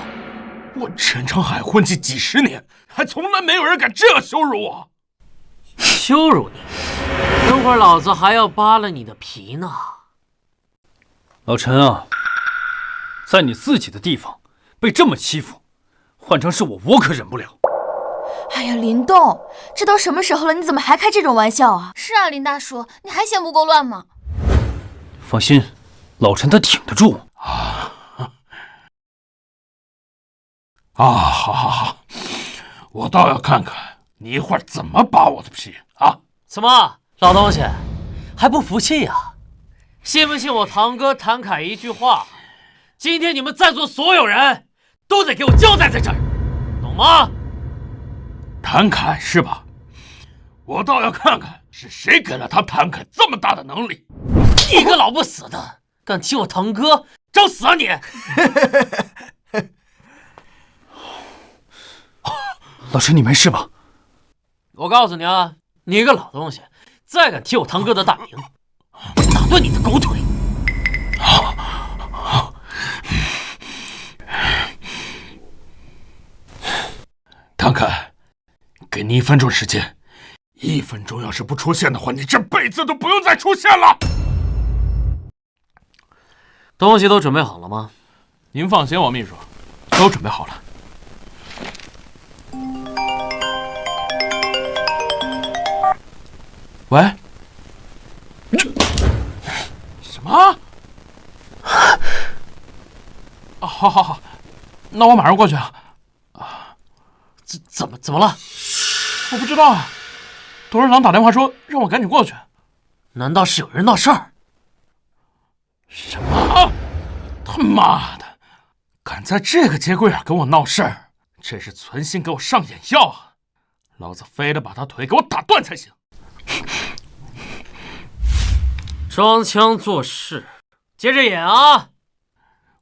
我陈长海混迹几十年，还从来没有人敢这样羞辱我。羞辱你？等会儿老子还要扒了你的皮呢！老陈啊，在你自己的地方被这么欺负，换成是我可忍不了。哎呀，林动，这都什么时候了，你怎么还开这种玩笑啊？是啊，林大叔，你还嫌不够乱吗？放心，老陈他挺得住。好，我倒要看看你一会儿怎么扒我的皮啊！怎么，老东西还不服气呀？信不信我堂哥谭凯一句话，今天你们在座所有人都得给我交代在这儿，懂吗？谭凯是吧？我倒要看看是谁给了他谭凯这么大的能力！你个老不死的，敢提我堂哥，找死啊你！老陈，你没事吧？我告诉你啊，你个老东西，再敢提我堂哥的大名，我打断你的狗腿！谭凯，给你1分钟时间，1分钟要是不出现的话，你这辈子都不用再出现了。东西都准备好了吗？您放心，王秘书，都准备好了。喂？什么？啊，好，那我马上过去啊。怎么了？我不知道啊，董事长打电话说让我赶紧过去。难道是有人闹事儿？什么？他妈的，敢在这个节骨眼跟我闹事儿，这是存心给我上眼药啊！老子非得把他腿给我打断才行。装腔作势，接着演啊！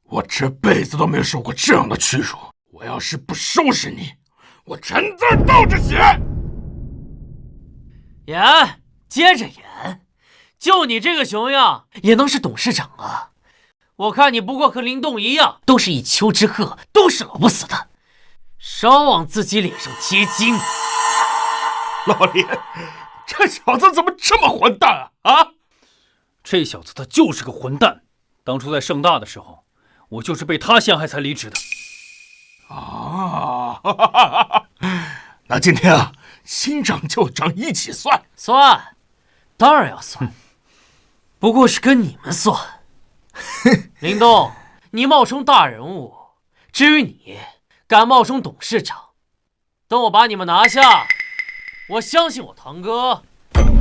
我这辈子都没有受过这样的屈辱，我要是不收拾你，我陈字倒着写。演，接着演，就你这个熊样，也能是董事长啊？我看你不过和林动一样，都是一丘之貉，都是老不死的，少往自己脸上贴金。老林，这小子怎么这么混蛋啊？这小子他就是个混蛋。当初在盛大的时候，我就是被他陷害才离职的。啊，那今天啊，新账旧账一起算。算，当然要算，不过是跟你们算。林动，你冒充大人物，至于你敢冒充董事长，等我把你们拿下，我相信我堂哥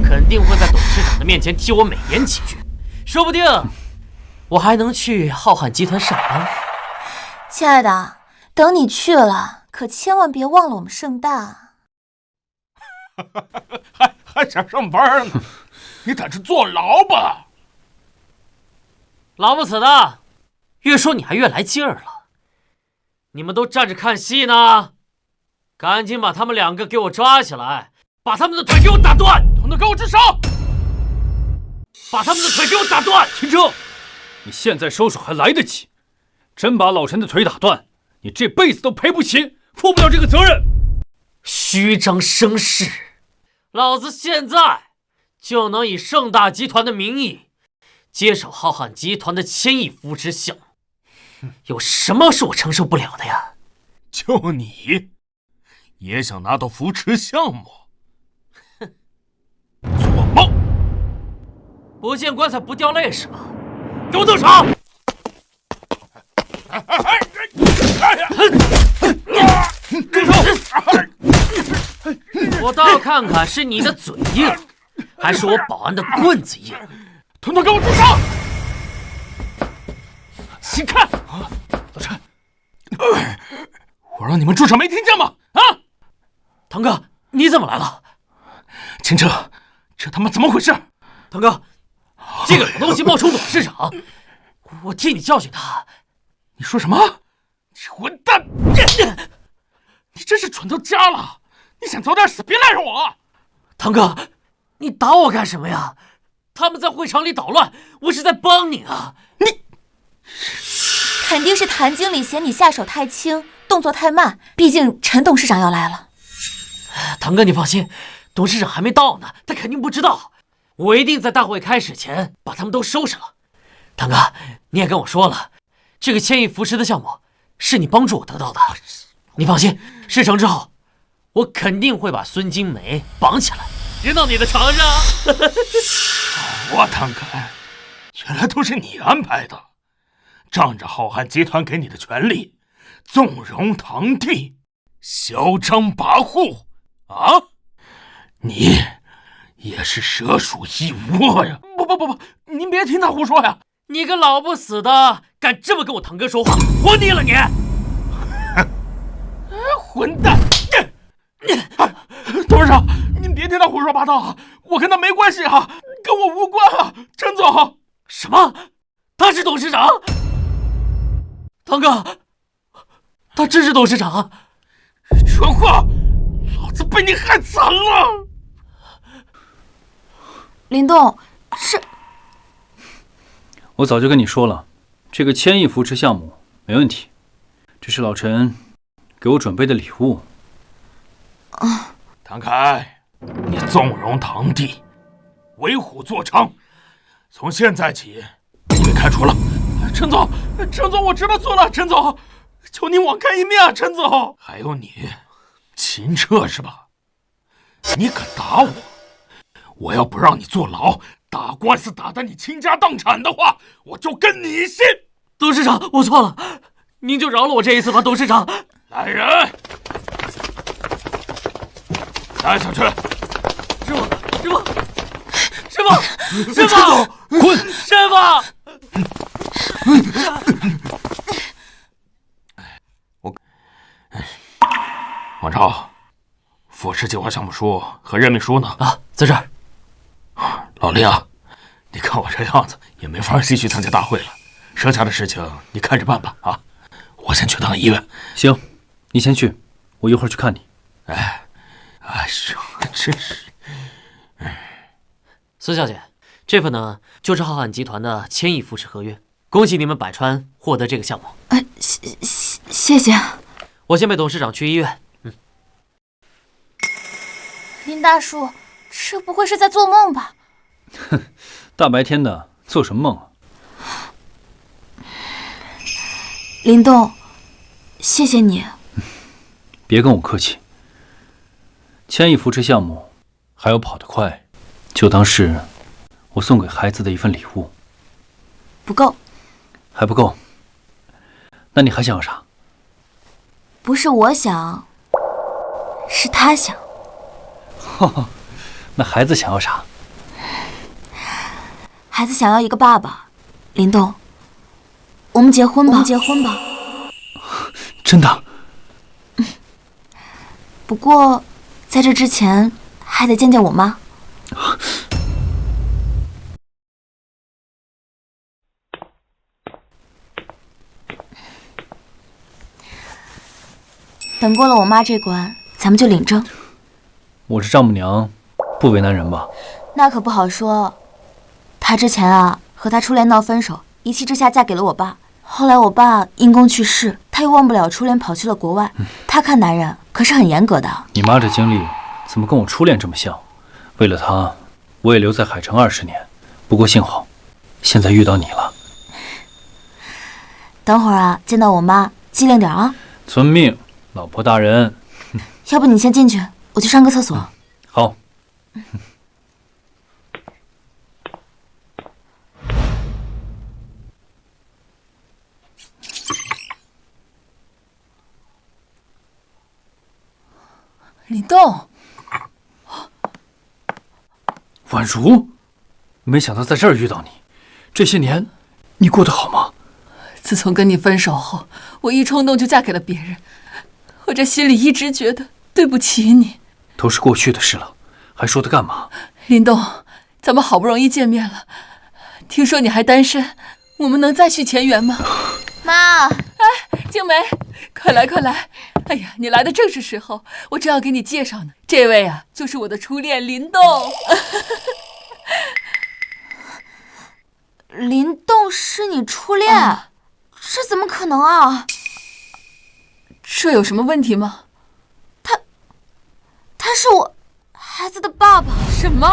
肯定会在董事长的面前替我美言几句，说不定我还能去浩瀚集团上班。亲爱的，等你去了，可千万别忘了我们盛大。还想上班呢？你等着坐牢吧！老不死的，越说你还越来劲儿了。你们都站着看戏呢，赶紧把他们2个给我抓起来，把他们的腿给我打断！统统给我住手！把他们的腿给我打断！秦车，你现在收手还来得及。真把老陈的腿打断，你这辈子都赔不起，负不了这个责任。虚张声势，老子现在就能以盛大集团的名义接手浩瀚集团的1000亿扶持项目，有什么是我承受不了的呀？就你，也想拿到扶持项目？哼，做梦！不见棺材不掉泪是吧？给我动手！住手！我倒要看看是你的嘴硬，还是我保安的棍子硬。统统给我住手！你看，老陈，我让你们住手没听见吗？啊，堂哥，你怎么来了？秦彻，这他妈怎么回事？堂哥，这个老东西冒充董事长，我替你教训他。你说什么？你混蛋！你真是蠢到家了！你想早点死，别赖着我！堂哥，你打我干什么呀？他们在会场里捣乱，我是在帮你啊！你肯定是谭经理嫌你下手太轻，动作太慢，毕竟陈董事长要来了。堂哥，你放心，董事长还没到呢，他肯定不知道。我一定在大会开始前把他们都收拾了。堂哥，你也跟我说了，这个1000亿扶持的项目是你帮助我得到的。你放心，事成之后，我肯定会把孙金梅绑起来，扔到你的床上。我谭凯，原来都是你安排的，仗着浩瀚集团给你的权利，纵容堂弟，嚣张跋扈啊！你也是蛇鼠一窝呀！不，您别听他胡说呀！你个老不死的，敢这么跟我堂哥说话，活腻了你！混蛋！董事长，您别听他胡说八道啊！我跟他没关系啊，跟我无关啊！陈总，什么？他是董事长？堂哥，他真是董事长？陈赫，老子被你害惨了！林动，是……我早就跟你说了，这个千亿扶持项目没问题，这是老陈给我准备的礼物。唐凯，你纵容堂弟，为虎作伥，从现在起你被开除了。陈总，我知道错了，陈总，求您网开一面啊，陈总。还有你，秦彻是吧？你敢打我，我要不让你坐牢，打官司打得你倾家荡产的话，我就跟你姓。董事长，我错了，您就饶了我这一次吧，董事长。来人，带上去。师傅，滚！师傅。王超，富士计划项目书和任命书呢？啊，在这儿。老林啊，你看我这样子也没法继续参加大会了，剩下的事情你看着办吧啊！我先去趟医院。行，你先去，我一会儿去看你。哎呦，真是。孙小姐，这份呢就是浩瀚集团的千亿扶持合约，恭喜你们百川获得这个项目。谢谢。我先陪董事长去医院。林大叔，这不会是在做梦吧？哼，大白天的做什么梦啊？林动，谢谢你。别跟我客气。千亿扶持项目，还有跑得快，就当是我送给孩子的一份礼物。不够。还不够？那你还想要啥？不是我想，是他想。那孩子想要啥？孩子想要一个爸爸。林动，我们结婚吧。真的？不过，在这之前还得见见我妈。等过了我妈这关，咱们就领证。我是丈母娘，不为难人吧？那可不好说。她之前啊和她初恋闹分手，一气之下嫁给了我爸。后来我爸因公去世，她又忘不了初恋，跑去了国外。她看男人可是很严格的。你妈这经历怎么跟我初恋这么像？为了她，我也留在海城20年。不过幸好，现在遇到你了。等会儿啊，见到我妈机灵点啊。遵命，老婆大人。要不你先进去，我去上个厕所。好。林动，婉如，没想到在这儿遇到你。这些年，你过得好吗？自从跟你分手后，我一冲动就嫁给了别人，我这心里一直觉得对不起你。都是过去的事了，还说它干嘛？林动，咱们好不容易见面了，听说你还单身，我们能再续前缘吗？妈，静梅，快来快来！哎呀，你来的正是时候，我正要给你介绍呢。这位啊，就是我的初恋林动。林动是你初恋？这怎么可能啊？这有什么问题吗？他是我孩子的爸爸。什么？